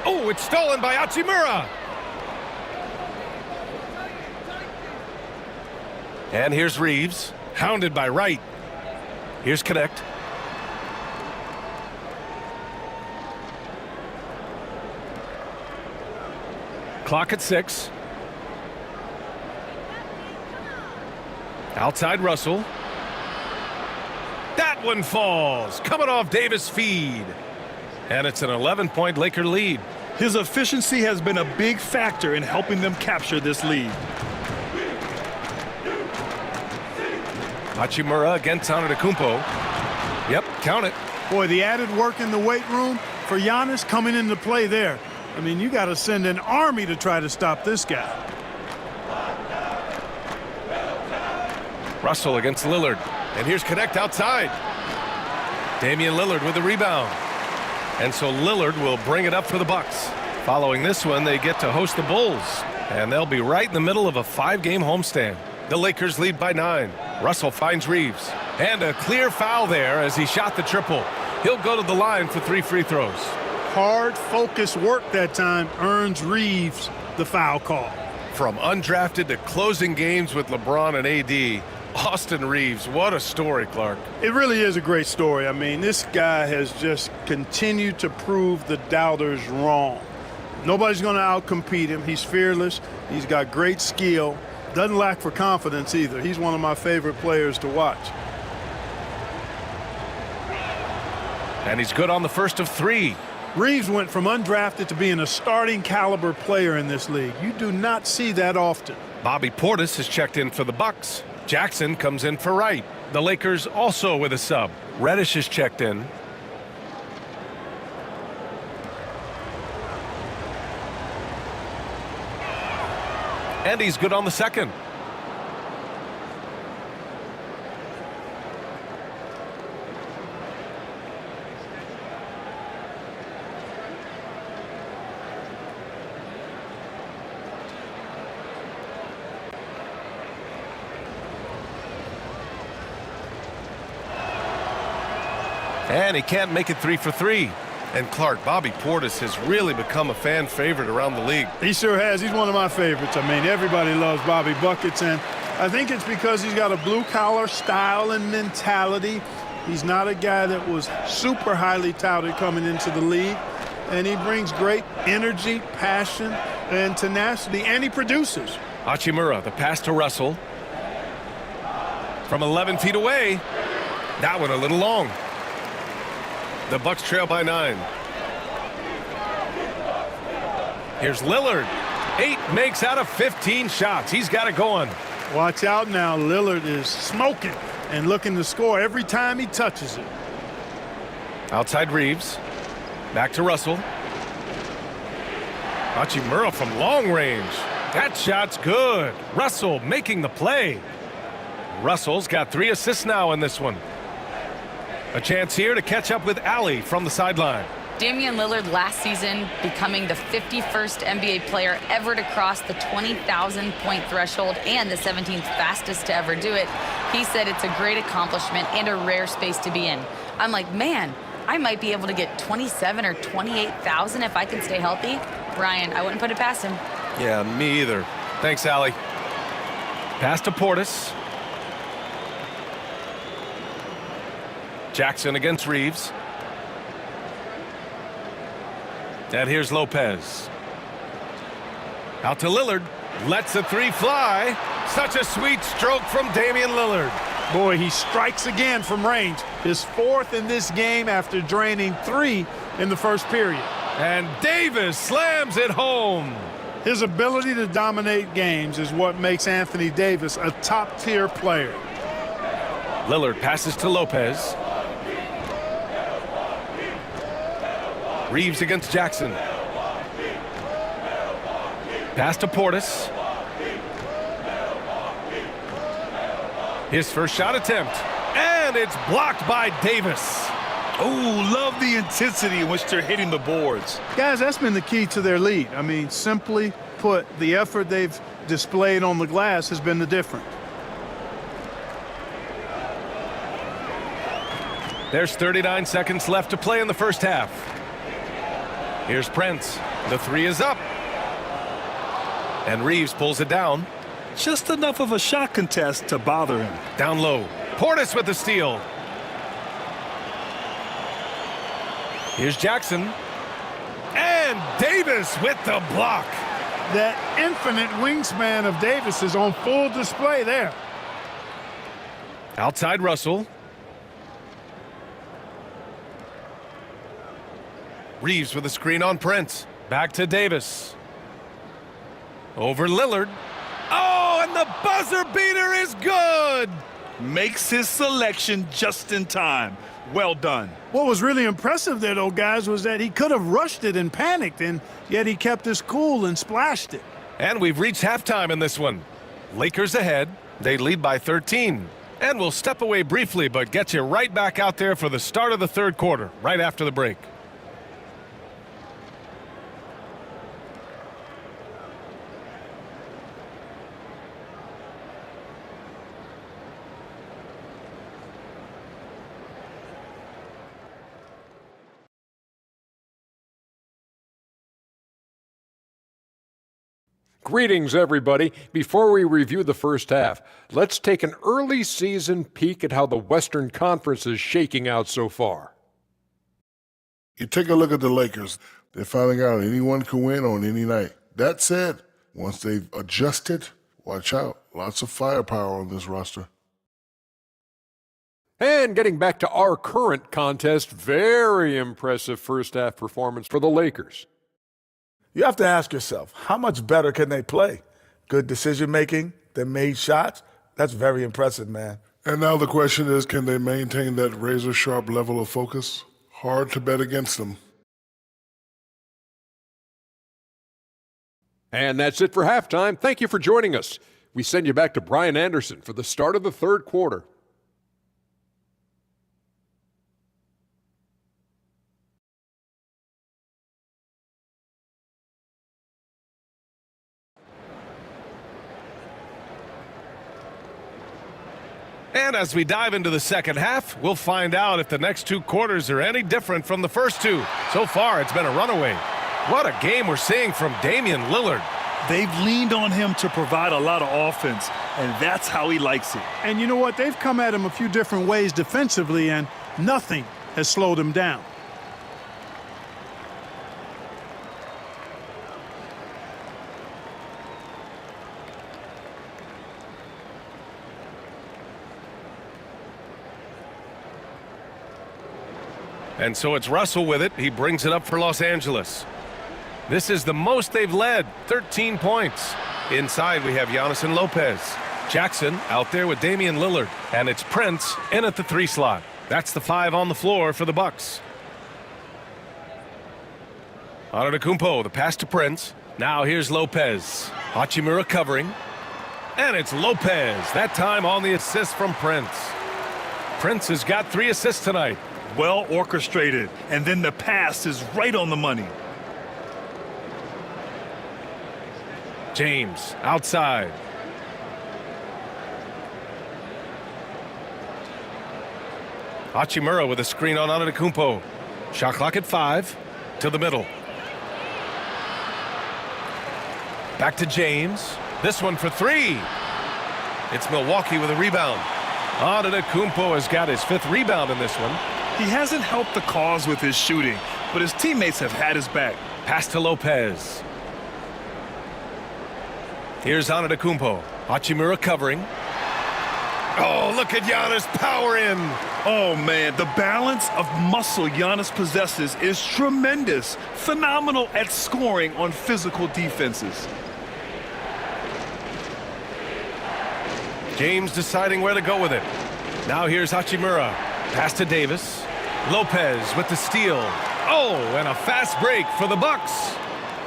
Oh, it's stolen by Hachimura. And here's Reeves, hounded by Wright. Here's Connect. Clock at 6. Outside Russell. That one falls, coming off Davis' feed. And it's an 11-point Laker lead. His efficiency has been a big factor in helping them capture this lead. Hachimura against Antetokounmpo. Yep, count it. Boy, the added work in the weight room for Giannis coming into play there. I mean, you got to send an army to try to stop this guy. Russell against Lillard. And here's Connect outside. Damian Lillard with the rebound. And so Lillard will bring it up for the Bucks. Following this one, they get to host the Bulls. And they'll be right in the middle of a 5-game homestand. The Lakers lead by 9. Russell finds Reeves. And a clear foul there as he shot the triple. He'll go to the line for 3 free throws. Hard, focused work that time earns Reeves the foul call. From undrafted to closing games with LeBron and AD, Austin Reeves, what a story, Clark. It really is a great story. I mean, this guy has just continued to prove the doubters wrong. Nobody's going to outcompete him. He's fearless. He's got great skill. Doesn't lack for confidence either. He's one of my favorite players to watch. And he's good on the first of 3. Reeves went from undrafted to being a starting caliber player in this league. You do not see that often. Bobby Portis has checked in for the Bucks. Jackson comes in for Wright. The Lakers also with a sub. Reddish is checked in. And he's good on the second. And he can't make it 3 for 3. And Clark, Bobby Portis has really become a fan favorite around the league. He sure has. He's one of my favorites. I mean, everybody loves Bobby Buckets, and I think it's because he's got a blue-collar style and mentality. He's not a guy that was super highly touted coming into the league, and he brings great energy, passion, and tenacity, and he produces. Hachimura, the pass to Russell. From 11 feet away. That one a little long. The Bucks trail by 9. Here's Lillard. 8 makes out of 15 shots. He's got it going. Watch out now. Lillard is smoking and looking to score every time he touches it. Outside Reeves. Back to Russell. Hachimura from long range. That shot's good. Russell making the play. Russell's got 3 assists now in this one. A chance here to catch up with Allie from the sideline. Damian Lillard last season becoming the 51st NBA player ever to cross the 20,000 point threshold and the 17th fastest to ever do it. He said it's a great accomplishment and a rare space to be in. I'm like, man, I might be able to get 27 or 28,000 if I can stay healthy. Ryan, I wouldn't put it past him. Yeah, me either. Thanks, Allie. Pass to Portis. Jackson against Reeves. And here's Lopez. Out to Lillard. Lets the 3 fly. Such a sweet stroke from Damian Lillard. Boy, he strikes again from range. His 4th in this game after draining 3 in the first period. And Davis slams it home. His ability to dominate games is what makes Anthony Davis a top-tier player. Lillard passes to Lopez. Reeves against Jackson. Pass to Portis. His first shot attempt. And it's blocked by Davis. Oh, love the intensity in which they're hitting the boards. Guys, that's been the key to their lead. I mean, simply put, the effort they've displayed on the glass has been the difference. There's 39 seconds left to play in the first half. Here's Prince. The 3 is up. And Reeves pulls it down. Just enough of a shot contest to bother him. Down low. Portis with the steal. Here's Jackson. And Davis with the block. That infinite wingspan of Davis is on full display there. Outside Russell. Reeves with a screen on Prince. Back to Davis. Over Lillard. Oh, and the buzzer beater is good. Makes his selection just in time. Well done. What was really impressive there, though, guys, was that he could have rushed it and panicked, and yet he kept his cool and splashed it. And we've reached halftime in this one. Lakers ahead. They lead by 13. And we'll step away briefly, but get you right back out there for the start of the third quarter, right after the break. Greetings, everybody. Before we review the first half, let's take an early season peek at how the Western Conference is shaking out so far. You take a look at the Lakers. They're finding out anyone can win on any night. That said, once they've adjusted, watch out. Lots of firepower on this roster. And getting back to our current contest, very impressive first half performance for the Lakers. You have to ask yourself, how much better can they play? Good decision-making, they made shots. That's very impressive, man. And now the question is, can they maintain that razor-sharp level of focus? Hard to bet against them. And that's it for halftime. Thank you for joining us. We send you back to Brian Anderson for the start of the third quarter. And as we dive into the second half, we'll find out if the next 2 quarters are any different from the first 2. So far, it's been a runaway. What a game we're seeing from Damian Lillard. They've leaned on him to provide a lot of offense, and that's how he likes it. And you know what? They've come at him a few different ways defensively, and nothing has slowed him down. And so it's Russell with it. He brings it up for Los Angeles. This is the most they've led, 13 points. Inside, we have Giannis and Lopez. Jackson out there with Damian Lillard. And it's Prince in at the 3 slot. That's the 5 on the floor for the Bucks. Antetokounmpo, the pass to Prince. Now here's Lopez. Hachimura covering. And it's Lopez, that time on the assist from Prince. Prince has got 3 assists tonight. Well orchestrated, and then the pass is right on the money. James outside. Hachimura with a screen on Antetokounmpo. Shot clock at 5. To the middle. Back to James. This one for 3. It's Milwaukee with a rebound. Antetokounmpo has got his 5th rebound in this one. He hasn't helped the cause with his shooting, but his teammates have had his back. Pass to Lopez. Here's Antetokounmpo. Hachimura covering. Oh, look at Giannis power in. Oh, man, the balance of muscle Giannis possesses is tremendous. Phenomenal at scoring on physical defenses. James deciding where to go with it. Now here's Hachimura. Pass to Davis. Lopez with the steal. Oh, and a fast break for the Bucks.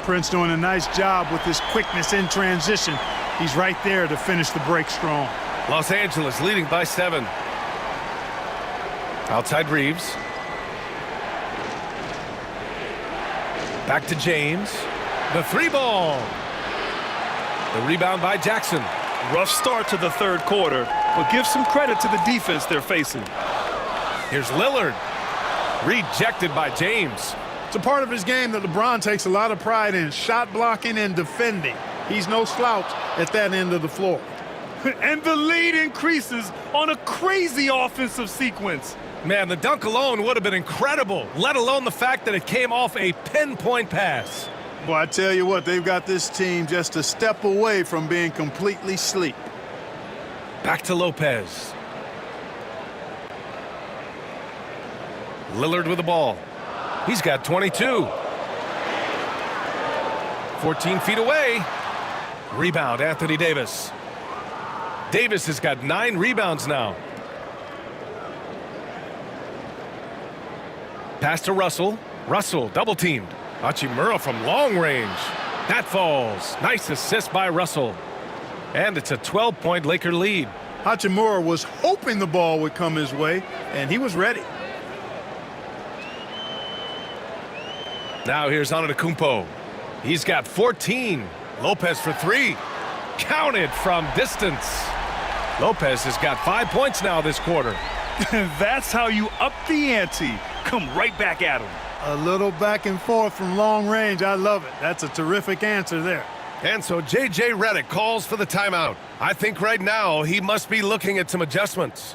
Prince doing a nice job with his quickness in transition. He's right there to finish the break strong. Los Angeles leading by 7. Outside Reeves. Back to James. The 3 ball. The rebound by Jackson. Rough start to the 3rd quarter, but give some credit to the defense they're facing. Here's Lillard. Rejected by James. It's a part of his game that LeBron takes a lot of pride in, shot blocking and defending. He's no slouch at that end of the floor. And the lead increases on a crazy offensive sequence. Man, the dunk alone would have been incredible, let alone the fact that it came off a pinpoint pass. Well, I tell you what, they've got this team just a step away from being completely asleep. Back to Lopez. Lillard with the ball. He's got 22. 14 feet away. Rebound, Anthony Davis. Davis has got 9 rebounds now. Pass to Russell. Russell double teamed. Hachimura from long range. That falls. Nice assist by Russell. And it's a 12-point Laker lead. Hachimura was hoping the ball would come his way, and he was ready. Now here's Antetokounmpo. He's got 14. Lopez for 3. Counted from distance. Lopez has got 5 points now this quarter. That's how you up the ante. Come right back at him. A little back and forth from long range. I love it. That's a terrific answer there. And so J.J. Redick calls for the timeout. I think right now he must be looking at some adjustments.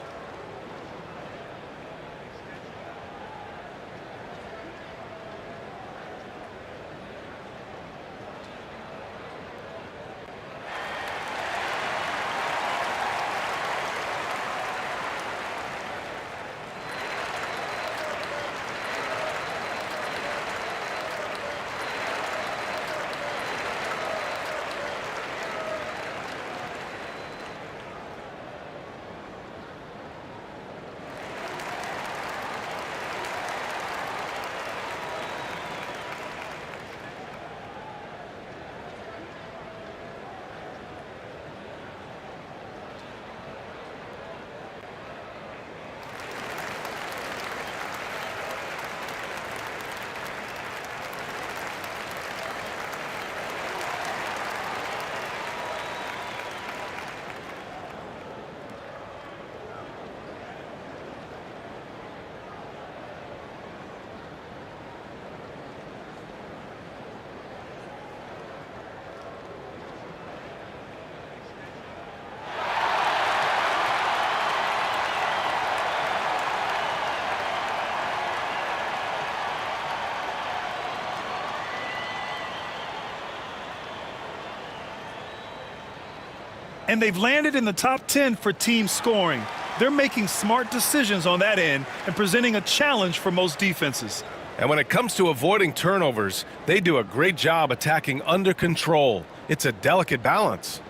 And they've landed in the top 10 for team scoring. They're making smart decisions on that end and presenting a challenge for most defenses. And when it comes to avoiding turnovers, they do a great job attacking under control. It's a delicate balance.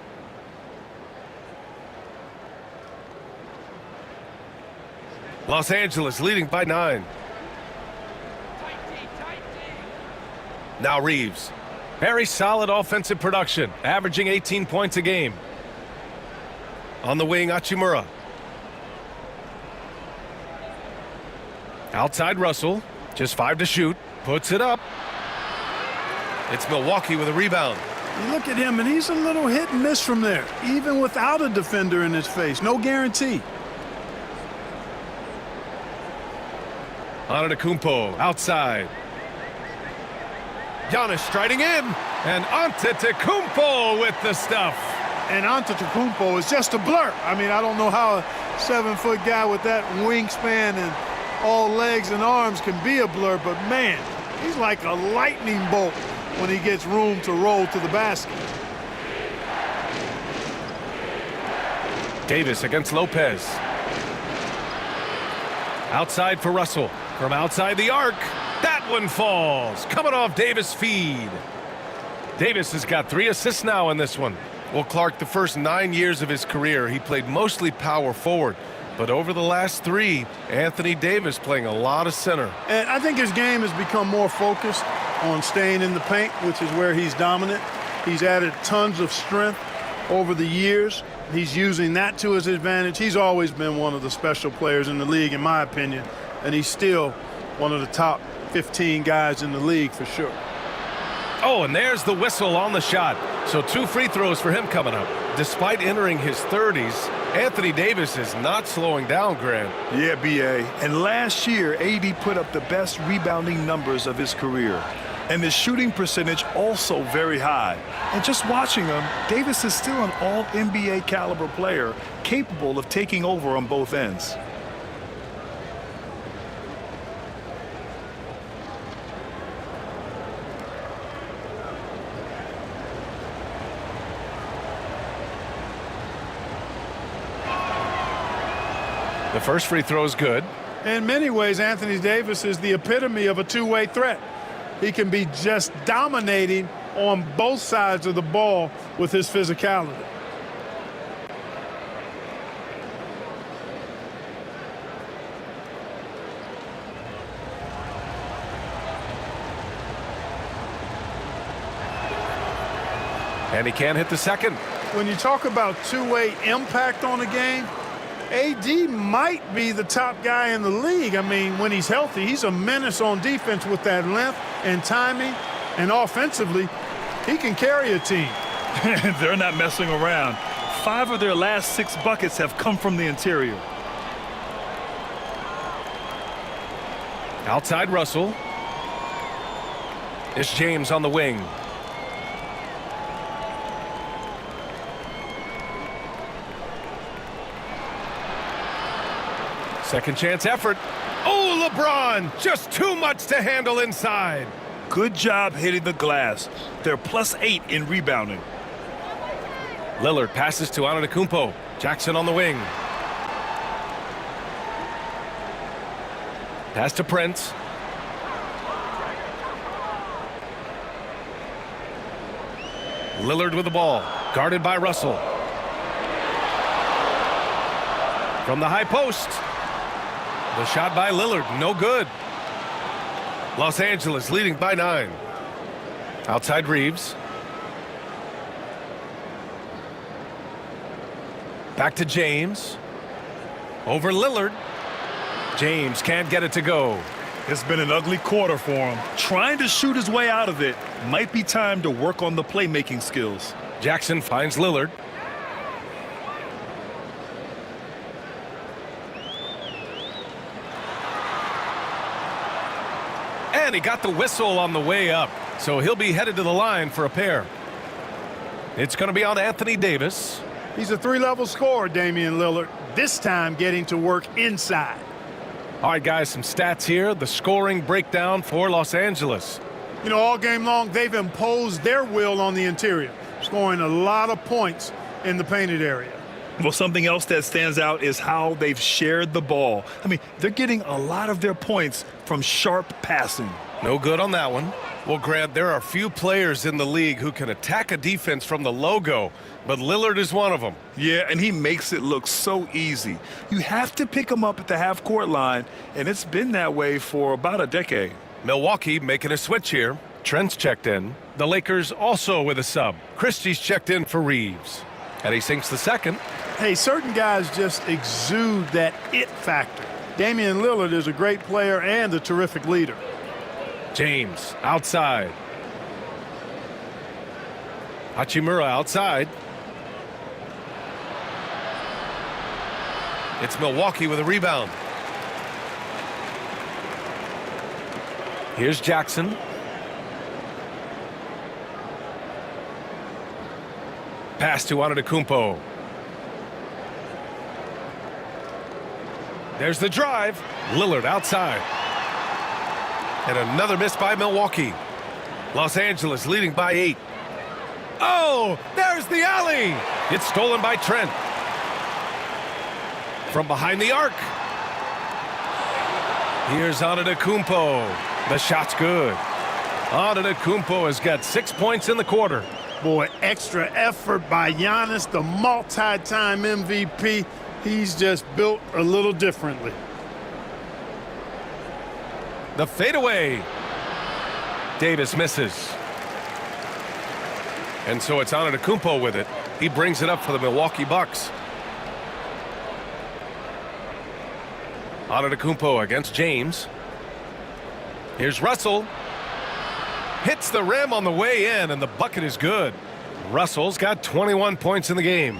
Los Angeles leading by 9. Now Reeves. Very solid offensive production, averaging 18 points a game. On the wing, Hachimura. Outside Russell, just 5 to shoot, puts it up. It's Milwaukee with a rebound. You look at him, and he's a little hit and miss from there, even without a defender in his face. No guarantee. Antetokounmpo outside. Giannis striding in, and Antetokounmpo with the stuff. And Antetokounmpo is just a blur. I mean, I don't know how a 7-foot guy with that wingspan and all legs and arms can be a blur, but man, he's like a lightning bolt when he gets room to roll to the basket. Davis against Lopez. Outside for Russell. From outside the arc. That one falls. Coming off Davis' feed. Davis has got 3 assists now in this one. Well, Clark, the first 9 years of his career, he played mostly power forward. But over the last 3, Anthony Davis playing a lot of center. And I think his game has become more focused on staying in the paint, which is where he's dominant. He's added tons of strength over the years. He's using that to his advantage. He's always been one of the special players in the league, in my opinion. And he's still one of the top 15 guys in the league for sure. Oh, and there's the whistle on the shot. So 2 free throws for him coming up. Despite entering his 30s, Anthony Davis is not slowing down, Grant. Yeah, B.A. And last year, AD put up the best rebounding numbers of his career. And the shooting percentage also very high. And just watching him, Davis is still an all-NBA caliber player, capable of taking over on both ends. The first free throw is good. In many ways, Anthony Davis is the epitome of a two-way threat. He can be just dominating on both sides of the ball with his physicality. And he can't hit the second. When you talk about two-way impact on a game, AD might be the top guy in the league. I mean, when he's healthy, he's a menace on defense with that length and timing. And offensively, he can carry a team. They're not messing around. 5 of their last 6 buckets have come from the interior. Outside Russell. It's James on the wing. Second chance effort. Oh, LeBron, just too much to handle inside. Good job hitting the glass. They're +8 in rebounding. Lillard passes to Antetokounmpo. Jackson on the wing. Pass to Prince. Lillard with the ball. Guarded by Russell. From the high post. The shot by Lillard, no good. Los Angeles leading by 9. Outside Reeves. Back to James. Over Lillard. James can't get it to go. It's been an ugly quarter for him. Trying to shoot his way out of it. Might be time to work on the playmaking skills. Jackson finds Lillard. And he got the whistle on the way up, so he'll be headed to the line for a pair. It's going to be on Anthony Davis. He's a 3-level scorer, Damian Lillard, this time getting to work inside. All right, guys, some stats here. The scoring breakdown for Los Angeles. You know, all game long, they've imposed their will on the interior, scoring a lot of points in the painted area. Well, something else that stands out is how they've shared the ball. I mean, they're getting a lot of their points from sharp passing. No good on that one. Well, Grant, there are few players in the league who can attack a defense from the logo, but Lillard is one of them. Yeah, and he makes it look so easy. You have to pick him up at the half-court line, and it's been that way for about a decade. Milwaukee making a switch here. Trent's checked in. The Lakers also with a sub. Christie's checked in for Reeves. And he sinks the second. Hey, certain guys just exude that it factor. Damian Lillard is a great player and a terrific leader. James outside. Hachimura outside. It's Milwaukee with a rebound. Here's Jackson. Pass to Antetokounmpo. There's the drive. Lillard outside. And another miss by Milwaukee. Los Angeles leading by 8. Oh, there's the alley. It's stolen by Trent. From behind the arc. Here's Antetokounmpo. The shot's good. Antetokounmpo has got 6 points in the quarter. Boy, extra effort by Giannis, the multi-time MVP. He's just built a little differently. The fadeaway. Davis misses. And so it's Antetokounmpo with it. He brings it up for the Milwaukee Bucks. Antetokounmpo against James. Here's Russell. Hits the rim on the way in, and the bucket is good. Russell's got 21 points in the game.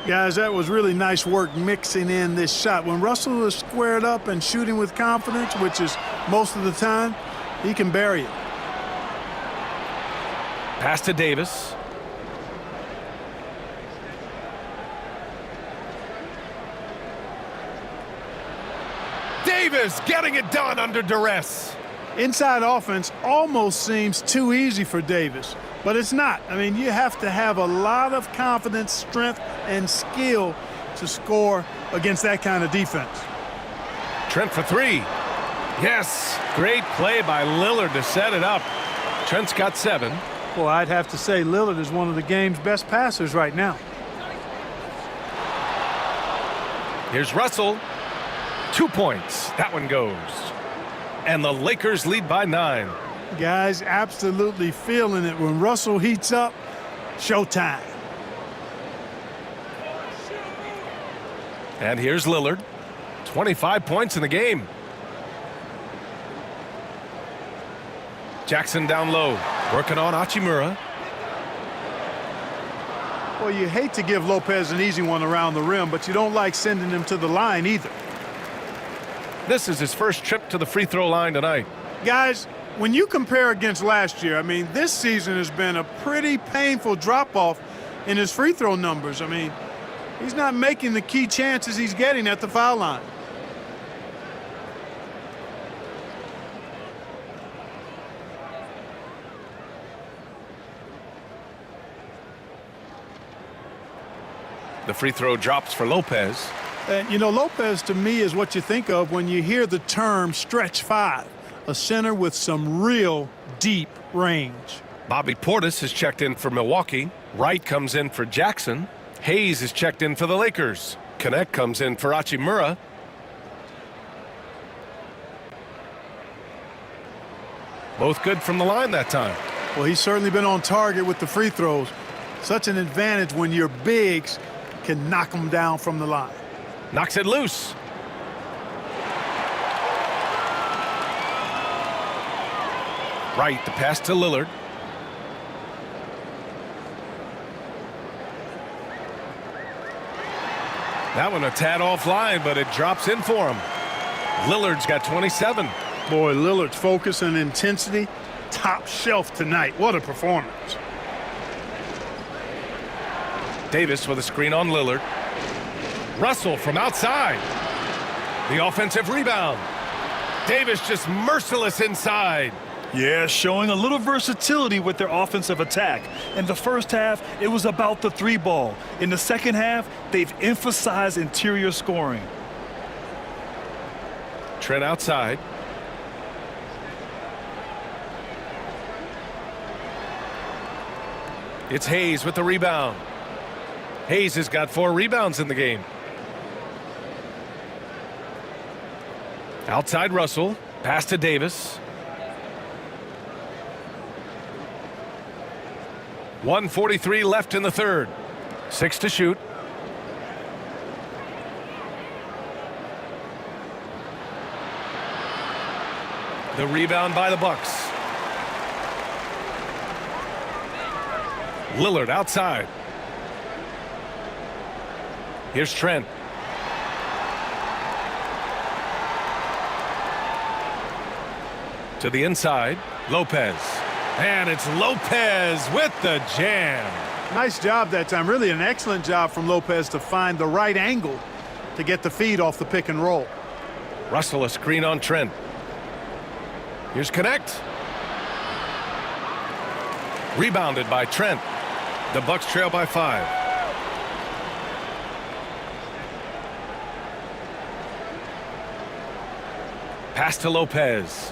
Guys, that was really nice work mixing in this shot. When Russell is squared up and shooting with confidence, which is most of the time, he can bury it. Pass to Davis. Davis getting it done under duress. Inside offense almost seems too easy for Davis, but it's not. I mean, you have to have a lot of confidence, strength, and skill to score against that kind of defense. Trent for 3. Yes, great play by Lillard to set it up. Trent's got 7. Well, I'd have to say Lillard is one of the game's best passers right now. Here's Russell. 2 points. That one goes. And the Lakers lead by 9. Guys absolutely feeling it. When Russell heats up, showtime. And here's Lillard. 25 points in the game. Jackson down low. Working on Hachimura. Well, you hate to give Lopez an easy one around the rim, but you don't like sending him to the line either. This is his first trip to the free throw line tonight. Guys, when you compare against last year, I mean, this season has been a pretty painful drop-off in his free throw numbers. I mean, he's not making the key chances he's getting at the foul line. The free throw drops for Lopez. And, you know, Lopez, to me, is what you think of when you hear the term stretch 5, a center with some real deep range. Bobby Portis is checked in for Milwaukee. Wright comes in for Jackson. Hayes is checked in for the Lakers. Connect comes in for Hachimura. Both good from the line that time. Well, he's certainly been on target with the free throws. Such an advantage when your bigs can knock them down from the line. Knocks it loose. Right, the pass to Lillard. That one a tad offline, but it drops in for him. Lillard's got 27. Boy, Lillard's focus and intensity, top shelf tonight. What a performance. Davis with a screen on Lillard. Russell from outside. The offensive rebound. Davis just merciless inside. Yeah, showing a little versatility with their offensive attack. In the first half, it was about the three ball. In the second half, they've emphasized interior scoring. Trent outside. It's Hayes with the rebound. Hayes has got 4 rebounds in the game. Outside Russell. Pass to Davis. 1:43 left in the third. 6 to shoot. The rebound by the Bucks. Lillard outside. Here's Trent. To the inside, Lopez. And it's Lopez with the jam. Nice job that time. Really an excellent job from Lopez to find the right angle to get the feed off the pick and roll. Russell a screen on Trent. Here's Connect. Rebounded by Trent. The Bucks trail by 5. Pass to Lopez.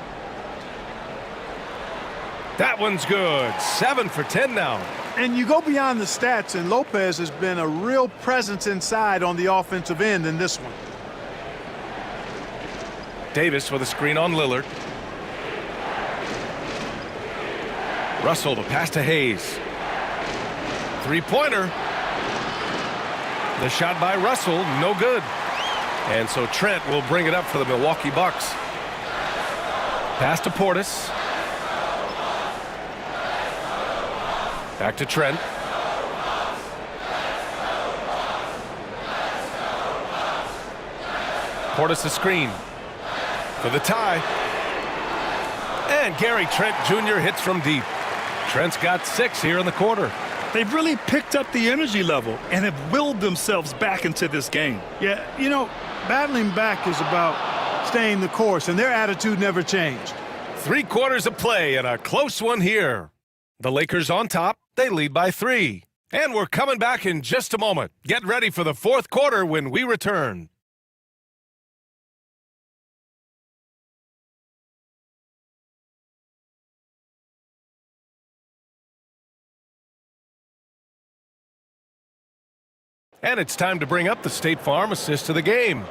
That one's good. 7 for 10 now. And you go beyond the stats, and Lopez has been a real presence inside on the offensive end in this one. Davis with a screen on Lillard. Russell to pass to Hayes. Three-pointer. The shot by Russell, no good. And so Trent will bring it up for the Milwaukee Bucks. Pass to Portis. Back to Trent. Portis a screen for the tie. And Gary Trent Jr. hits from deep. Trent's got 6 here in the quarter. They've really picked up the energy level and have willed themselves back into this game. Yeah, you know, battling back is about staying the course, and their attitude never changed. 3 quarters of play and a close one here. The Lakers on top. They lead by 3. And we're coming back in just a moment. Get ready for the 4th quarter when we return. And it's time to bring up the State Farm assist of the game.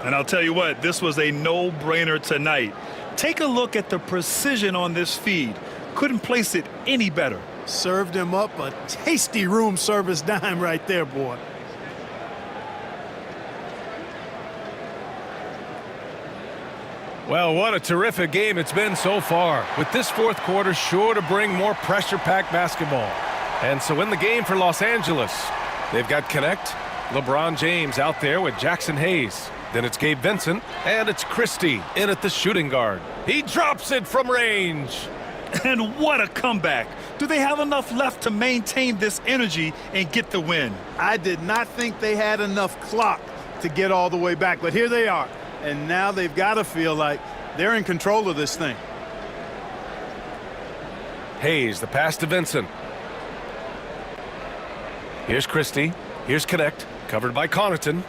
And I'll tell you what, this was a no-brainer tonight. Take a look at the precision on this feed. Couldn't place it any better. Served him up a tasty room service dime right there, boy. Well, what a terrific game it's been so far. With this 4th quarter sure to bring more pressure-packed basketball. And so in the game for Los Angeles, they've got Connect, LeBron James out there with Jackson Hayes. Then it's Gabe Vincent, and it's Christie in at the shooting guard. He drops it from range. And what a comeback. Do they have enough left to maintain this energy and get the win? I did not think they had enough clock to get all the way back, but here they are. And now they've got to feel like they're in control of this thing. Hayes, the pass to Vincent. Here's Christie. Here's Connect. Covered by Connaughton.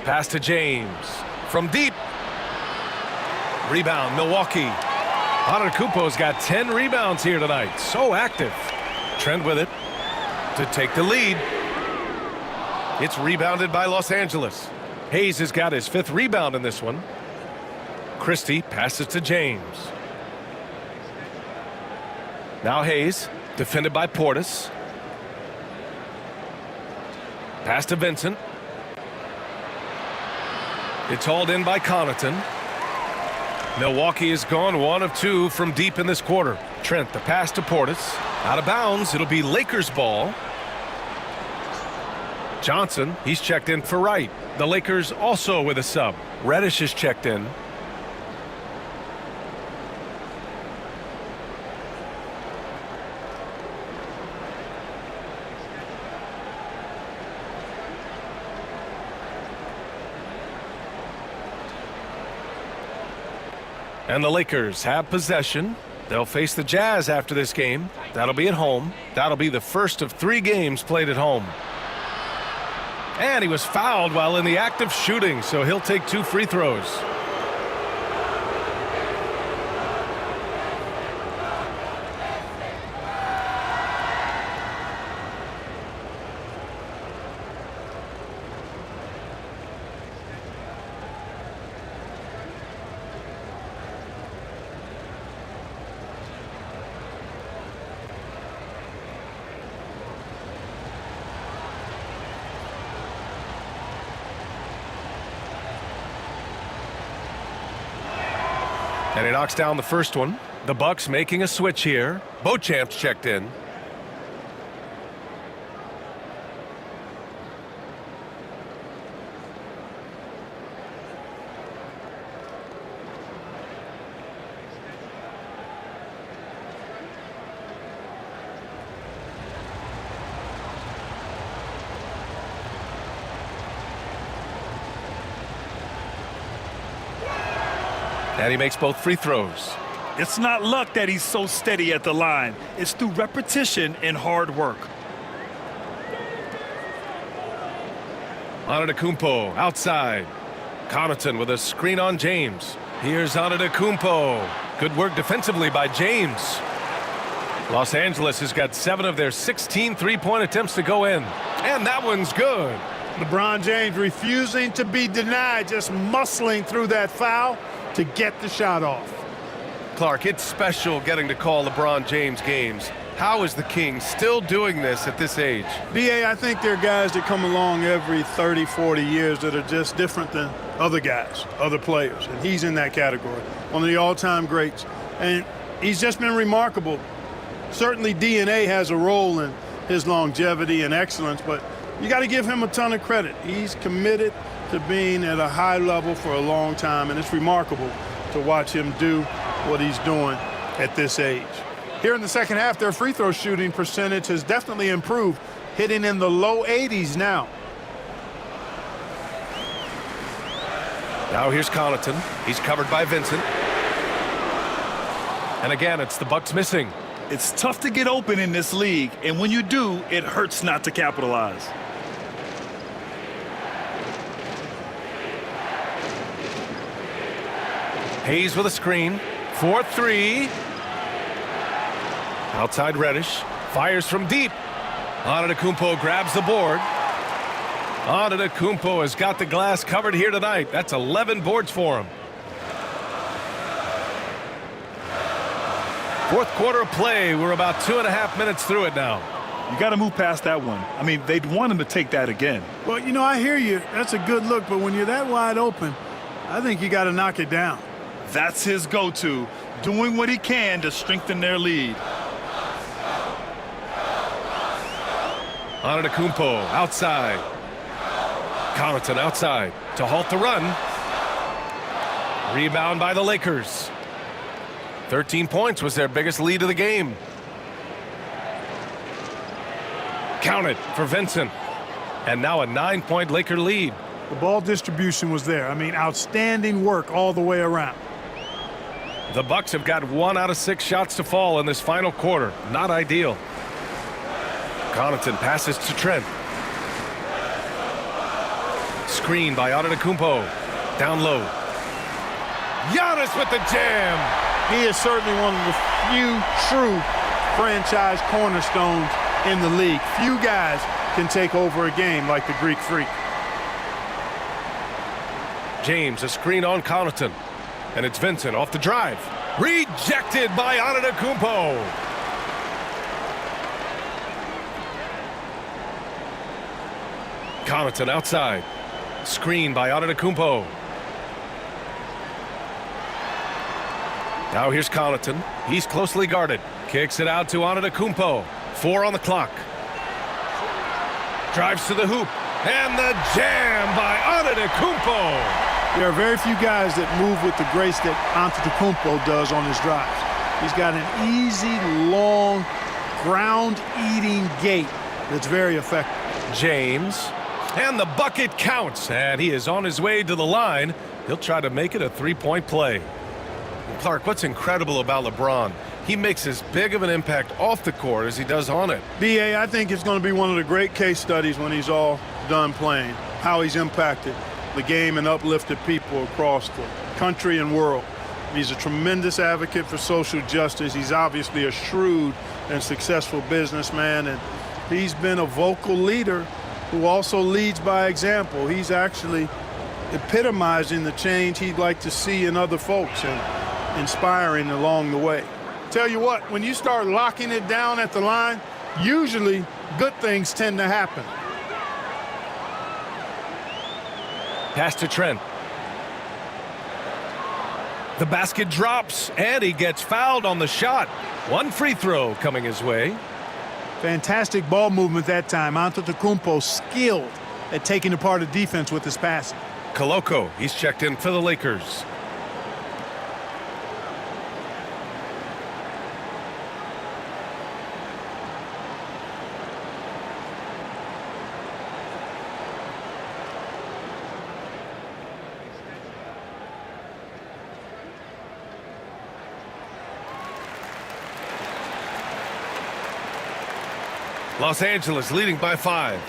Pass to James. From deep. Rebound, Milwaukee. Antetokounmpo's got 10 rebounds here tonight. So active. Trent with it to take the lead. It's rebounded by Los Angeles. Hayes has got his 5th rebound in this one. Christie passes to James. Now Hayes, defended by Portis. Pass to Vincent. It's hauled in by Connaughton. Milwaukee has gone 1 of 2 from deep in this quarter. Trent, the pass to Portis. Out of bounds. It'll be Lakers ball. Johnson, he's checked in for Wright. The Lakers also with a sub. Reddish is checked in. And the Lakers have possession. They'll face the Jazz after this game. That'll be at home. That'll be the first of 3 games played at home. And he was fouled while in the act of shooting, so he'll take 2 free throws. And he knocks down the first one. The Bucks making a switch here. Beauchamp's checked in. And he makes both free throws. It's not luck that he's so steady at the line. It's through repetition and hard work. Antetokounmpo outside. Connaughton with a screen on James. Here's Antetokounmpo. Good work defensively by James. Los Angeles has got 7 of their 16 three-point attempts to go in. And that one's good. LeBron James refusing to be denied, just muscling through that foul to get the shot off. Clark, it's special getting to call LeBron James games. How is the King still doing this at this age? B.A., I think there are guys that come along every 30, 40 years that are just different than other guys, other players, and he's in that category. One of the all-time greats, and he's just been remarkable. Certainly DNA has a role in his longevity and excellence, but you got to give him a ton of credit. He's committed to being at a high level for a long time, and it's remarkable to watch him do what he's doing at this age. Here in the second half, their free throw shooting percentage has definitely improved, hitting in the low 80s now. Now here's Connaughton. He's covered by Vincent. And again, it's the Bucks missing. It's tough to get open in this league, and when you do, it hurts not to capitalize. Hayes with a screen. 4-3. Outside Reddish. Fires from deep. Antetokounmpo grabs the board. Antetokounmpo has got the glass covered here tonight. That's 11 boards for him. Fourth quarter of play. We're about 2.5 minutes through it now. You got to move past that one. I mean, they'd want him to take that again. Well, you know, I hear you. That's a good look, but when you're that wide open, I think you got to knock it down. That's his go-to, doing what he can to strengthen their lead. Antetokounmpo outside. Connaughton outside to halt the run. Rebound by the Lakers. 13 points was their biggest lead of the game. Counted for Vincent. And now a 9-point Laker lead. The ball distribution was there. I mean, outstanding work all the way around. The Bucks have got 1 out of 6 shots to fall in this final quarter. Not ideal. Connaughton passes to Trent. Screen by Antetokounmpo. Down low. Giannis with the jam. He is certainly one of the few true franchise cornerstones in the league. Few guys can take over a game like the Greek Freak. James, a screen on Connaughton. And it's Vincent off the drive. Rejected by Antetokounmpo. Connaughton outside. Screen by Antetokounmpo. Now here's Connaughton. He's closely guarded. Kicks it out to Antetokounmpo. 4 on the clock. Drives to the hoop. And the jam by Antetokounmpo. There are very few guys that move with the grace that Antetokounmpo does on his drives. He's got an easy, long, ground-eating gait that's very effective. James. And the bucket counts. And he is on his way to the line. He'll try to make it a 3-point play. Clark, what's incredible about LeBron? He makes as big of an impact off the court as he does on it. B.A., I think it's going to be one of the great case studies when he's all done playing, how he's impacted the game and uplifted people across the country and world. He's a tremendous advocate for social justice. He's obviously a shrewd and successful businessman, and he's been a vocal leader who also leads by example. He's actually epitomizing the change he'd like to see in other folks and inspiring along the way. Tell you what, when you start locking it down at the line, usually good things tend to happen. Pass to Trent. The basket drops, and he gets fouled on the shot. One free throw coming his way. Fantastic ball movement that time. Antetokounmpo skilled at taking apart the defense with his passing. Koloko, he's checked in for the Lakers. Los Angeles leading by 5.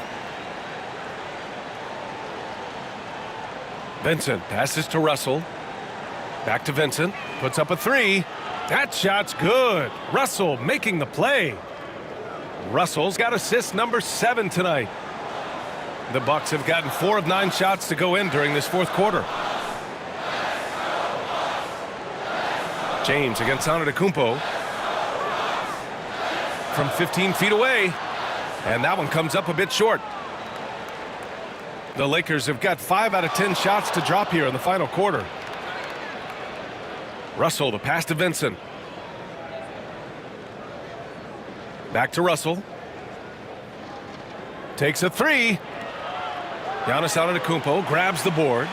Vincent passes to Russell. Back to Vincent. Puts up a 3. That shot's good. Russell making the play. Russell's got assist number 7 tonight. The Bucks have gotten 4 of 9 shots to go in during this fourth quarter. James against Antetokounmpo. From 15 feet away. And that one comes up a bit short. The Lakers have got 5 out of 10 shots to drop here in the final quarter. Russell to pass to Vincent. Back to Russell. Takes a 3. Giannis Antetokounmpo grabs the board.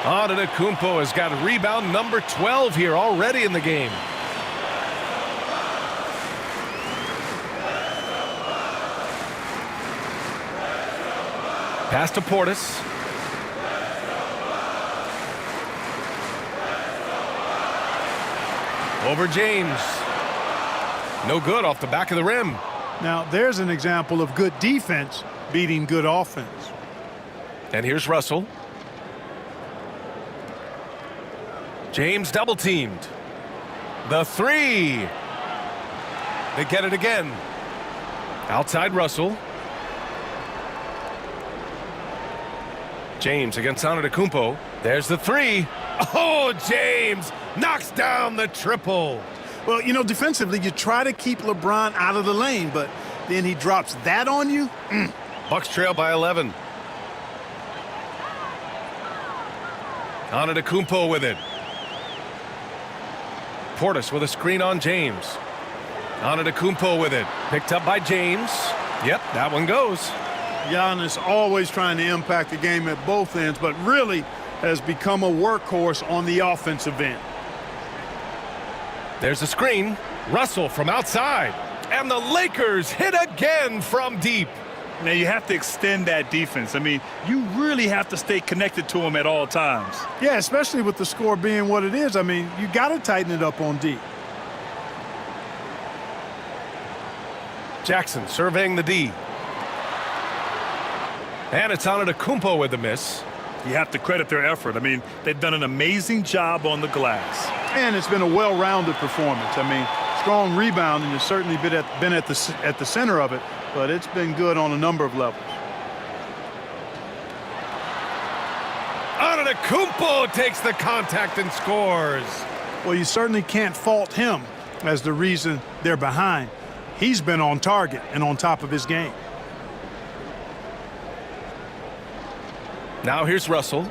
Antetokounmpo has got rebound number 12 here already in the game. Pass to Portis. Over James. No good off the back of the rim. Now, there's an example of good defense beating good offense. And here's Russell. James double teamed. The 3. They get it again. Outside Russell. James against Antetokounmpo. There's the 3. Oh, James knocks down the triple. Well, you know, defensively, you try to keep LeBron out of the lane, but then he drops that on you. Bucks trail by 11. Antetokounmpo with it. Portis with a screen on James. Antetokounmpo with it. Picked up by James. Yep, that one goes. Giannis always trying to impact the game at both ends, but really has become a workhorse on the offensive end. There's a screen. Russell from outside. And the Lakers hit again from deep. Now, you have to extend that defense. I mean, you really have to stay connected to them at all times. Yeah, especially with the score being what it is. I mean, you got to tighten it up on D. Jackson surveying the D. And it's Antetokounmpo with the miss. You have to credit their effort. I mean, they've done an amazing job on the glass. And it's been a well-rounded performance. I mean, strong rebounding has certainly been at the center of it, but it's been good on a number of levels. Antetokounmpo takes the contact and scores. Well, you certainly can't fault him as the reason they're behind. He's been on target and on top of his game. Now here's Russell.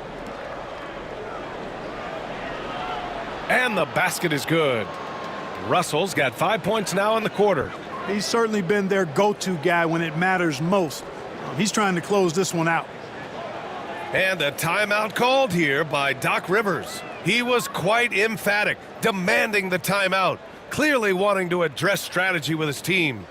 And the basket is good. Russell's got 5 points now in the quarter. He's certainly been their go-to guy when it matters most. He's trying to close this one out. And a timeout called here by Doc Rivers. He was quite emphatic, demanding the timeout, clearly wanting to address strategy with his team.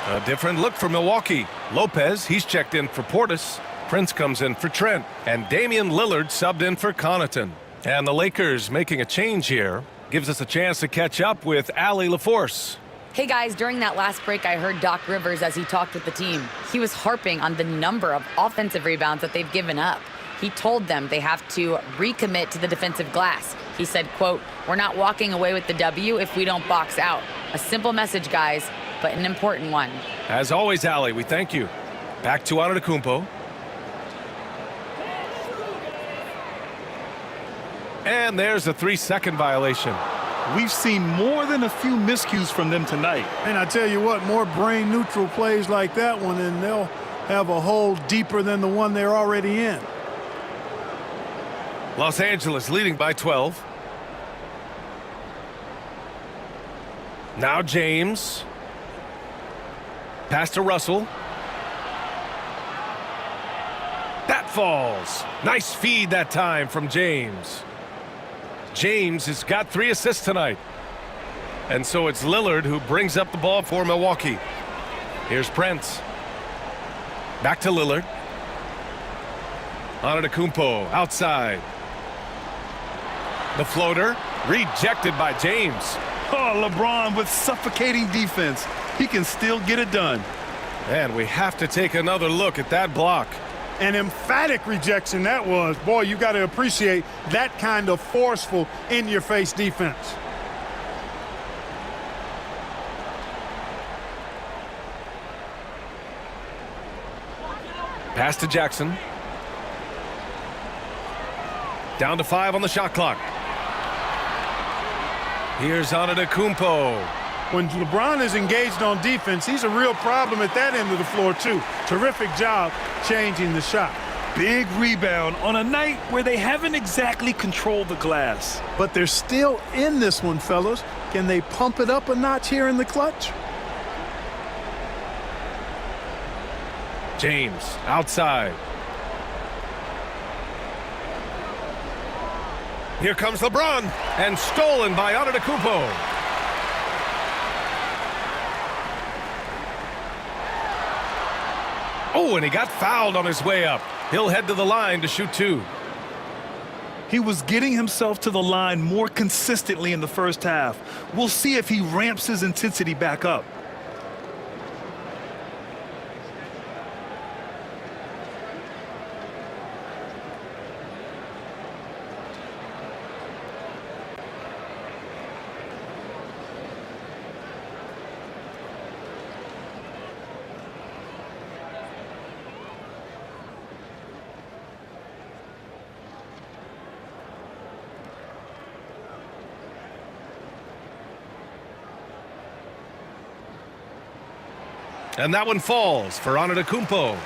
A different look for Milwaukee. Lopez, he's checked in for Portis. Prince comes in for Trent. And Damian Lillard subbed in for Connaughton. And the Lakers making a change here. Gives us a chance to catch up with Allie LaForce. Hey guys, during that last break, I heard Doc Rivers as he talked with the team. He was harping on the number of offensive rebounds that they've given up. He told them they have to recommit to the defensive glass. He said, quote, "We're not walking away with the W if we don't box out." A simple message, guys, but an important one. As always, Allie, we thank you. Back to Antetokounmpo. And there's a 3-second violation. We've seen more than a few miscues from them tonight. And I tell you what, more brain-neutral plays like that one, and they'll have a hole deeper than the one they're already in. Los Angeles leading by 12. Now James. Pass to Russell. That falls. Nice feed that time from James. James has got 3 assists tonight. And so it's Lillard who brings up the ball for Milwaukee. Here's Prince. Back to Lillard. Antetokounmpo outside. The floater rejected by James. Oh, LeBron with suffocating defense. He can still get it done. And we have to take another look at that block. An emphatic rejection that was. Boy, you got to appreciate that kind of forceful, in-your-face defense. Pass to Jackson. Down to 5 on the shot clock. Here's Antetokounmpo. When LeBron is engaged on defense, he's a real problem at that end of the floor, too. Terrific job changing the shot. Big rebound on a night where they haven't exactly controlled the glass. But they're still in this one, fellas. Can they pump it up a notch here in the clutch? James outside. Here comes LeBron, and stolen by Antetokounmpo. Oh, and he got fouled on his way up. He'll head to the line to shoot 2. He was getting himself to the line more consistently in the first half. We'll see if he ramps his intensity back up. And that one falls for Antetokounmpo.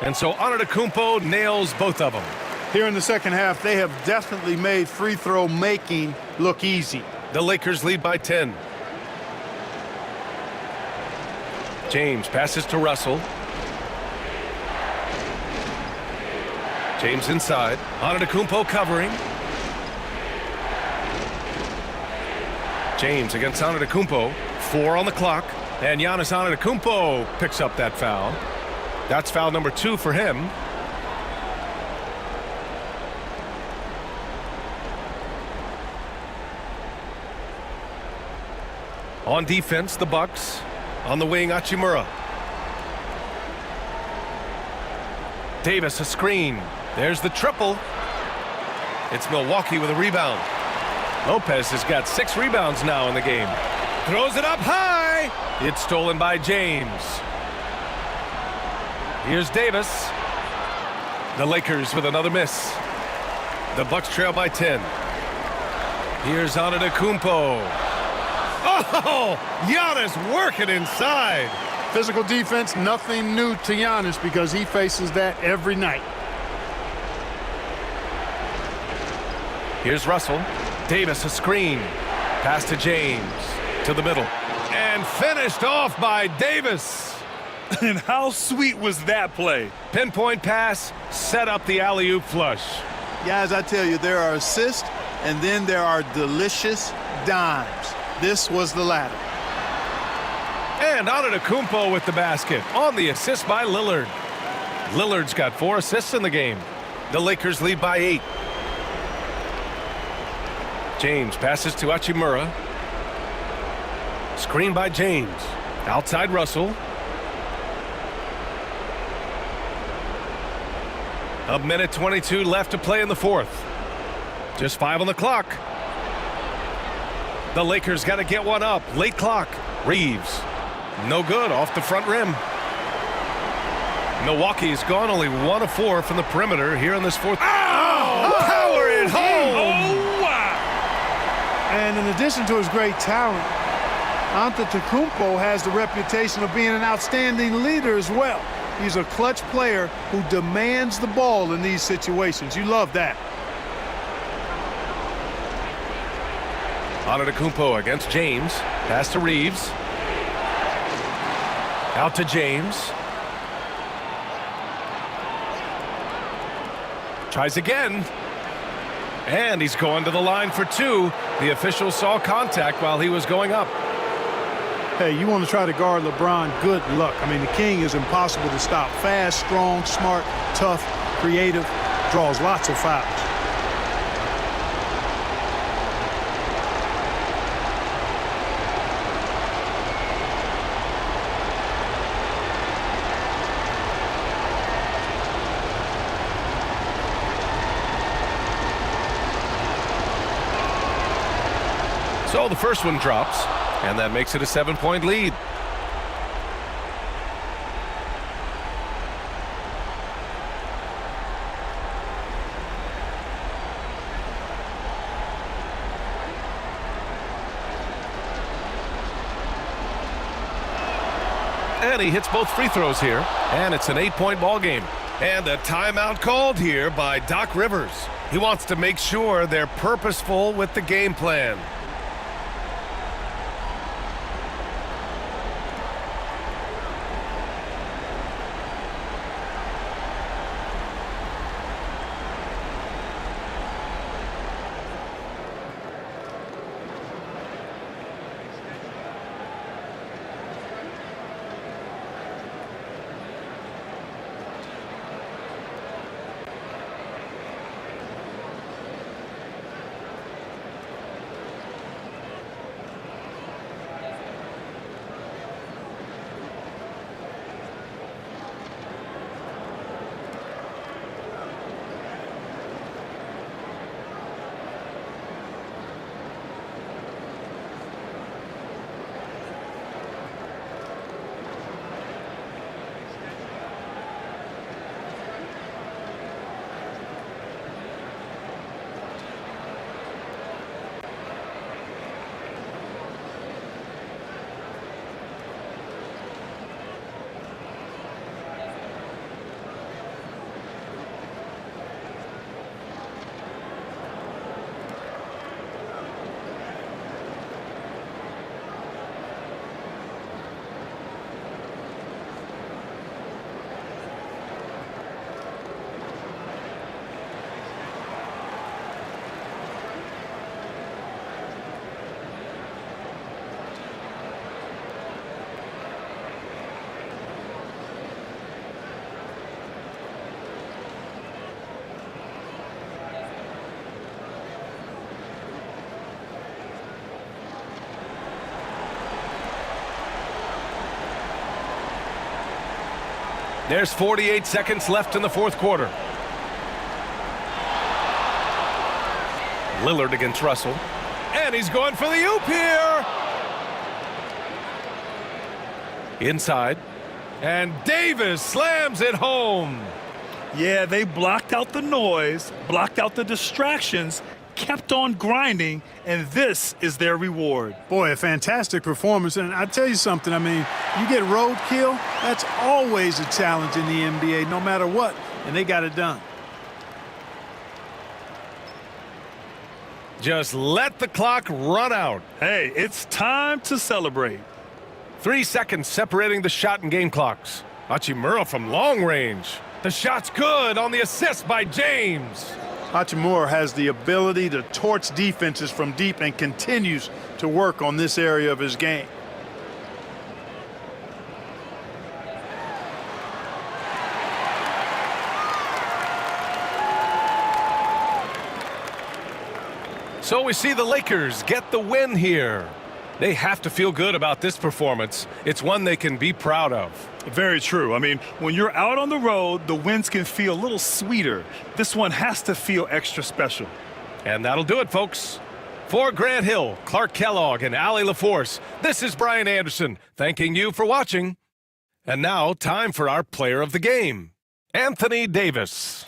And so Antetokounmpo nails both of them. Here in the second half, they have definitely made free throw making look easy. The Lakers lead by 10. James passes to Russell. James inside. Antetokounmpo covering. James against Antetokounmpo. 4 on the clock. And Giannis Antetokounmpo picks up that foul. That's foul number 2 for him. On defense, the Bucks. On the wing, Hachimura. Davis, a screen. There's the triple. It's Milwaukee with a rebound. Lopez has got 6 rebounds now in the game. Throws it up high. It's stolen by James. Here's Davis. The Lakers with another miss. The Bucks trail by 10. Here's Antetokounmpo. Oh, Giannis working inside. Physical defense, nothing new to Giannis because he faces that every night. Here's Russell. Davis a screen. Pass to James. To the middle. And finished off by Davis. And how sweet was that play? Pinpoint pass, set up the alley-oop flush. Guys, I tell you, there are assists, and then there are delicious dimes. This was the latter. And Antetokounmpo with the basket on the assist by Lillard. Lillard's got 4 assists in the game. The Lakers lead by 8. James passes to Hachimura. Screen by James. Outside Russell. A minute 22 left to play in the fourth. Just 5 on the clock. The Lakers got to get one up. Late clock. Reeves. No good off the front rim. Milwaukee's gone only 1 of 4 from the perimeter here in this fourth. Oh! Power it home! Oh, wow! And in addition to his great talent, Antetokounmpo has the reputation of being an outstanding leader as well. He's a clutch player who demands the ball in these situations. You love that. Antetokounmpo against James. Pass to Reeves. Out to James. Tries again. And he's going to the line for 2. The official saw contact while he was going up. Hey, you want to try to guard LeBron, good luck. I mean, the king is impossible to stop. Fast, strong, smart, tough, creative, draws lots of fouls. So the first one drops, and that makes it a 7-point lead. And he hits both free throws here, and it's an 8-point ball game. And a timeout called here by Doc Rivers. He wants to make sure they're purposeful with the game plan. There's 48 seconds left in the fourth quarter. Lillard against Russell. And he's going for the oop here. Inside. And Davis slams it home. Yeah, they blocked out the noise, blocked out the distractions, kept on grinding, and this is their reward. Boy, a fantastic performance. And I tell you something, I mean, you get roadkill, that's always a challenge in the NBA, no matter what, and they got it done. Just let the clock run out. Hey, it's time to celebrate. 3 seconds separating the shot and game clocks. Hachimura from long range. The shot's good on the assist by James. Hachimura has the ability to torch defenses from deep and continues to work on this area of his game. So we see the Lakers get the win here. They have to feel good about this performance. It's one they can be proud of. Very true. I mean, when you're out on the road, the wins can feel a little sweeter. This one has to feel extra special. And that'll do it, folks. For Grant Hill, Clark Kellogg, and Allie LaForce, this is Brian Anderson thanking you for watching. And now, time for our player of the game, Anthony Davis.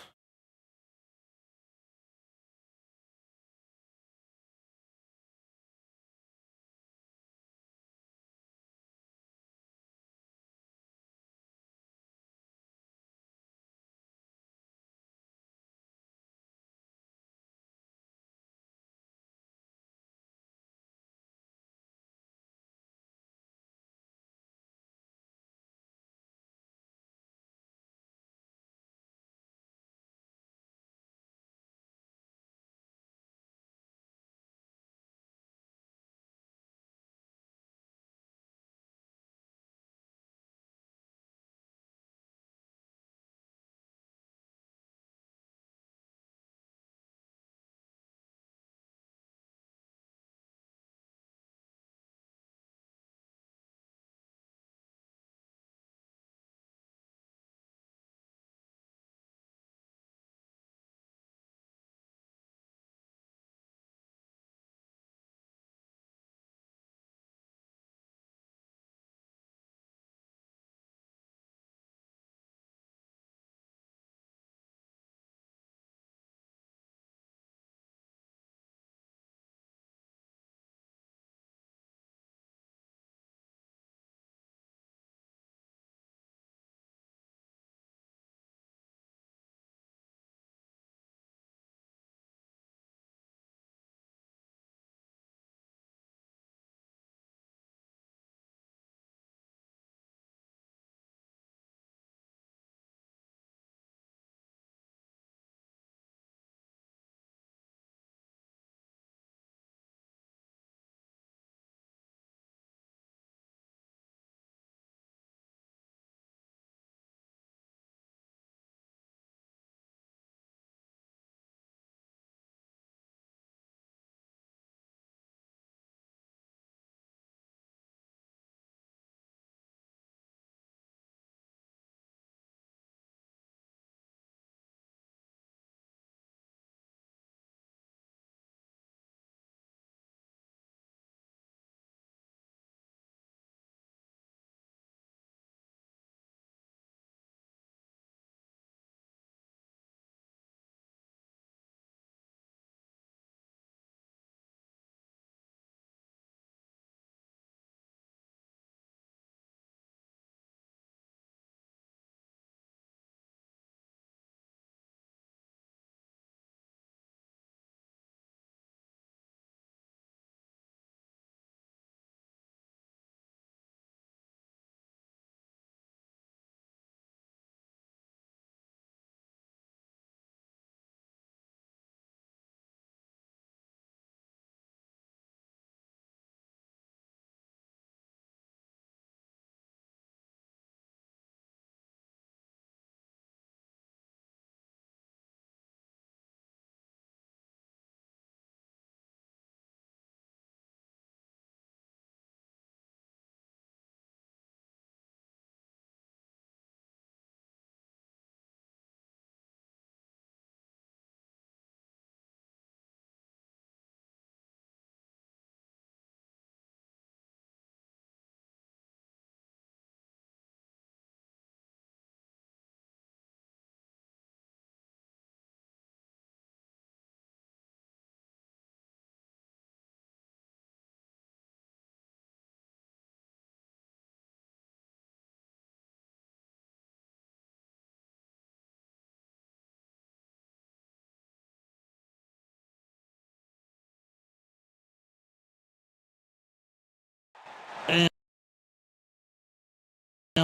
And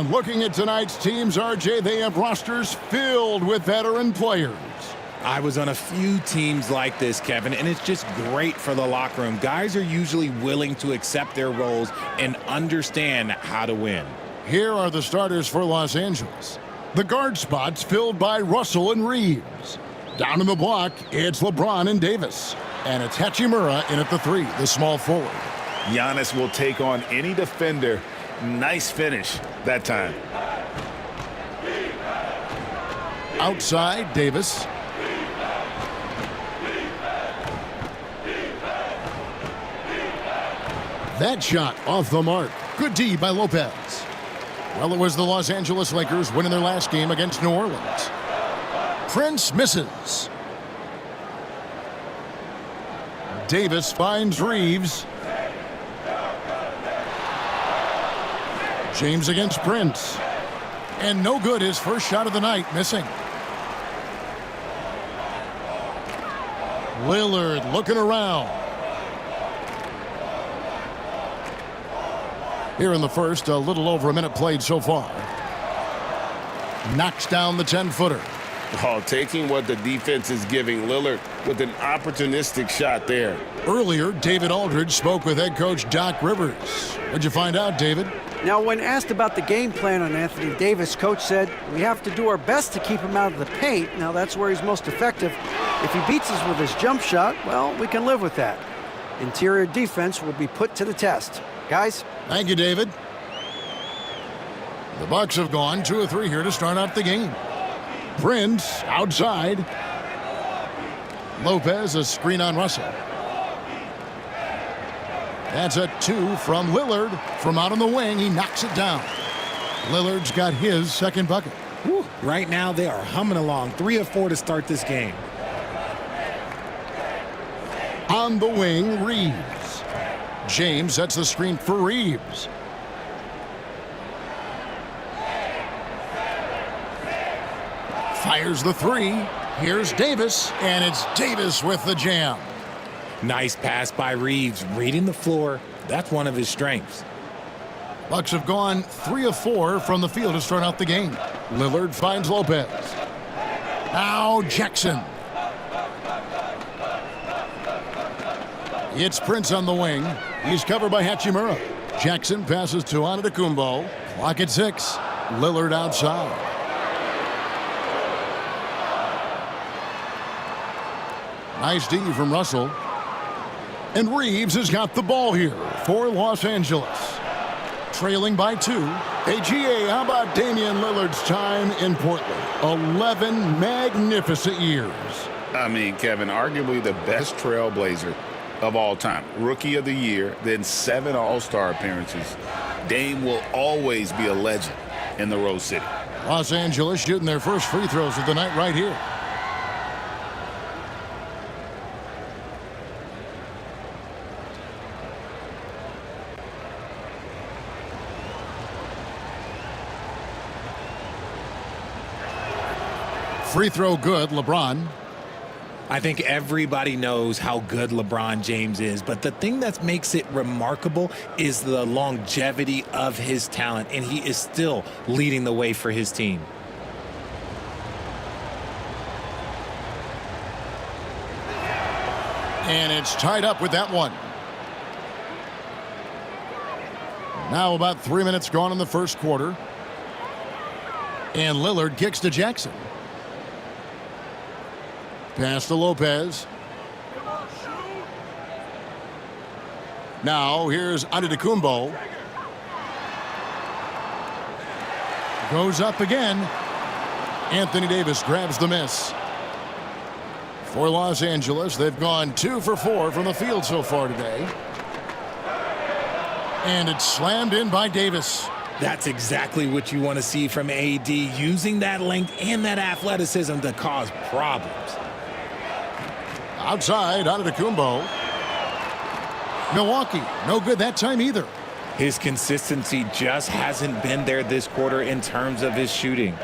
looking at tonight's teams, RJ, they have rosters filled with veteran players. I was on a few teams like this, Kevin, and it's just great for the locker room. Guys are usually willing to accept their roles and understand how to win. Here are the starters for Los Angeles. The guard spots filled by Russell and Reeves. Down in the block, it's LeBron and Davis. And it's Hachimura in at the 3, the small forward. Giannis will take on any defender. Nice finish that time. Outside, Davis. That shot off the mark. Good D by Lopez. Well, it was the Los Angeles Lakers winning their last game against New Orleans. Prince misses. Davis finds Reeves. James against Prince. And no good, his first shot of the night, missing. Lillard looking around. Here in the first, a little over a minute played so far. Knocks down the 10-footer. Oh, taking what the defense is giving Lillard with an opportunistic shot there. Earlier, David Aldridge spoke with head coach Doc Rivers. What'd you find out, David? Now, when asked about the game plan on Anthony Davis, coach said, we have to do our best to keep him out of the paint. Now, that's where he's most effective. If he beats us with his jump shot, well, we can live with that. Interior defense will be put to the test. Guys? Thank you, David. The Bucks have gone 2 of 3 here to start out the game. Prince outside. Lopez, a screen on Russell. That's a 2 from Lillard. From out on the wing, he knocks it down. Lillard's got his second bucket. Whew. Right now, they are humming along. 3 of 4 to start this game. On the wing, Reeves. James sets the screen for Reeves. Fires the 3. Here's Davis, and it's Davis with the jam. Nice pass by Reeves, reading the floor. That's one of his strengths. Bucks have gone 3 of 4 from the field to start out the game. Lillard finds Lopez. Now Jackson. It's Prince on the wing. He's covered by Hachimura. Jackson passes to Antetokounmpo. Clock at 6. Lillard outside. Nice D from Russell. And Reeves has got the ball here for Los Angeles. Trailing by 2. AGA, how about Damian Lillard's time in Portland? 11 magnificent years. I mean, Kevin, arguably the best trailblazer of all time. Rookie of the year, then 7 All-Star appearances. Dame will always be a legend in the Rose City. Los Angeles shooting their first free throws of the night right here. Free throw good, LeBron. I think everybody knows how good LeBron James is, but the thing that makes it remarkable is the longevity of his talent, and he is still leading the way for his team. And it's tied up with that one. Now about 3 minutes gone in the first quarter. And Lillard kicks to Jackson. Pass to Lopez. Now here's Antetokounmpo. Goes up again. Anthony Davis grabs the miss. For Los Angeles, they've gone 2 for 4 from the field so far today. And it's slammed in by Davis. That's exactly what you want to see from AD, using that length and that athleticism to cause problems. Outside, Antetokounmpo. Milwaukee, no good that time either. His consistency just hasn't been there this quarter in terms of his shooting.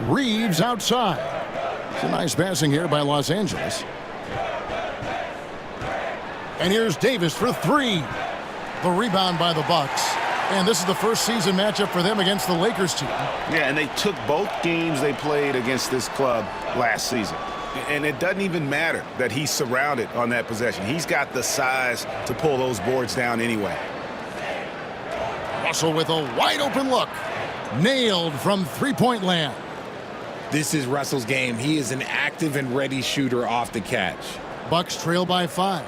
Reeves outside. It's a nice passing here by Los Angeles. And here's Davis for 3. The rebound by the Bucks. And this is the first season matchup for them against the Lakers team. Yeah, and they took both games they played against this club last season. And it doesn't even matter that he's surrounded on that possession. He's got the size to pull those boards down anyway. Russell with a wide open look. Nailed from three-point land. This is Russell's game. He is an active and ready shooter off the catch. Bucks trail by 5.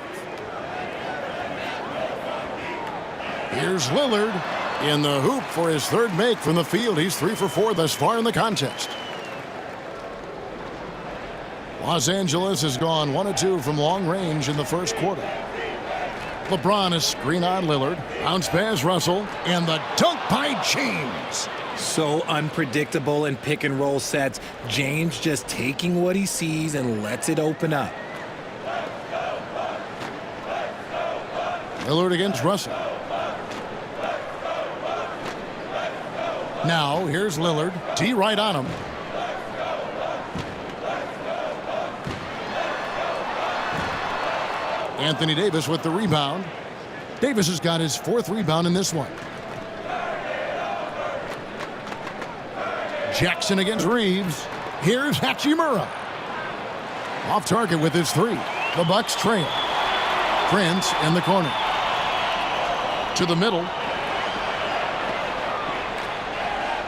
Here's Lillard in the hoop for his third make from the field. He's 3 for 4 thus far in the contest. Los Angeles has gone 1 of 2 from long range in the first quarter. LeBron is screen on Lillard. Bounce pass Russell. And the dunk by James. So unpredictable in pick and roll sets. James just taking what he sees and lets it open up. Lillard against Russell. Now, here's Lillard. T right on him. Anthony Davis with the rebound. Davis has got his 4th rebound in this one. Jackson against Reeves. Here's Hachimura. Off target with his 3. The Bucks trail. Prince in the corner. To the middle.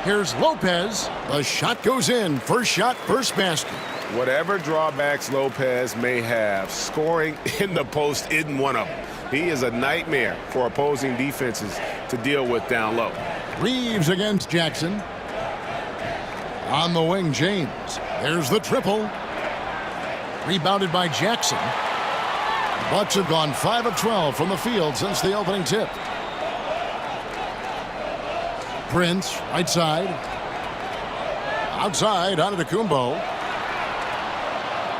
Here's Lopez. The shot goes in. First shot, first basket. Whatever drawbacks Lopez may have, scoring in the post isn't one of them. He is a nightmare for opposing defenses to deal with down low. Reeves against Jackson. On the wing, James. There's the triple. Rebounded by Jackson. Bucks have gone 5 of 12 from the field since the opening tip. Prince, right side. Outside, Antetokounmpo.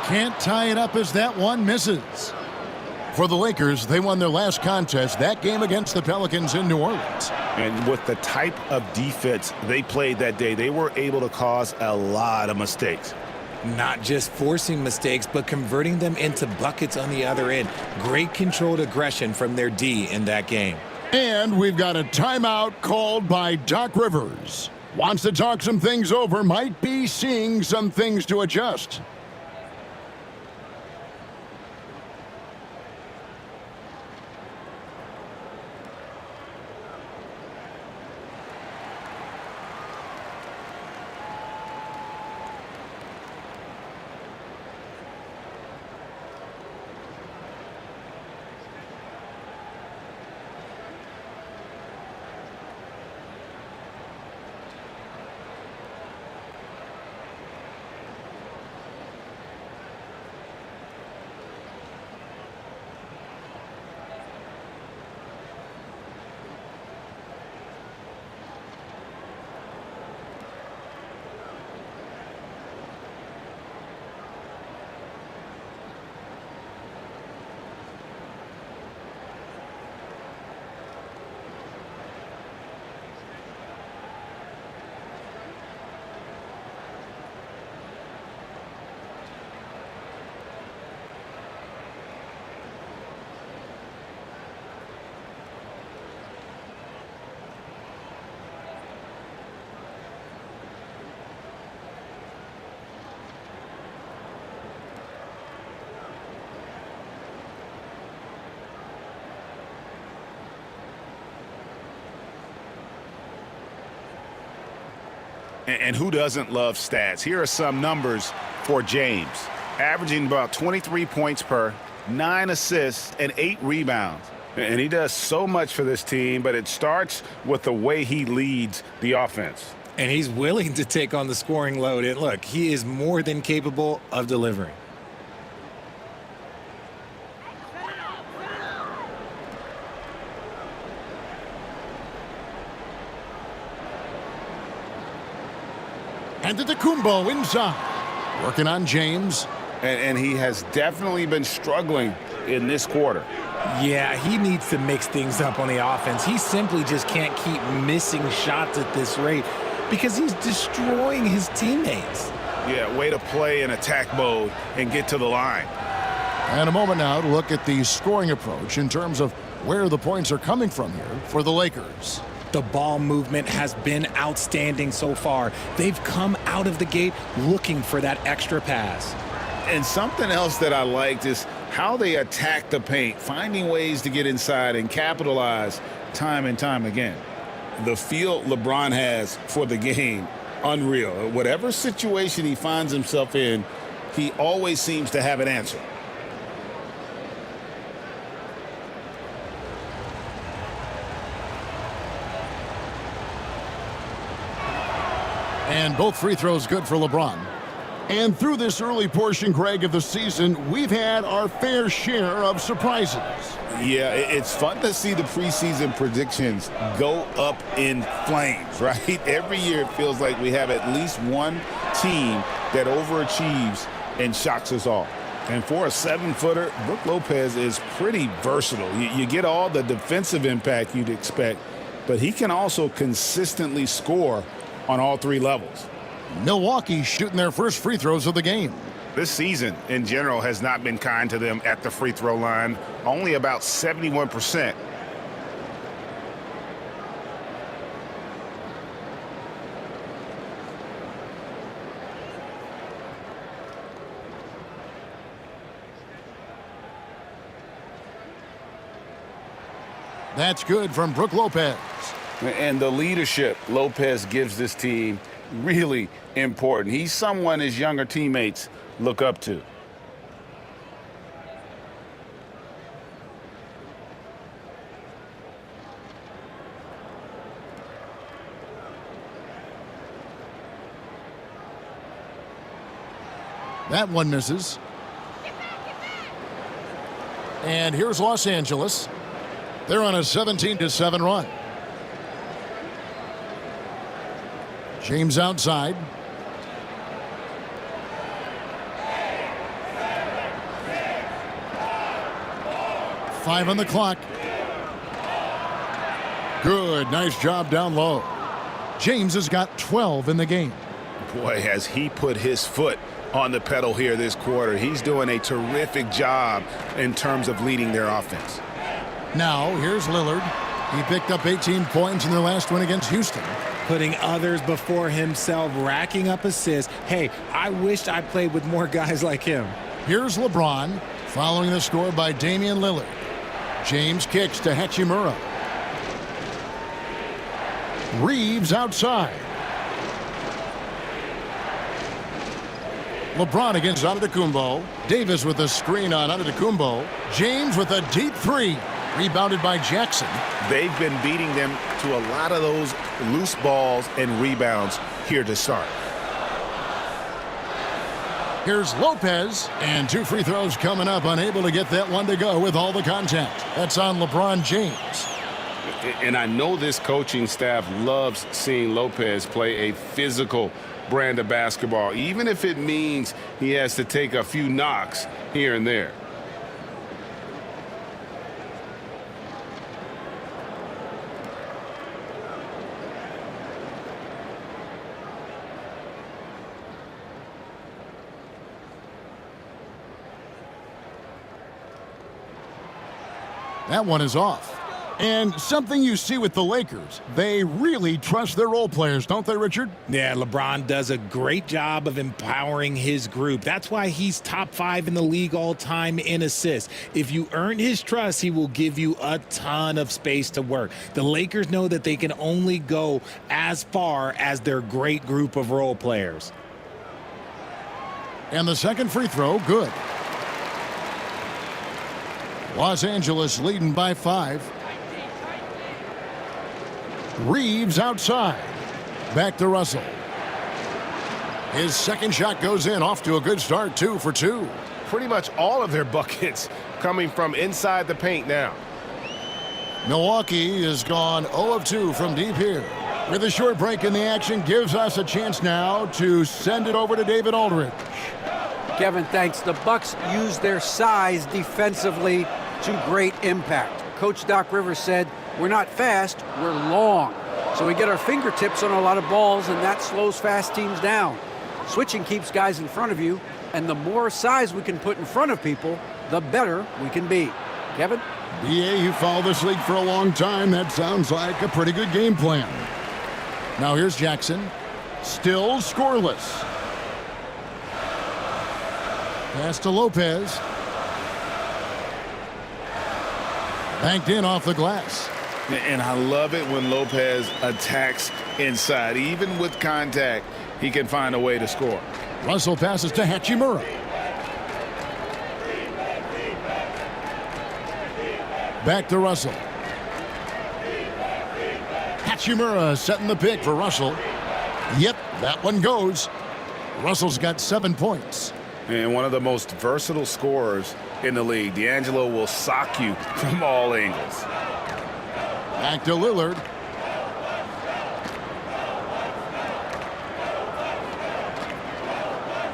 Can't tie it up as that one misses. For the Lakers, they won their last contest, that game against the Pelicans in New Orleans. And with the type of defense they played that day, they were able to cause a lot of mistakes. Not just forcing mistakes, but converting them into buckets on the other end. Great controlled aggression from their D in that game. And we've got a timeout called by Doc Rivers. Wants to talk some things over, might be seeing some things to adjust. And who doesn't love stats? Here are some numbers for James. Averaging about 23 points per, 9 assists, and 8 rebounds. And he does so much for this team, but it starts with the way he leads the offense. And he's willing to take on the scoring load. And look, he is more than capable of delivering. Antetokounmpo inside. Working on James. And he has definitely been struggling in this quarter. Yeah, he needs to mix things up on the offense. He simply just can't keep missing shots at this rate because he's destroying his teammates. Yeah, way to play in attack mode and get to the line. And a moment now to look at the scoring approach in terms of where the points are coming from here for the Lakers. The ball movement has been outstanding so far. They've come out of the gate looking for that extra pass. And something else that I liked is how they attack the paint, finding ways to get inside and capitalize time and time again. The feel LeBron has for the game, unreal. Whatever situation he finds himself in, he always seems to have an answer. And both free throws good for LeBron. And through this early portion, Greg, of the season, we've had our fair share of surprises. Yeah, it's fun to see the preseason predictions go up in flames, right? Every year it feels like we have at least one team that overachieves and shocks us all. And for a 7-footer, Brook Lopez is pretty versatile. You get all the defensive impact you'd expect, but he can also consistently score on all three levels. Milwaukee shooting their first free throws of the game. This season, in general, has not been kind to them at the free throw line. Only about 71%. That's good from Brook Lopez. And the leadership Lopez gives this team really important. He's someone his younger teammates look up to. That one misses. And here's Los Angeles. They're on a 17-7 run. James outside. Five on the clock. Good, nice job down low. James has got 12 in the game. Boy, has he put his foot on the pedal here this quarter. He's doing a terrific job in terms of leading their offense. Now, here's Lillard. He picked up 18 points in their last win against Houston. Putting others before himself, racking up assists. Hey, I wished I played with more guys like him. Here's LeBron, following the score by Damian Lillard. James kicks to Hachimura. Reeves outside. LeBron against Antetokounmpo. Davis with a screen on Antetokounmpo. James with a deep three. Rebounded by Jackson. They've been beating them to a lot of those loose balls and rebounds here to start. Here's Lopez, and two free throws coming up, unable to get that one to go with all the contact. That's on LeBron James. And I know this coaching staff loves seeing Lopez play a physical brand of basketball, even if it means he has to take a few knocks here and there. That one is off. And something you see with the Lakers, they really trust their role players, don't they, Richard? Yeah, LeBron does a great job of empowering his group. That's why he's top 5 in the league all time in assists. If you earn his trust, he will give you a ton of space to work. The Lakers know that they can only go as far as their great group of role players. And the second free throw, good. Los Angeles leading by 5. Reeves outside. Back to Russell. His second shot goes in, off to a good start, 2 for 2. Pretty much all of their buckets coming from inside the paint now. Milwaukee has gone 0 of 2 from deep here. With a short break in the action, gives us a chance now to send it over to David Aldridge. Kevin, thanks. The Bucks use their size defensively to great impact. Coach Doc Rivers said, we're not fast, we're long. So we get our fingertips on a lot of balls, and that slows fast teams down. Switching keeps guys in front of you, and the more size we can put in front of people, the better we can be. Kevin? BA, you followed this league for a long time. That sounds like a pretty good game plan. Now here's Jackson. Still scoreless. Pass to Lopez. Banked in off the glass. And I love it when Lopez attacks inside. Even with contact, he can find a way to score. Russell passes to Hachimura. Back to Russell. Hachimura setting the pick for Russell. Yep, that one goes. Russell's got 7 points. And one of the most versatile scorers in the league. D'Angelo will sock you from all angles. Back to Lillard.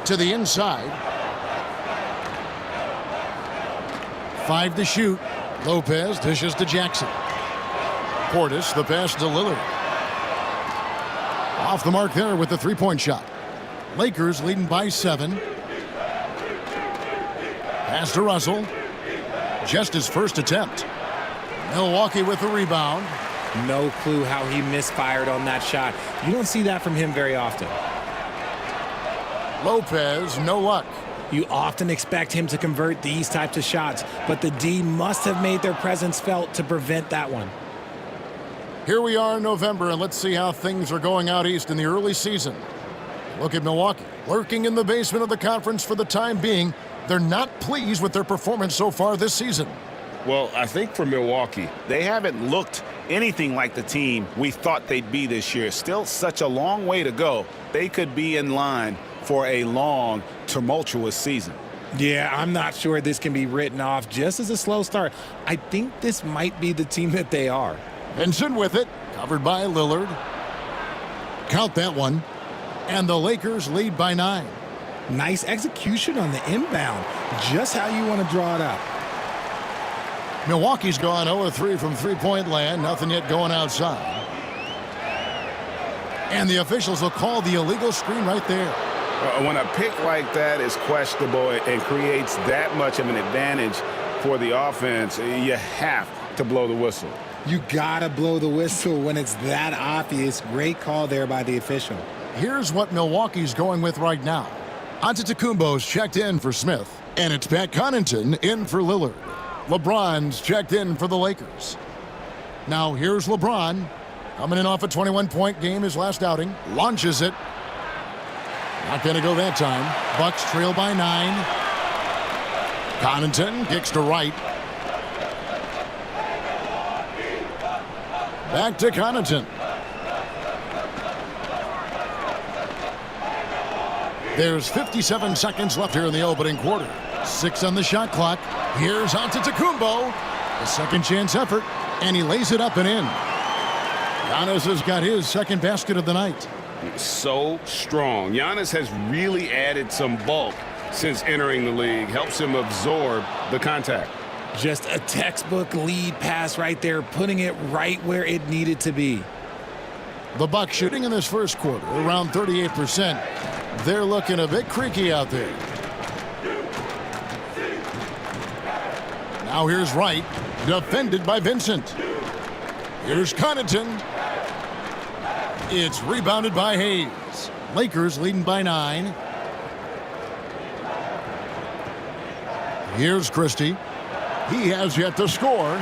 To the inside. 5 to shoot. Lopez dishes to Jackson. Portis, the pass to Lillard. Off the mark there with the three-point shot. Lakers leading by 7. Pass to Russell. Just his first attempt. Milwaukee with the rebound. No clue how he misfired on that shot. You don't see that from him very often. Lopez, no luck. You often expect him to convert these types of shots, but the D must have made their presence felt to prevent that one. Here we are in November, and let's see how things are going out east in the early season. Look at Milwaukee, lurking in the basement of the conference for the time being. They're not pleased with their performance so far this season. Well, I think for Milwaukee, they haven't looked anything like the team we thought they'd be this year. Still such a long way to go. They could be in line for a long, tumultuous season. Yeah, I'm not sure this can be written off just as a slow start. I think this might be the team that they are. Vincent with it, covered by Lillard. Count that one. And the Lakers lead by 9. Nice execution on the inbound. Just how you want to draw it up. Milwaukee's gone 0-3 from three-point land. Nothing yet going outside. And the officials will call the illegal screen right there. When a pick like that is questionable and creates that much of an advantage for the offense, you have to blow the whistle. You gotta blow the whistle when it's that obvious. Great call there by the official. Here's what Milwaukee's going with right now. Antetokounmpo's checked in for Smith, and it's Pat Connaughton in for Lillard. LeBron's checked in for the Lakers. Now here's LeBron, coming in off a 21-point game his last outing. Launches it. Not going to go that time. Bucks trail by 9. Connaughton kicks to right. Back to Connaughton. There's 57 seconds left here in the opening quarter. 6 on the shot clock. Here's Antetokounmpo. A second chance effort, and he lays it up and in. Giannis has got his second basket of the night. So strong. Giannis has really added some bulk since entering the league. Helps him absorb the contact. Just a textbook lead pass right there, putting it right where it needed to be. The Bucks shooting in this first quarter around 38%. They're looking a bit creaky out there. Now here's Wright, defended by Vincent. Here's Connaughton. It's rebounded by Hayes. Lakers leading by 9. Here's Christie. He has yet to score.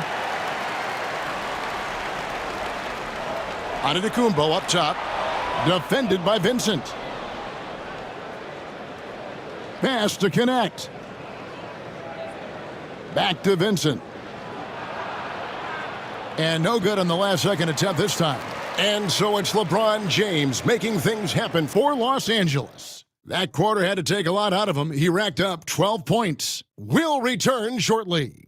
Antetokounmpo up top. Defended by Vincent. Pass to connect. Back to Vincent. And no good on the last second attempt this time. And so it's LeBron James making things happen for Los Angeles. That quarter had to take a lot out of him. He racked up 12 points. We'll return shortly.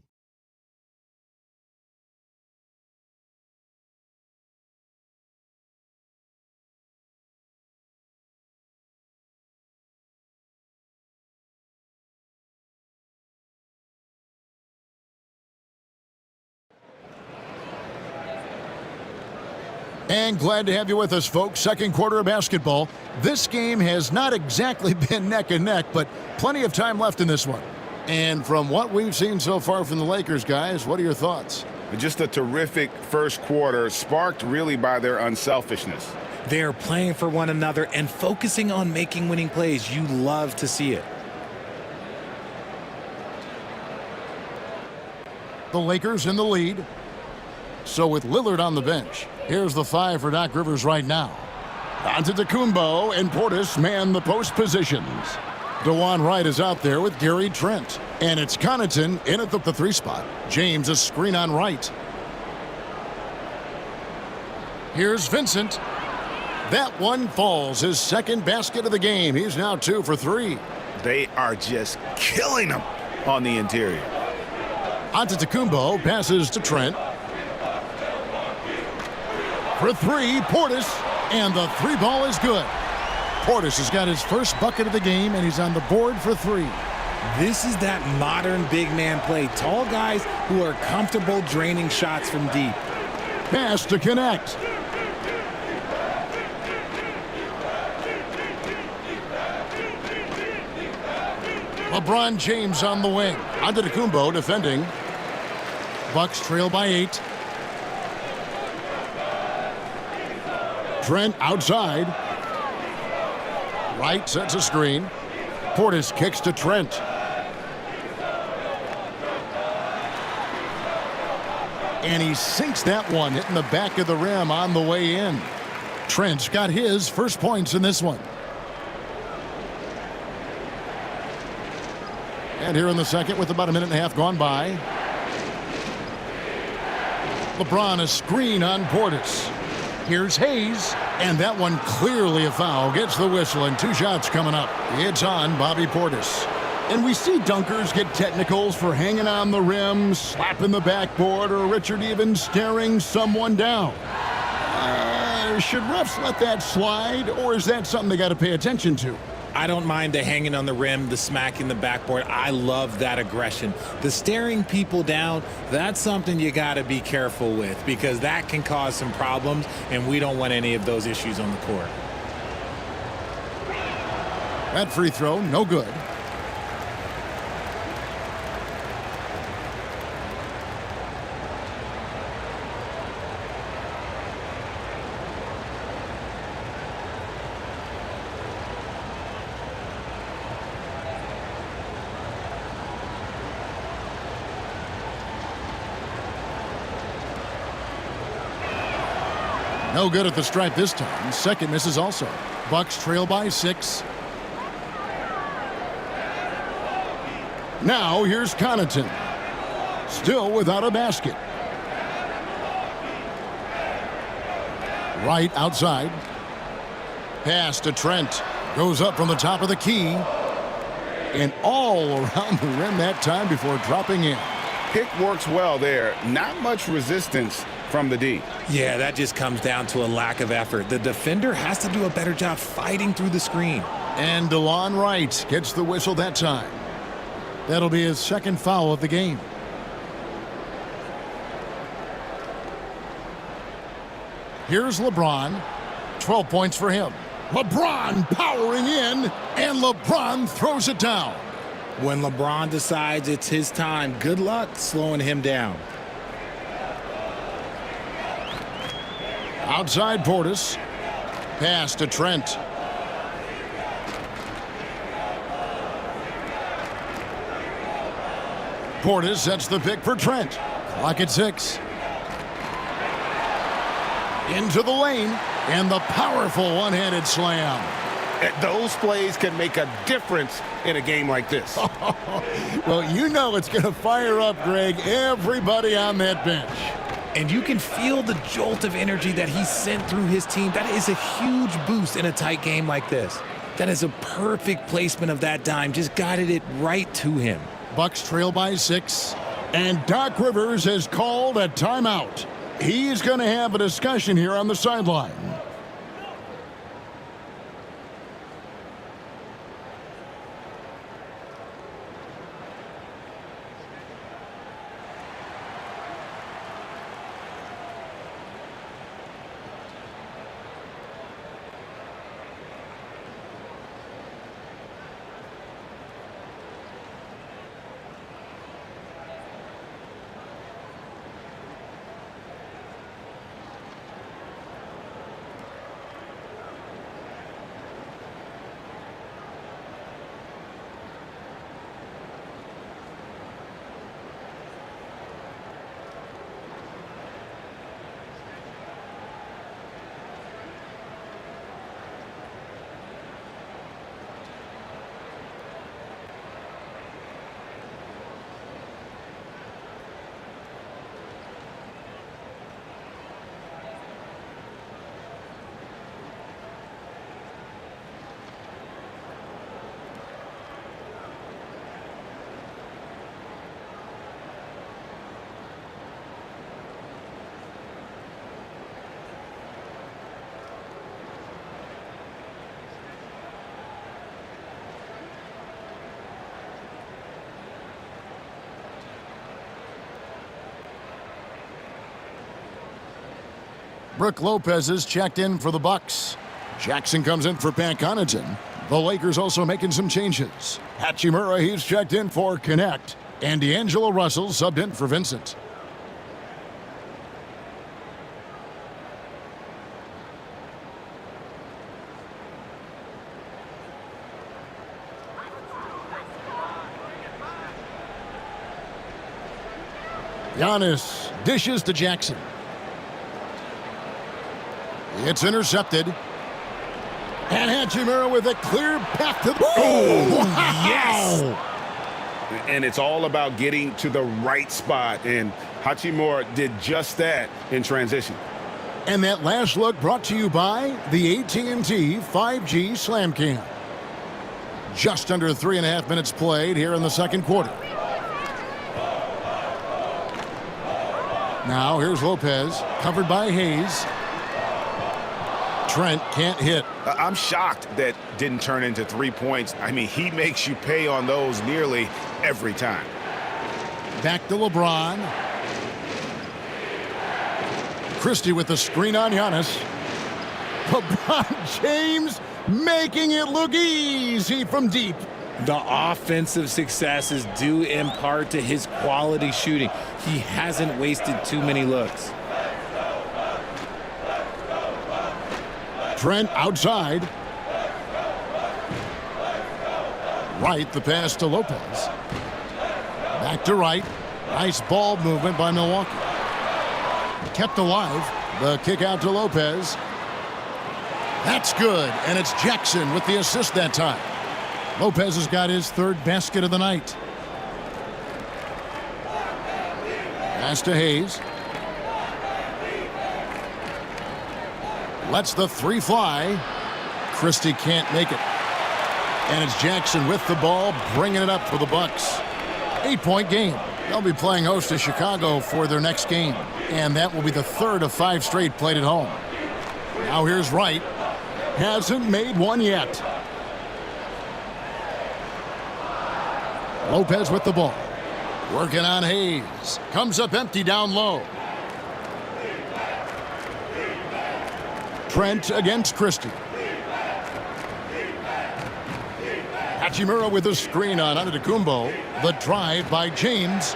And glad to have you with us, folks. Second quarter of basketball. This game has not exactly been neck and neck, but plenty of time left in this one. And from what we've seen so far from the Lakers, guys, what are your thoughts? Just a terrific first quarter, sparked really by their unselfishness. They're playing for one another and focusing on making winning plays. You love to see it. The Lakers in the lead. So with Lillard on the bench, here's the 5 for Doc Rivers right now. Antetokounmpo and Portis man the post positions. DeJuan Wright is out there with Gary Trent. And it's Connaughton in at the 3 spot. James a screen on Wright. Here's Vincent. That one falls. His second basket of the game. He's now 2 for 3. They are just killing him on the interior. Antetokounmpo passes to Trent. For 3, Portis. And the 3 ball is good. Portis has got his first bucket of the game, and he's on the board for 3. This is that modern big man play. Tall guys who are comfortable draining shots from deep. Pass to connect. LeBron James on the wing. Antetokounmpo defending. Bucks trail by 8. Trent outside. Wright sets a screen. Portis kicks to Trent. And he sinks that one, hitting the back of the rim on the way in. Trent's got his first points in this one. And here in the second with about a minute and a half gone by. LeBron a screen on Portis. Here's Hayes, and that one clearly a foul. Gets the whistle, and 2 shots coming up. It's on Bobby Portis. And we see dunkers get technicals for hanging on the rim, slapping the backboard, or Richard even staring someone down. Should refs let that slide, or is that something they got to pay attention to? I don't mind the hanging on the rim, the smacking the backboard. I love that aggression. The staring people down, that's something you got to be careful with because that can cause some problems, and we don't want any of those issues on the court. That free throw, no good. No good at the stripe this time. Second misses also. Bucks trail by 6. Now here's Connaughton. Still without a basket. Wright outside. Pass to Trent. Goes up from the top of the key. And all around the rim that time before dropping in. Pick works well there. Not much resistance from the D. Yeah, that just comes down to a lack of effort. The defender has to do a better job fighting through the screen. And DeLon Wright gets the whistle that time. That'll be his second foul of the game. Here's LeBron. 12 points for him. LeBron powering in, and LeBron throws it down. When LeBron decides it's his time, good luck slowing him down. Outside Portis. Pass to Trent. Portis sets the pick for Trent. Clock at 6. Into the lane, and the powerful one-handed slam. Those plays can make a difference in a game like this. Well, you know it's going to fire up, Greg, everybody on that bench. And you can feel the jolt of energy that he sent through his team. That is a huge boost in a tight game like this. That is a perfect placement of that dime. Just guided it right to him. Bucks trail by 6. And Doc Rivers has called a timeout. He's going to have a discussion here on the sideline. Brook Lopez is checked in for the Bucks. Jackson comes in for Pat Connaughton. The Lakers also making some changes. Hachimura, he's checked in for Connect. And D'Angelo Russell subbed in for Vincent. Giannis dishes to Jackson. It's intercepted. And Hachimura with a clear path to the... Oh, wow. yes! And it's all about getting to the right spot, and Hachimura did just that in transition. And that last look brought to you by the AT&T 5G Slam Cam. Just under 3.5 minutes played here in the second quarter. Now here's Lopez, covered by Hayes. Trent can't hit. I'm shocked that didn't turn into 3 points. I mean, he makes you pay on those nearly every time. Back to LeBron. Christie with the screen on Giannis. LeBron James making it look easy from deep. The offensive success is due in part to his quality shooting. He hasn't wasted too many looks. Trent outside. Wright, the pass to Lopez. Back to Wright. Nice ball movement by Milwaukee. Kept alive. The kick out to Lopez. That's good, and it's Jackson with the assist that time. Lopez has got his third basket of the night. Pass to Hayes. Lets the three fly. Christie can't make it. And it's Jackson with the ball, bringing it up for the Bucks. 8-point game. They'll be playing host to Chicago for their next game. And that will be the third of 5 straight played at home. Now here's Wright. Hasn't made one yet. Lopez with the ball. Working on Hayes. Comes up empty down low. Trent against Christie. Hachimura with a screen on Antetokounmpo. The drive by James.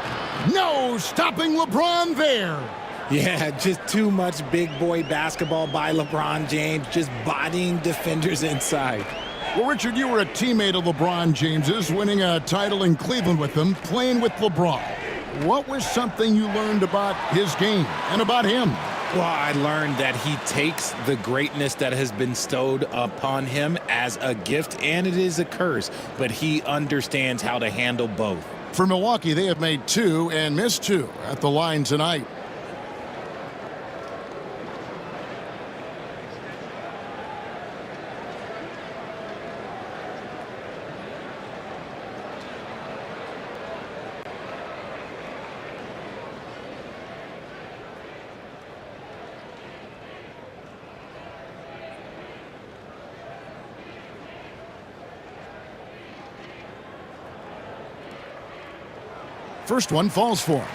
No, stopping LeBron there. Yeah, just too much big boy basketball by LeBron James, just bodying defenders inside. Well, Richard, you were a teammate of LeBron James's, winning a title in Cleveland with him, playing with LeBron. What was something you learned about his game and about him? Well, I learned that he takes the greatness that has been bestowed upon him as a gift, and it is a curse, but he understands how to handle both. For Milwaukee, they have made 2 and missed 2 at the line tonight. First one falls for him.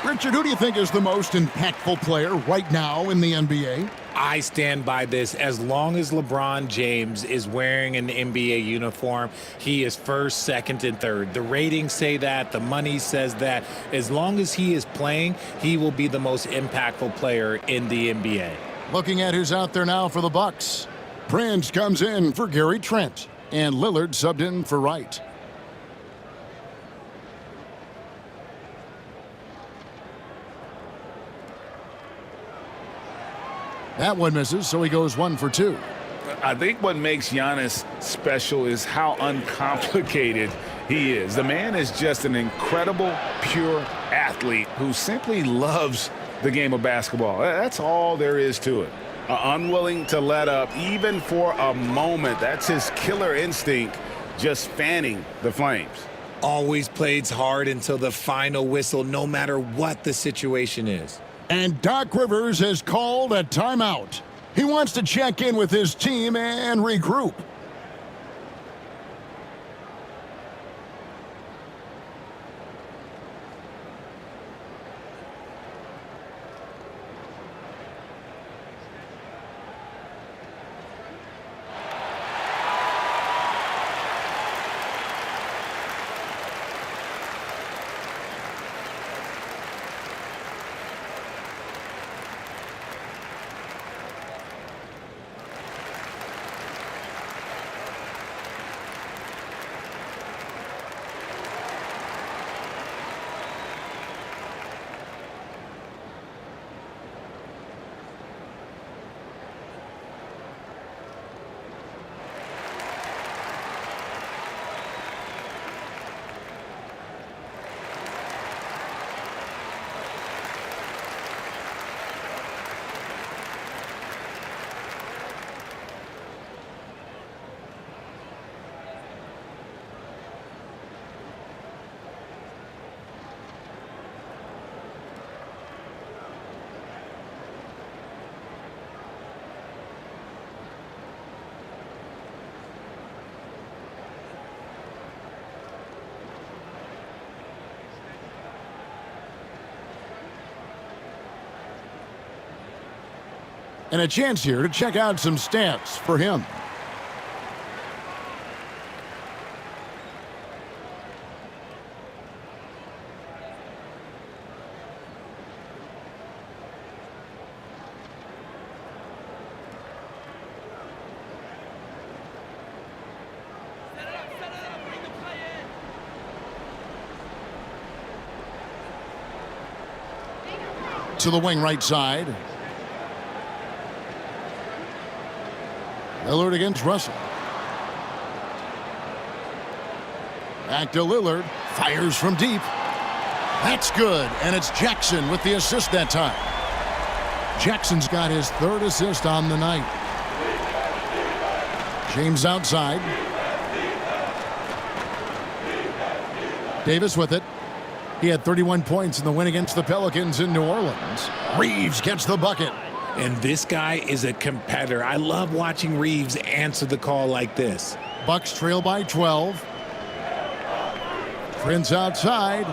Richard, who do you think is the most impactful player right now in the NBA? I stand by this. As long as LeBron James is wearing an NBA uniform, he is first, second, and third. The ratings say that. The money says that. As long as he is playing, he will be the most impactful player in the NBA. Looking at who's out there now for the Bucks. Prince comes in for Gary Trent, and Lillard subbed in for Wright. That one misses, so he goes 1 for 2. I think what makes Giannis special is how uncomplicated he is. The man is just an incredible, pure athlete who simply loves the game of basketball. That's all there is to it. Unwilling to let up, even for a moment. That's his killer instinct, just fanning the flames. Always plays hard until the final whistle, no matter what the situation is. And Doc Rivers has called a timeout. He wants to check in with his team and regroup. And a chance here to check out some stats for him. To the wing right side. Lillard against Russell. Back to Lillard. Fires from deep. That's good. And it's Jackson with the assist that time. Jackson's got his 3rd assist on the night. James outside. Davis with it. He had 31 points in the win against the Pelicans in New Orleans. Reeves gets the bucket. And this guy is a competitor. I love watching Reeves answer the call like this. Bucks trail by 12. Prince outside.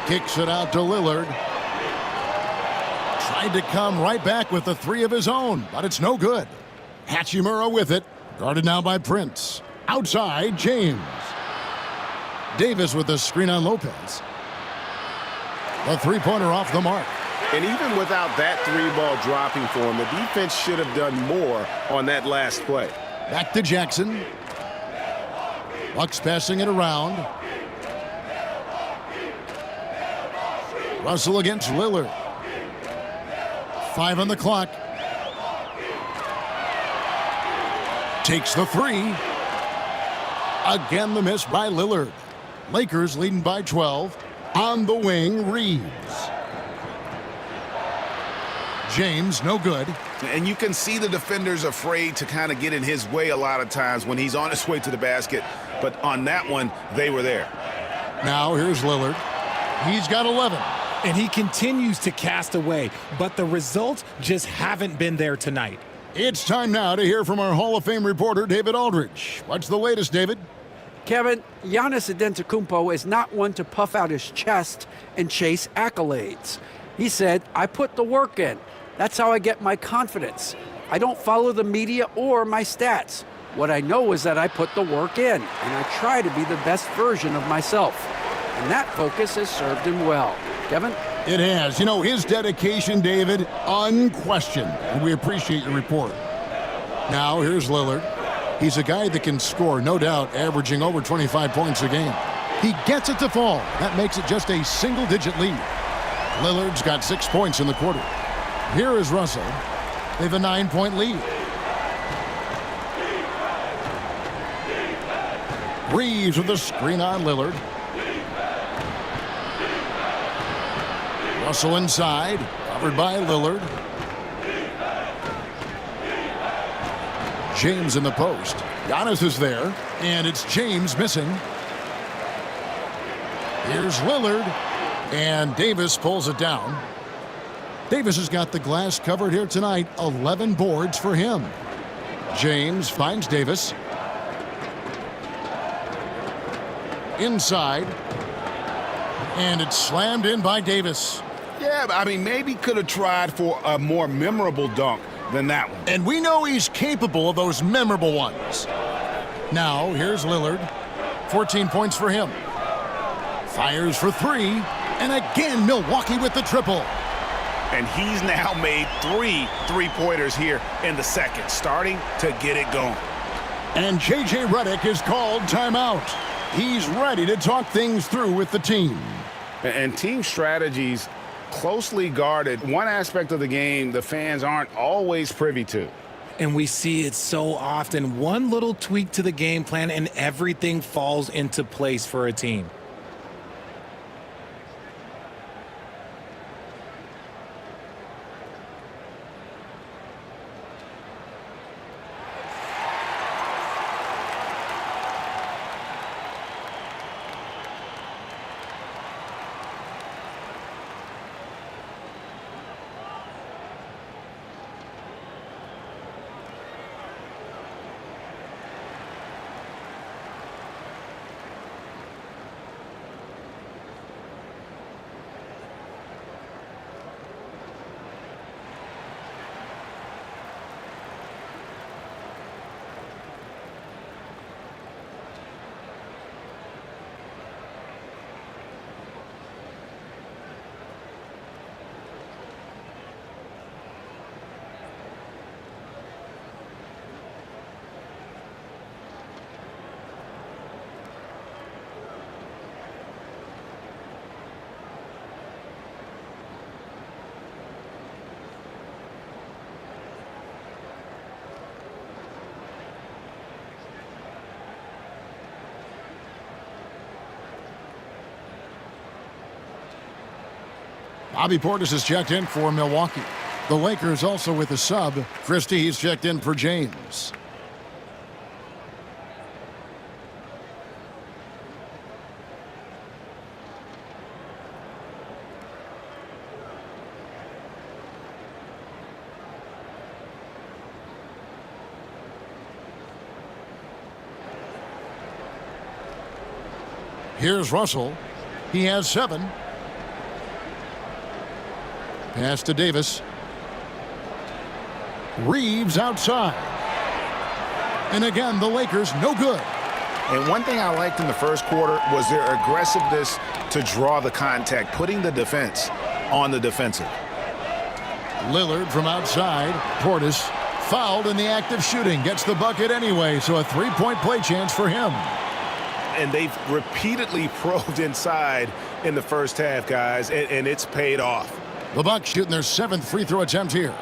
Kicks it out to Lillard. Tried to come right back with the 3 of his own, but it's no good. Hachimura with it. Guarded now by Prince. Outside, James. Davis with the screen on Lopez. The 3-pointer off the mark. And even without that 3-ball dropping for him, the defense should have done more on that last play. Back to Jackson. Bucks passing it around. Russell against Lillard. 5 on the clock. Takes the 3. Again, the miss by Lillard. Lakers leading by 12. On the wing, Reeves. James, no good. And you can see the defenders afraid to kind of get in his way a lot of times when he's on his way to the basket. But on that one, they were there. Now here's Lillard. He's got 11. And he continues to cast away, but the results just haven't been there tonight. It's time now to hear from our Hall of Fame reporter, David Aldridge. What's the latest, David? Kevin, Giannis Antetokounmpo is not one to puff out his chest and chase accolades. He said, I put the work in. That's how I get my confidence. I don't follow the media or my stats. What I know is that I put the work in, and I try to be the best version of myself. And that focus has served him well. Kevin? It has. You know, his dedication, David, unquestioned. And we appreciate your report. Now, here's Lillard. He's a guy that can score, no doubt, averaging over 25 points a game. He gets it to fall. That makes it just a single-digit lead. Lillard's got 6 points in the quarter. Here is Russell. They have a 9-point lead. Reeves with the screen on Lillard. Russell inside, covered by Lillard. James in the post. Giannis is there, and it's James missing. Here's Lillard, and Davis pulls it down. Davis has got the glass covered here tonight. 11 boards for him. James finds Davis. Inside, and it's slammed in by Davis. Yeah, I mean, maybe could have tried for a more memorable dunk than that one. And we know he's capable of those memorable ones. Now, here's Lillard. 14 points for him. Fires for 3. And again, Milwaukee with the triple. And he's now made 3 3-pointers here in the second, starting to get it going. And J.J. Redick is called timeout. He's ready to talk things through with the team. And team strategies closely guarded. One aspect of the game the fans aren't always privy to. And we see it so often. One little tweak to the game plan and everything falls into place for a team. Bobby Portis is checked in for Milwaukee. The Lakers also with a sub. Christie, he's checked in for James. Here's Russell. He has 7. Pass to Davis. Reeves outside. And again, the Lakers no good. And one thing I liked in the first quarter was their aggressiveness to draw the contact, putting the defense on the defensive. Lillard from outside. Portis fouled in the act of shooting. Gets the bucket anyway, so a 3-point play chance for him. And they've repeatedly probed inside in the first half, guys, and it's paid off. The Bucks shooting their 7th free throw attempt here.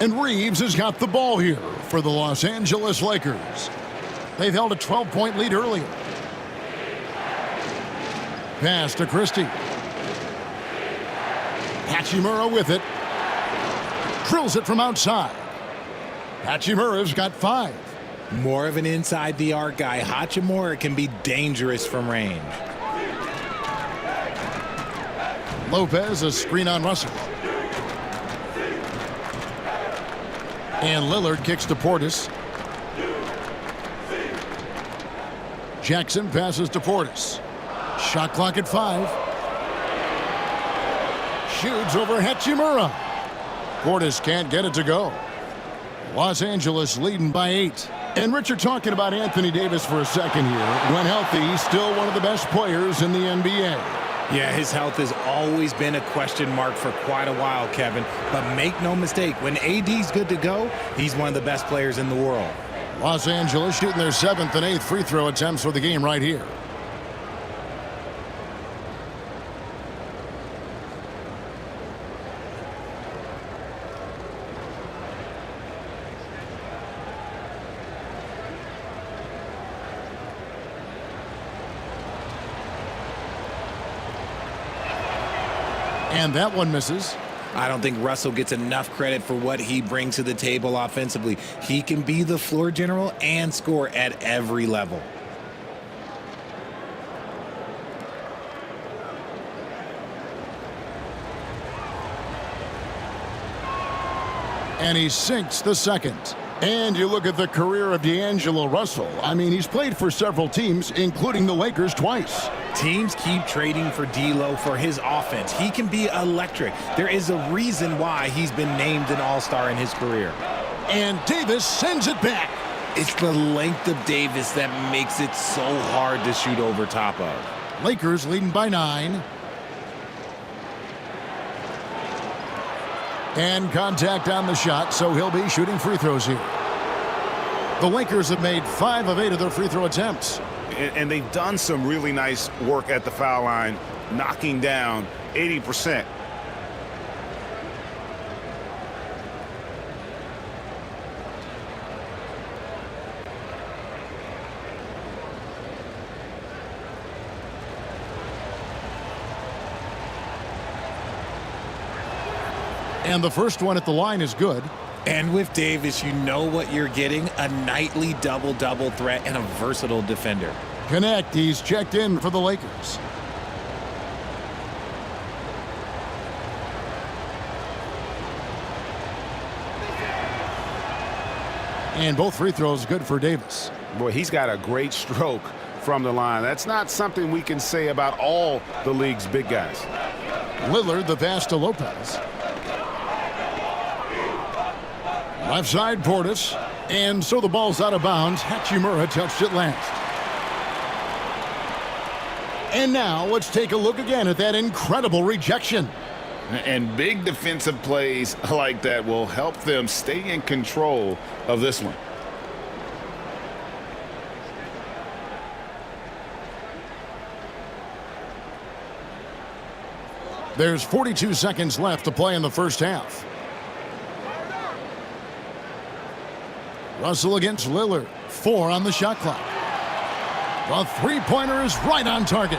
And Reeves has got the ball here for the Los Angeles Lakers. They've held a 12-point lead earlier. Pass to Christie. Hachimura with it. Drills it from outside. Hachimura's got 5. More of an inside the arc guy. Hachimura can be dangerous from range. Lopez, a screen on Russell. And Lillard kicks to Portis. Jackson passes to Portis. Shot clock at 5. Shoots over Hachimura. Portis can't get it to go. Los Angeles leading by 8. And Richard, talking about Anthony Davis for a second here. When healthy, he's still one of the best players in the NBA. Yeah, his health has always been a question mark for quite a while, Kevin. But make no mistake, when AD's good to go, he's one of the best players in the world. Los Angeles shooting their 7th and 8th free throw attempts for the game right here. And that one misses. I don't think Russell gets enough credit for what he brings to the table offensively. He can be the floor general and score at every level. And he sinks the second. And you look at the career of D'Angelo Russell. I mean, he's played for several teams, including the Lakers twice. Teams keep trading for D'Lo for his offense. He can be electric. There is a reason why he's been named an all-star in his career. And Davis sends it back. It's the length of Davis that makes it so hard to shoot over top of. Lakers leading by 9. And contact on the shot, so he'll be shooting free throws here. The Lakers have made 5 of 8 of their free throw attempts. And they've done some really nice work at the foul line, knocking down 80%. And the first one at the line is good. And with Davis, you know what you're getting, a nightly double-double threat and a versatile defender. Connect, he's checked in for the Lakers. And both free throws good for Davis. Boy, he's got a great stroke from the line. That's not something we can say about all the league's big guys. Lillard, the pass to Lopez. Left side, Portis. And so the ball's out of bounds. Hachimura touched it last. And now let's take a look again at that incredible rejection. And big defensive plays like that will help them stay in control of this one. There's 42 seconds left to play in the first half. Russell against Lillard. 4 on the shot clock. The three-pointer is right on target.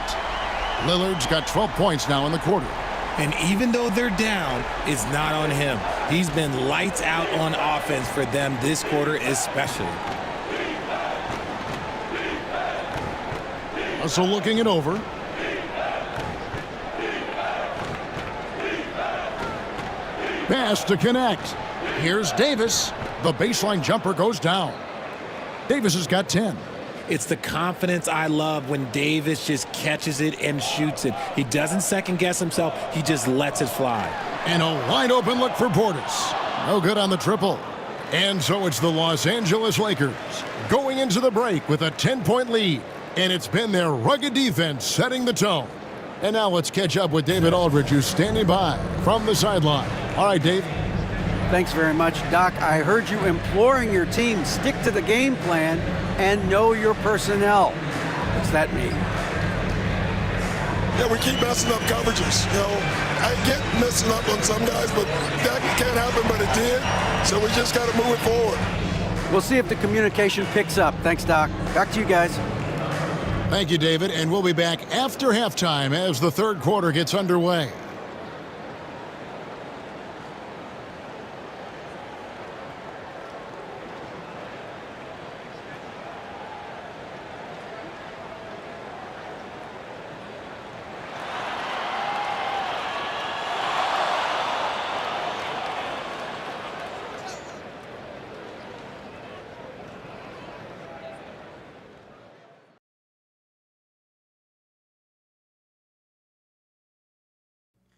Lillard's got 12 points now in the quarter. And even though they're down, it's not on him. He's been lights out on offense for them this quarter especially. Russell looking it over. Pass to connect. Here's Davis. The baseline jumper goes down. Davis has got 10. It's the confidence I love when Davis just catches it and shoots it. He doesn't second-guess himself. He just lets it fly. And a wide-open look for Portis. No good on the triple. And so it's the Los Angeles Lakers going into the break with a 10-point lead. And it's been their rugged defense setting the tone. And now let's catch up with David Aldridge, who's standing by from the sideline. All right, Dave. Thanks very much, Doc. I heard you imploring your team stick to the game plan and know your personnel. What's that mean? Yeah, we keep messing up coverages. You know, I get messing up on some guys, but that can't happen, but it did. So we just got to move it forward. We'll see if the communication picks up. Thanks, Doc. Back to you guys. Thank you, David. And we'll be back after halftime as the third quarter gets underway.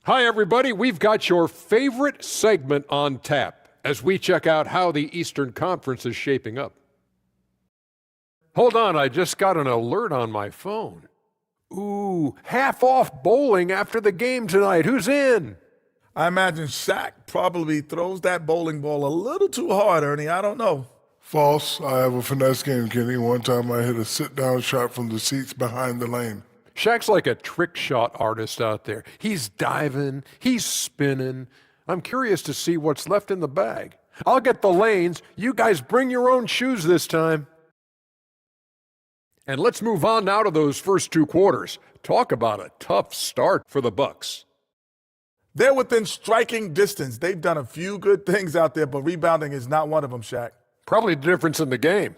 Hi, everybody. We've got your favorite segment on tap as we check out how the Eastern Conference is shaping up. Hold on, I just got an alert on my phone. Ooh, half-off bowling after the game tonight. Who's in? I imagine Shaq probably throws that bowling ball a little too hard, Ernie. I don't know. False. I have a finesse game, Kenny. One time I hit a sit-down shot from the seats behind the lane. Shaq's like a trick shot artist out there. He's diving, he's spinning. I'm curious to see what's left in the bag. I'll get the lanes. You guys bring your own shoes this time. And let's move on now to those first two quarters. Talk about a tough start for the Bucks. They're within striking distance. They've done a few good things out there, but rebounding is not one of them, Shaq. Probably the difference in the game,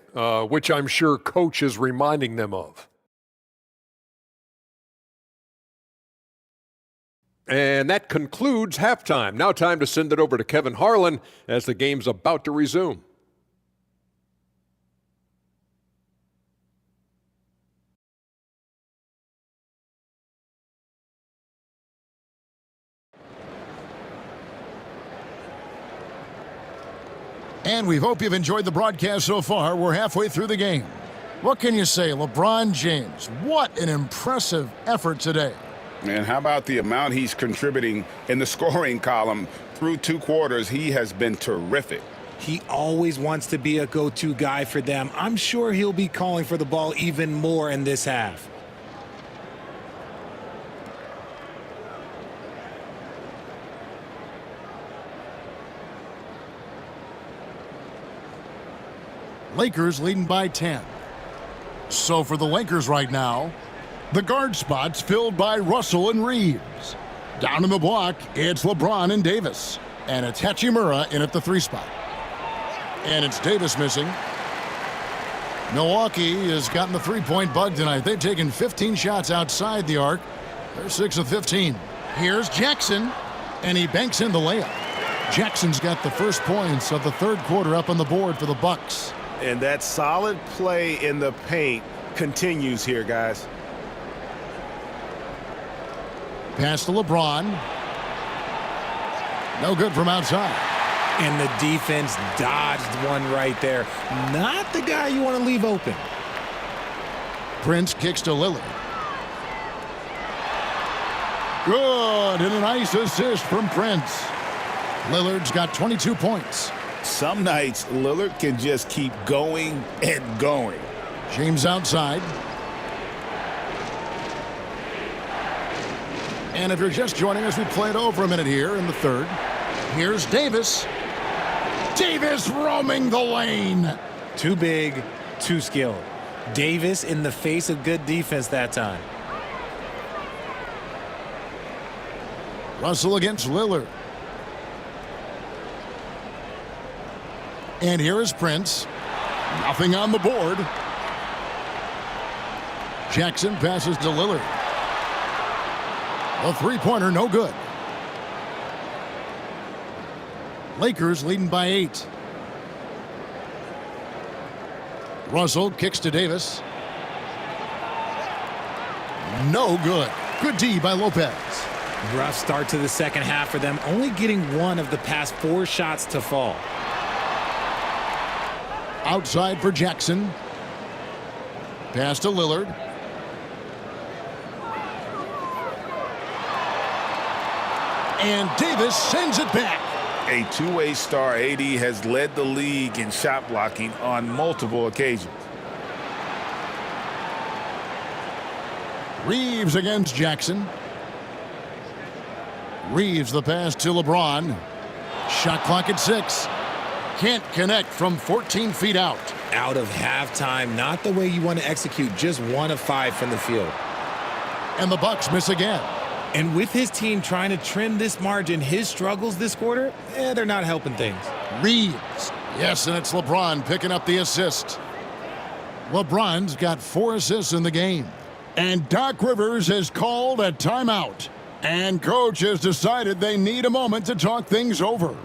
which I'm sure Coach is reminding them of. And that concludes halftime. Now time to send it over to Kevin Harlan as the game's about to resume. And we hope you've enjoyed the broadcast so far. We're halfway through the game. What can you say, LeBron James? What an impressive effort today. And how about the amount he's contributing in the scoring column through two quarters? He has been terrific. He always wants to be a go-to guy for them. I'm sure he'll be calling for the ball even more in this half. Lakers leading by 10. So for the Lakers right now, the guard spots filled by Russell and Reeves. Down in the block, it's LeBron and Davis. And it's Hachimura in at the 3 spot. And it's Davis missing. Milwaukee has gotten the three-point bug tonight. They've taken 15 shots outside the arc. They're 6 of 15. Here's Jackson, and he banks in the layup. Jackson's got the first points of the third quarter up on the board for the Bucks. And that solid play in the paint continues here, guys. Pass to LeBron. No good from outside. And the defense dodged one right there. Not the guy you want to leave open. Prince kicks to Lillard. Good, and a nice assist from Prince. Lillard's got 22 points. Some nights, Lillard can just keep going and going. James outside. And if you're just joining us, we played over a minute here in the third. Here's Davis. Davis roaming the lane. Too big, too skilled. Davis in the face of good defense that time. Russell against Lillard. And here is Prince. Nothing on the board. Jackson passes to Lillard. A three-pointer, no good. Lakers leading by 8. Russell kicks to Davis. No good. Good D by Lopez. Rough start to the second half for them, only getting one of the past 4 shots to fall. Outside for Jackson. Pass to Lillard. And Davis sends it back. A two-way star, AD has led the league in shot blocking on multiple occasions. Reeves against Jackson. Reeves the pass to LeBron. Shot clock at 6. Can't connect from 14 feet out. Out of halftime, not the way you want to execute, just 1 of 5 from the field. And the Bucks miss again. And with his team trying to trim this margin, his struggles this quarter, they're not helping things. Reeves. Yes, and it's LeBron picking up the assist. LeBron's got 4 assists in the game. And Doc Rivers has called a timeout. And coach has decided they need a moment to talk things over.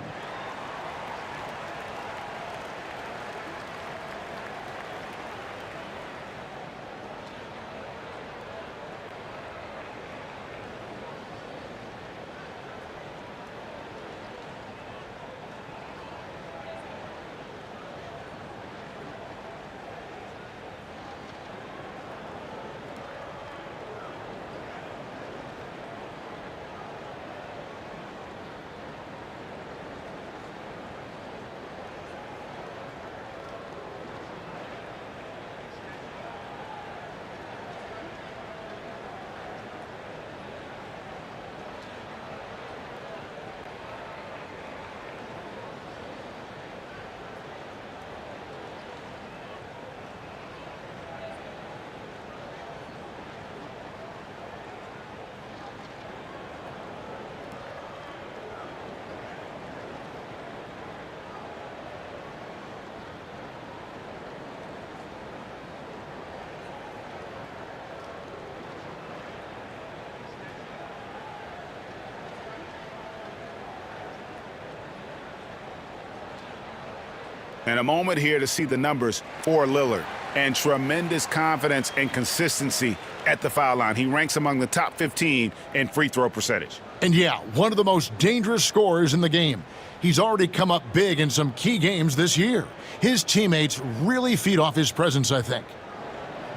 And a moment here to see the numbers for Lillard. And tremendous confidence and consistency at the foul line. He ranks among the top 15 in free throw percentage. And yeah, one of the most dangerous scorers in the game. He's already come up big in some key games this year. His teammates really feed off his presence, I think.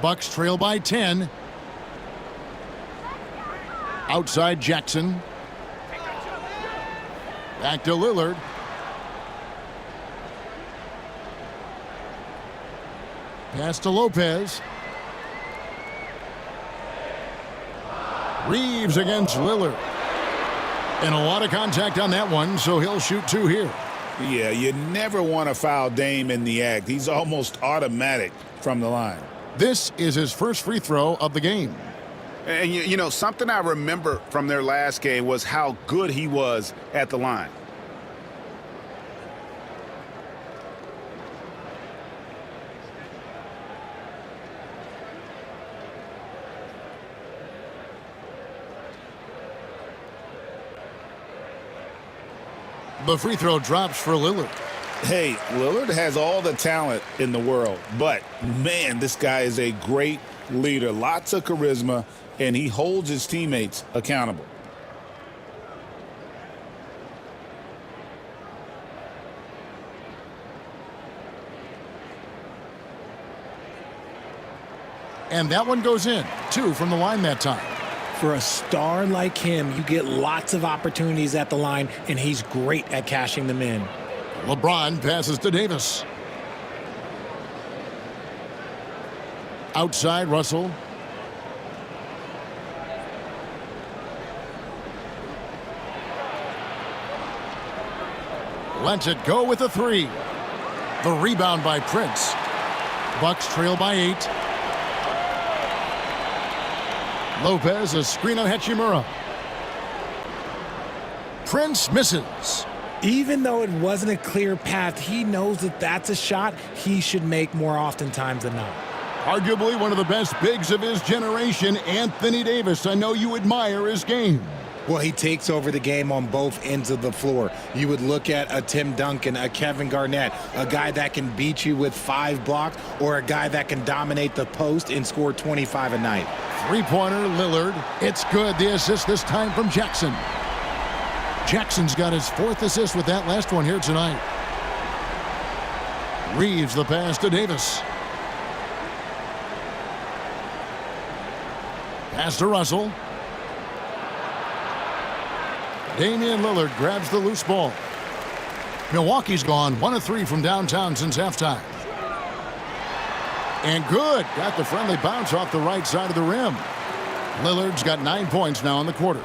Bucks trail by 10. Outside Jackson. Back to Lillard. Pass to Lopez. Reeves against Lillard. And a lot of contact on that one, so he'll shoot 2 here. Yeah, you never want to foul Dame in the act. He's almost automatic from the line. This is his first free throw of the game. And, you know, something I remember from their last game was how good he was at the line. The free throw drops for Lillard. Hey, Lillard has all the talent in the world, but, man, this guy is a great leader. Lots of charisma, and he holds his teammates accountable. And that one goes in. 2 from the line that time. For a star like him, you get lots of opportunities at the line, and he's great at cashing them in. LeBron passes to Davis. Outside, Russell. Lets it go with a three. The rebound by Prince. Bucks trail by 8. Lopez, a screen on Hachimura. Prince misses. Even though it wasn't a clear path, he knows that that's a shot he should make more oftentimes than not. Arguably one of the best bigs of his generation, Anthony Davis. I know you admire his game. Well, he takes over the game on both ends of the floor. You would look at a Tim Duncan, a Kevin Garnett, a guy that can beat you with 5 blocks, or a guy that can dominate the post and score 25 a night. Three-pointer, Lillard. It's good. The assist this time from Jackson. Jackson's got his 4th assist with that last one here tonight. Reeves the pass to Davis. Pass to Russell. Damian Lillard grabs the loose ball. Milwaukee's gone 1 of 3 from downtown since halftime. And good. Got the friendly bounce off the right side of the rim. Lillard's got 9 points now in the quarter.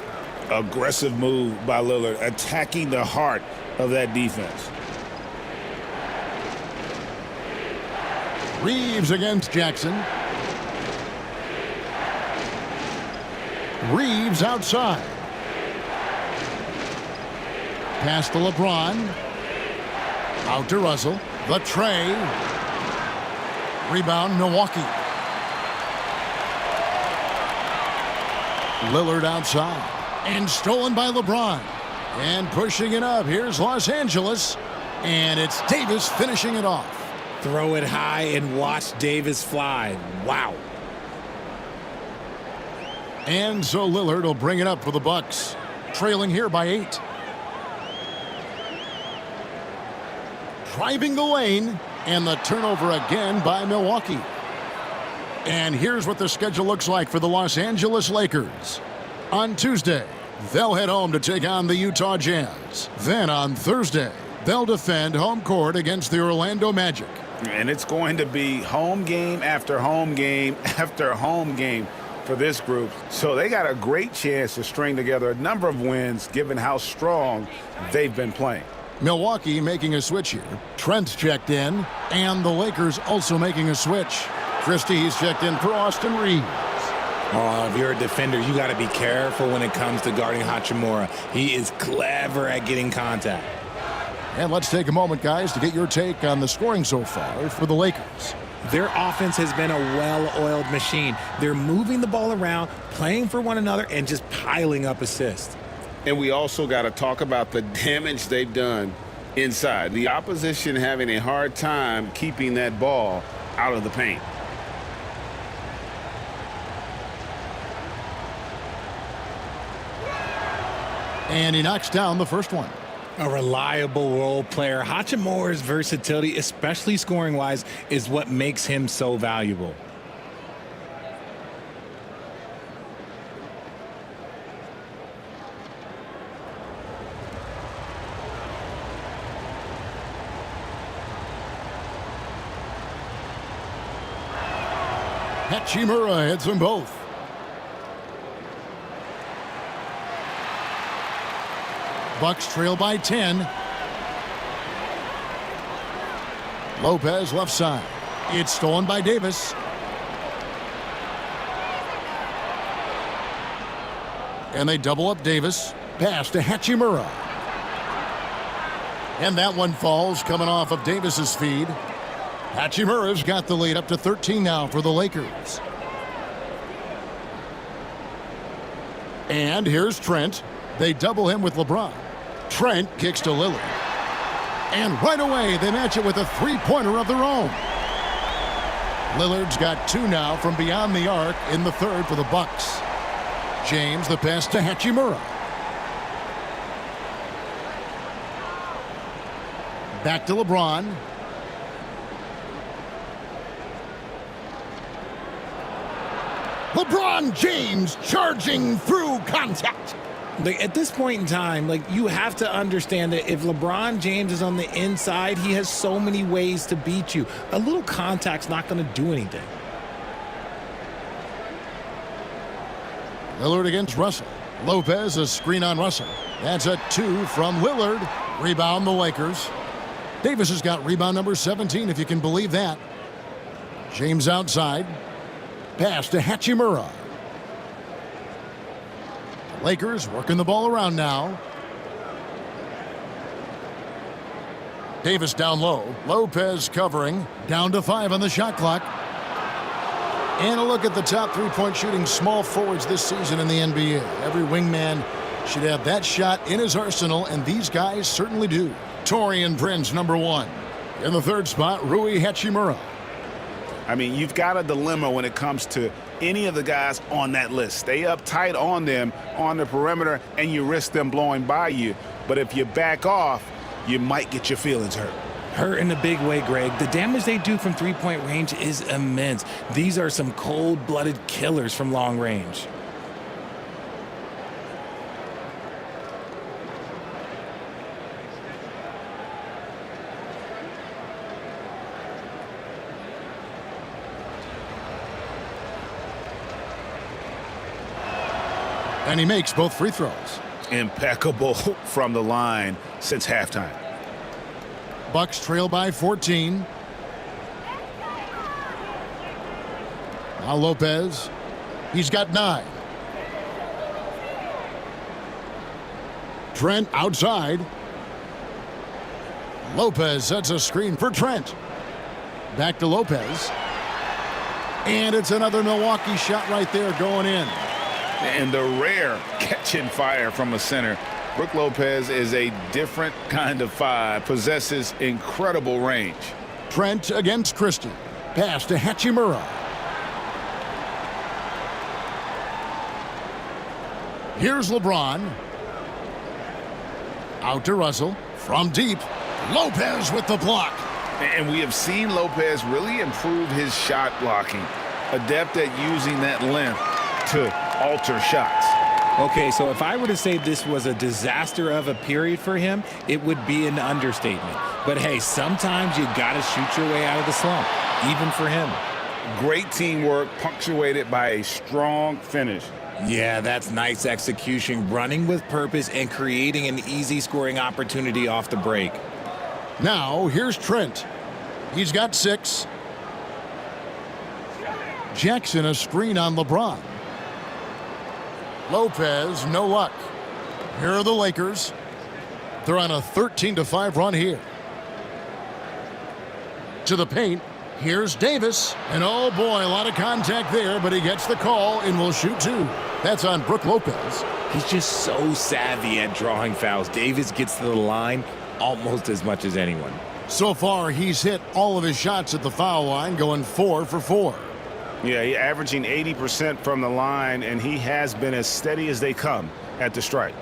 Aggressive move by Lillard, attacking the heart of that defense. Reeves against Jackson. Reeves outside. Pass to LeBron. Out to Russell. The tray. Rebound, Milwaukee. Lillard outside. And stolen by LeBron. And pushing it up. Here's Los Angeles. And it's Davis finishing it off. Throw it high and watch Davis fly. Wow. And so Lillard will bring it up for the Bucks. Trailing here by 8. Driving the lane, and the turnover again by Milwaukee. And here's what the schedule looks like for the Los Angeles Lakers. On Tuesday, they'll head home to take on the Utah Jazz. Then on Thursday, they'll defend home court against the Orlando Magic. And it's going to be home game after home game after home game for this group. So they got a great chance to string together a number of wins given how strong they've been playing. Milwaukee making a switch here. Trent's checked in, and the Lakers also making a switch. Christie's checked in for Austin Reeves. If you're a defender, you got to be careful when it comes to guarding Hachimura. He is clever at getting contact. And let's take a moment, guys, to get your take on the scoring so far for the Lakers. Their offense has been a well-oiled machine. They're moving the ball around, playing for one another, and just piling up assists. And we also got to talk about the damage they've done inside. The opposition having a hard time keeping that ball out of the paint. And he knocks down the first one. A reliable role player. Hachimura's versatility, especially scoring-wise, is what makes him so valuable. Hachimura hits them both. Bucks trail by 10. Lopez left side. It's stolen by Davis. And they double up Davis. Pass to Hachimura. And that one falls coming off of Davis's feed. Hachimura's got the lead up to 13 now for the Lakers. And here's Trent. They double him with LeBron. Trent kicks to Lillard. And right away, they match it with a three-pointer of their own. Lillard's got 2 now from beyond the arc in the third for the Bucks. James, the pass to Hachimura. Back to LeBron. LeBron James charging through contact. At this point in time, you have to understand that if LeBron James is on the inside, he has so many ways to beat you. A little contact's not going to do anything. Lillard against Russell. Lopez, a screen on Russell. That's a 2 from Lillard. Rebound the Lakers. Davis has got rebound number 17, if you can believe that. James outside. Pass to Hachimura. Lakers working the ball around now. Davis down low. Lopez covering. Down to 5 on the shot clock. And a look at the top three-point shooting small forwards this season in the NBA. Every wingman should have that shot in his arsenal, and these guys certainly do. Taurean Prince, number 1. In the third spot, Rui Hachimura. I mean, you've got a dilemma when it comes to any of the guys on that list. Stay up tight on them on the perimeter, and you risk them blowing by you. But if you back off, you might get your feelings hurt. Hurt in a big way, Greg. The damage they do from three-point range is immense. These are some cold-blooded killers from long range. And he makes both free throws. Impeccable from the line since halftime. Bucks trail by 14. Now Lopez. He's got 9. Trent outside. Lopez sets a screen for Trent. Back to Lopez. And it's another Milwaukee shot right there going in. And the rare catching fire from a center. Brook Lopez is a different kind of 5, possesses incredible range. Trent against Christie. Pass to Hachimura. Here's LeBron. Out to Russell. From deep. Lopez with the block. And we have seen Lopez really improve his shot blocking. Adept at using that length to alter shots. Okay, so if I were to say this was a disaster of a period for him, it would be an understatement. But hey, sometimes you got to shoot your way out of the slump, even for him. Great teamwork punctuated by a strong finish. Yeah, that's nice execution, running with purpose and creating an easy scoring opportunity off the break. Now, here's Trent. He's got 6. Jackson a screen on LeBron. Lopez, no luck. Here are the Lakers. They're on a 13-5 run here. To the paint. Here's Davis. And oh boy, a lot of contact there, but he gets the call and will shoot 2. That's on Brook Lopez. He's just so savvy at drawing fouls. Davis gets to the line almost as much as anyone. So far, he's hit all of his shots at the foul line, going 4 for 4. Yeah, he's averaging 80% from the line, and he has been as steady as they come at the strike.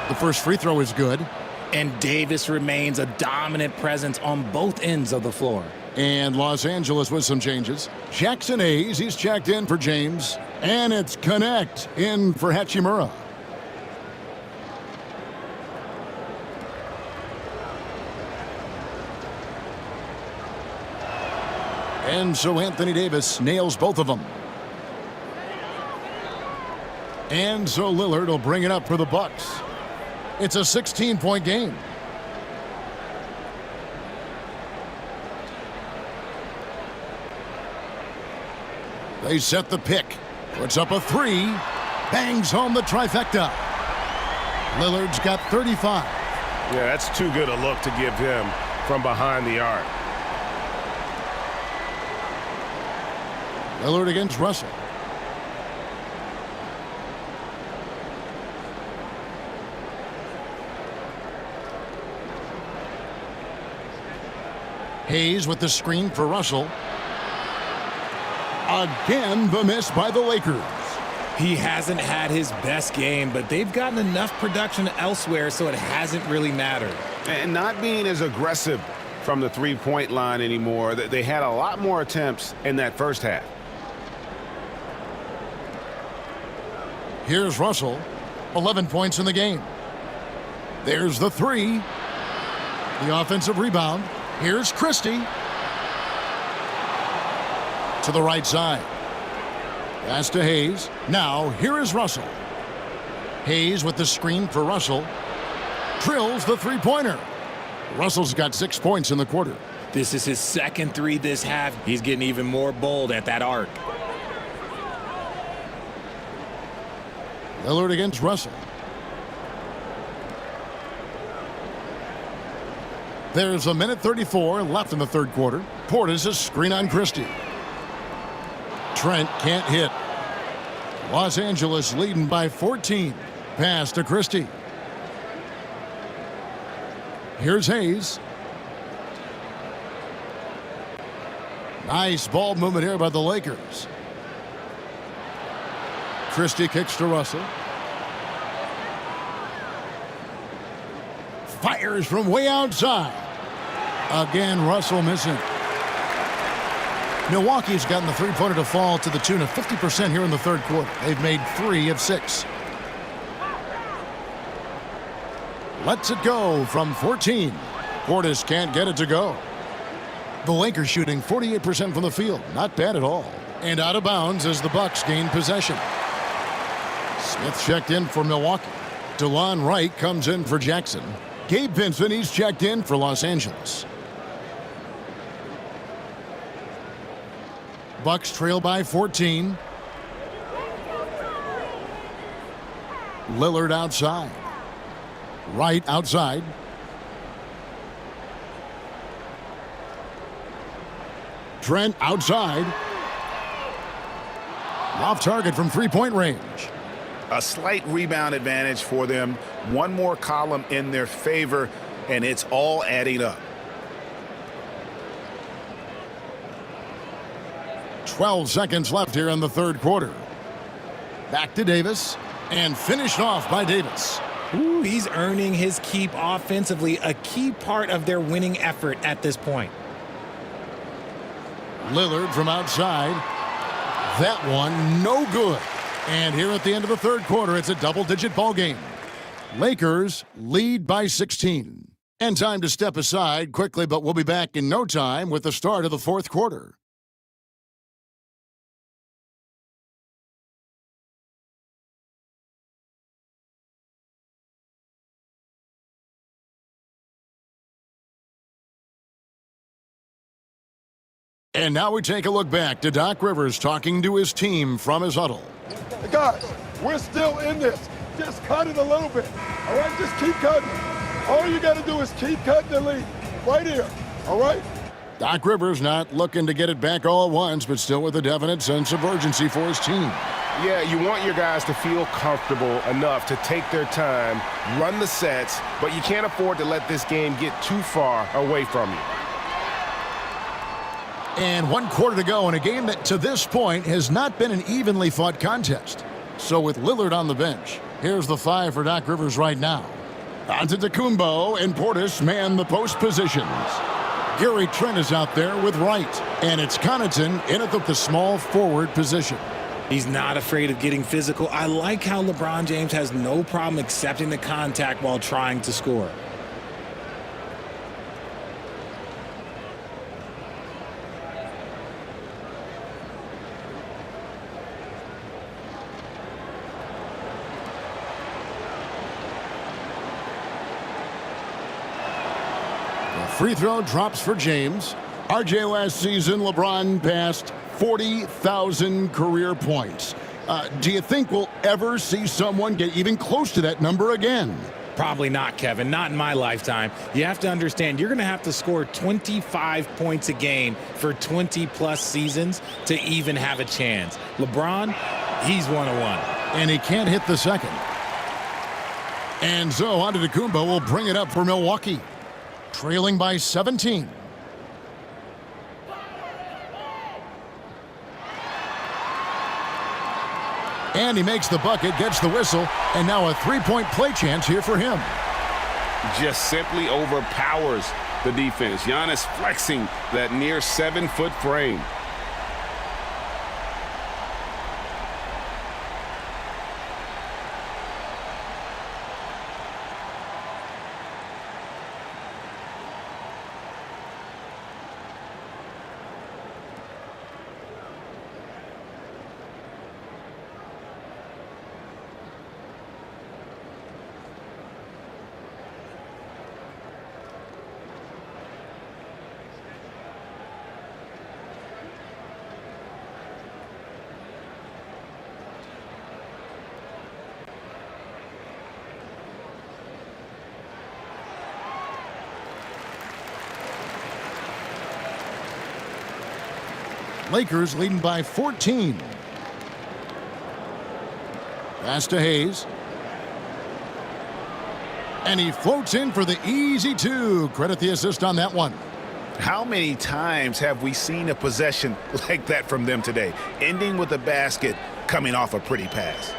The first free throw is good. And Davis remains a dominant presence on both ends of the floor. And Los Angeles with some changes. Jackson Hayes, he's checked in for James. And it's Connect in for Hachimura. And so Anthony Davis nails both of them. And so Lillard will bring it up for the Bucks. It's a 16-point game. They set the pick. Puts up a 3. Bangs home the trifecta. Lillard's got 35. Yeah, that's too good a look to give him from behind the arc. Lillard against Russell. Hayes with the screen for Russell. Again, the miss by the Lakers. He hasn't had his best game, but they've gotten enough production elsewhere, so it hasn't really mattered. And not being as aggressive from the three-point line anymore. They had a lot more attempts in that first half. Here's Russell, 11 points in the game. There's the three. The offensive rebound. Here's Christie. To the right side. Pass to Hayes. Now, here is Russell. Hayes with the screen for Russell. Drills the three-pointer. Russell's got 6 points in the quarter. This is his second three this half. He's getting even more bold at that arc. Lillard against Russell. There's a minute 34 left in the third quarter. Portis a screen on Christie. Trent can't hit. Los Angeles leading by 14. Pass to Christie. Here's Hayes. Nice ball movement here by the Lakers. Christie kicks to Russell. Fires from way outside. Again, Russell missing. Milwaukee's gotten the three-pointer to fall to the tune of 50% here in the third quarter. They've made 3 of 6. Lets it go from 14. Portis can't get it to go. The Lakers shooting 48% from the field. Not bad at all. And out of bounds as the Bucks gain possession. Smith checked in for Milwaukee. DeLon Wright comes in for Jackson. Gabe Vincent, he's checked in for Los Angeles. Bucks trail by 14. Lillard outside. Wright outside. Trent outside. Off target from three-point range. A slight rebound advantage for them. One more column in their favor, and it's all adding up. 12 seconds left here in the third quarter. Back to Davis, and finished off by Davis. Ooh, he's earning his keep offensively, a key part of their winning effort at this point. Lillard from outside. That one, no good. And here at the end of the third quarter, it's a double-digit ball game. Lakers lead by 16. And time to step aside quickly, but we'll be back in no time with the start of the fourth quarter. And now we take a look back to Doc Rivers talking to his team from his huddle. Guys, we're still in this. Just cut it a little bit. All right, just keep cutting. All you got to do is keep cutting the lead right here. All right? Doc Rivers not looking to get it back all at once, but still with a definite sense of urgency for his team. Yeah, you want your guys to feel comfortable enough to take their time, run the sets, but you can't afford to let this game get too far away from you. And 1 quarter to go in a game that to this point has not been an evenly fought contest. So with Lillard on the bench, here's the 5 for Doc Rivers right now. Antetokounmpo and Portis man the post positions. Gary Trent is out there with Wright. And it's Connaughton in at the small forward position. He's not afraid of getting physical. I like how LeBron James has no problem accepting the contact while trying to score. Free throw drops for James. RJ last season, LeBron passed 40,000 career points. Do you think we'll ever see someone get even close to that number again? Probably not, Kevin. Not in my lifetime. You have to understand, you're going to have to score 25 points a game for 20-plus seasons to even have a chance. LeBron, he's 101. And he can't hit the second. And so Antetokounmpo will bring it up for Milwaukee. Trailing by 17. And he makes the bucket, gets the whistle, and now a three-point play chance here for him. Just simply overpowers the defense. Giannis flexing that near 7-foot frame. Lakers leading by 14. Pass to Hayes. And he floats in for the easy two. Credit the assist on that one. How many times have we seen a possession like that from them today? Ending with a basket, coming off a pretty pass.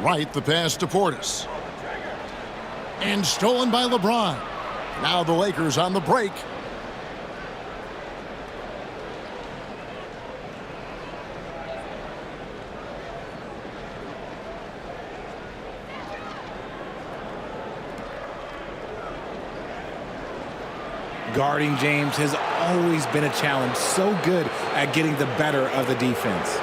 Right, the pass to Portis. And stolen by LeBron. Now the Lakers on the break. Guarding James has always been a challenge. So good at getting the better of the defense.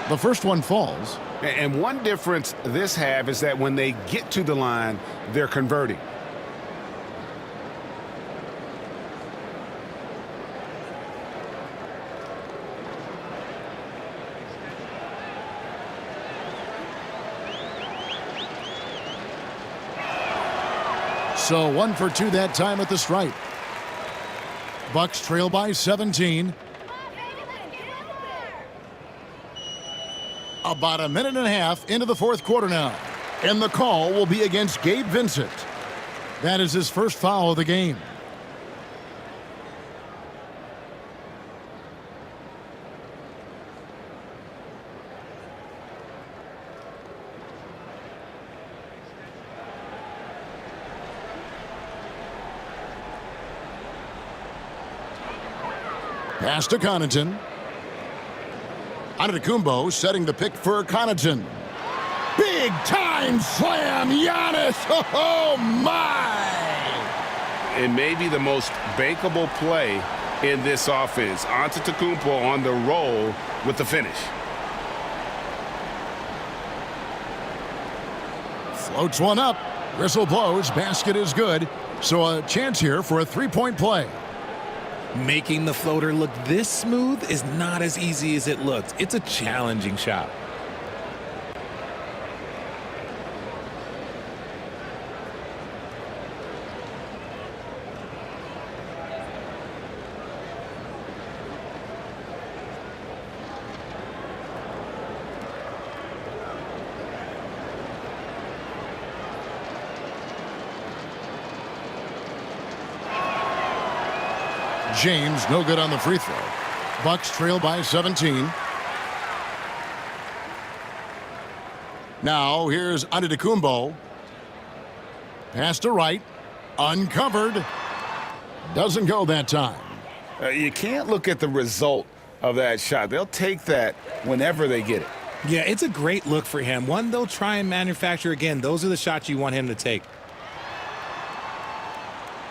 The first one falls. And one difference this have is that when they get to the line, they're converting. So 1 for 2 that time at the stripe. Bucks trail by 17. About a minute and a half into the fourth quarter now. And the call will be against Gabe Vincent. That is his first foul of the game. Pass to Connaughton. Antetokounmpo setting the pick for Connaughton. Big time slam, Giannis. Oh my! It may be the most bankable play in this offense. Antetokounmpo on the roll with the finish. Floats one up. Whistle blows. Basket is good. So a chance here for a three-point play. Making the floater look this smooth is not as easy as it looks. It's a challenging shot. James no good on the free throw. Bucks trail by 17. Now here's Antetokounmpo. Pass to right. Uncovered. Doesn't go that time. You can't look at the result of that shot. They'll take that whenever they get it. Yeah, it's a great look for him. One they'll try and manufacture again. Those are the shots you want him to take.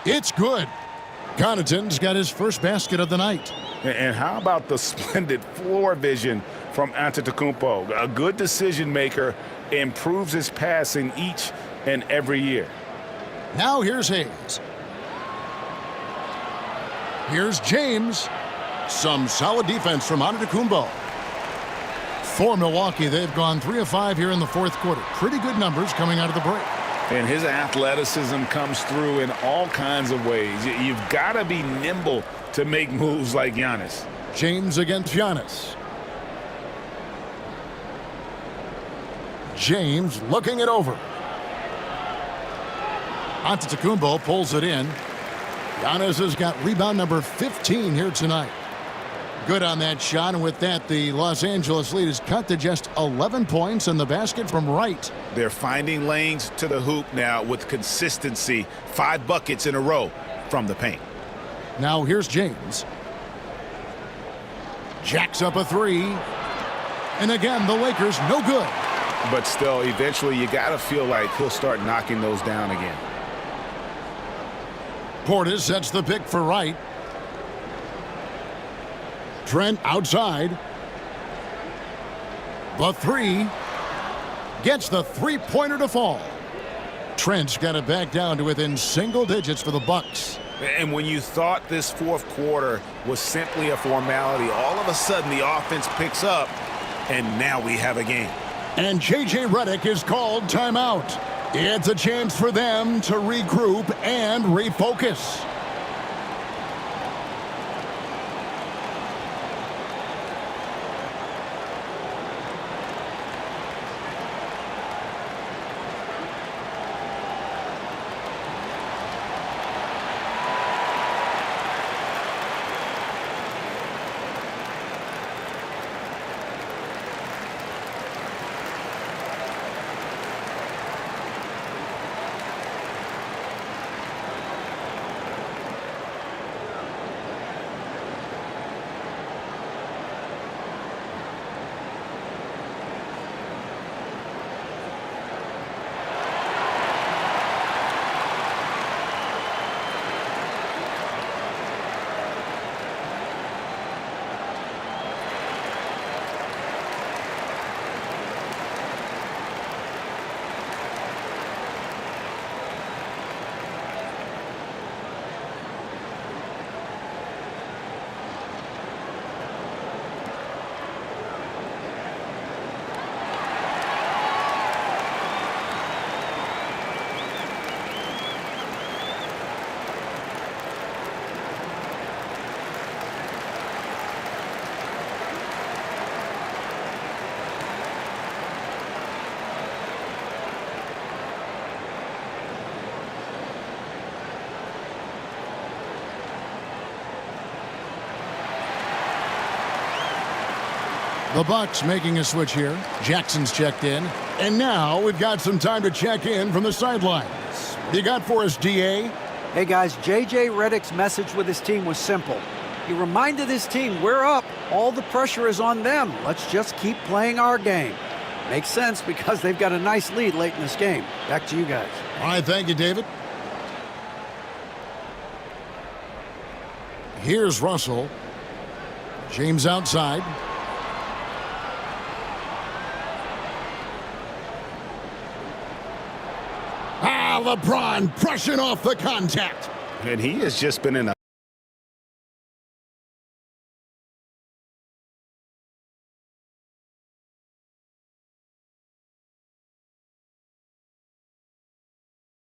It's good. Connaughton's got his first basket of the night. And how about the splendid floor vision from Antetokounmpo? A good decision maker, improves his passing each and every year. Now here's Hayes. Here's James. Some solid defense from Antetokounmpo. For Milwaukee, they've gone 3 of 5 here in the fourth quarter. Pretty good numbers coming out of the break. And his athleticism comes through in all kinds of ways. You've got to be nimble to make moves like Giannis. James against Giannis. James looking it over. Antetokounmpo pulls it in. Giannis has got rebound number 15 here tonight. Good on that shot, and with that, the Los Angeles lead is cut to just 11 points in the basket from Wright. They're finding lanes to the hoop now with consistency. 5 buckets in a row from the paint. Now here's James. Jacks up a 3. And again, the Lakers no good. But still, eventually you got to feel like he'll start knocking those down again. Portis sets the pick for Wright. Trent outside. The 3. Gets the three-pointer to fall. Trent's got it back down to within single digits for the Bucks. And when you thought this fourth quarter was simply a formality, all of a sudden the offense picks up, and now we have a game. And J.J. Redick is called timeout. It's a chance for them to regroup and refocus. The Bucks making a switch here. Jackson's checked in. And now we've got some time to check in from the sidelines. What do you got for us, DA? Hey, guys, J.J. Redick's message with his team was simple. He reminded his team, we're up. All the pressure is on them. Let's just keep playing our game. Makes sense because they've got a nice lead late in this game. Back to you guys. All right, thank you, David. Here's Russell. James outside. LeBron brushing off the contact. And he has just been in a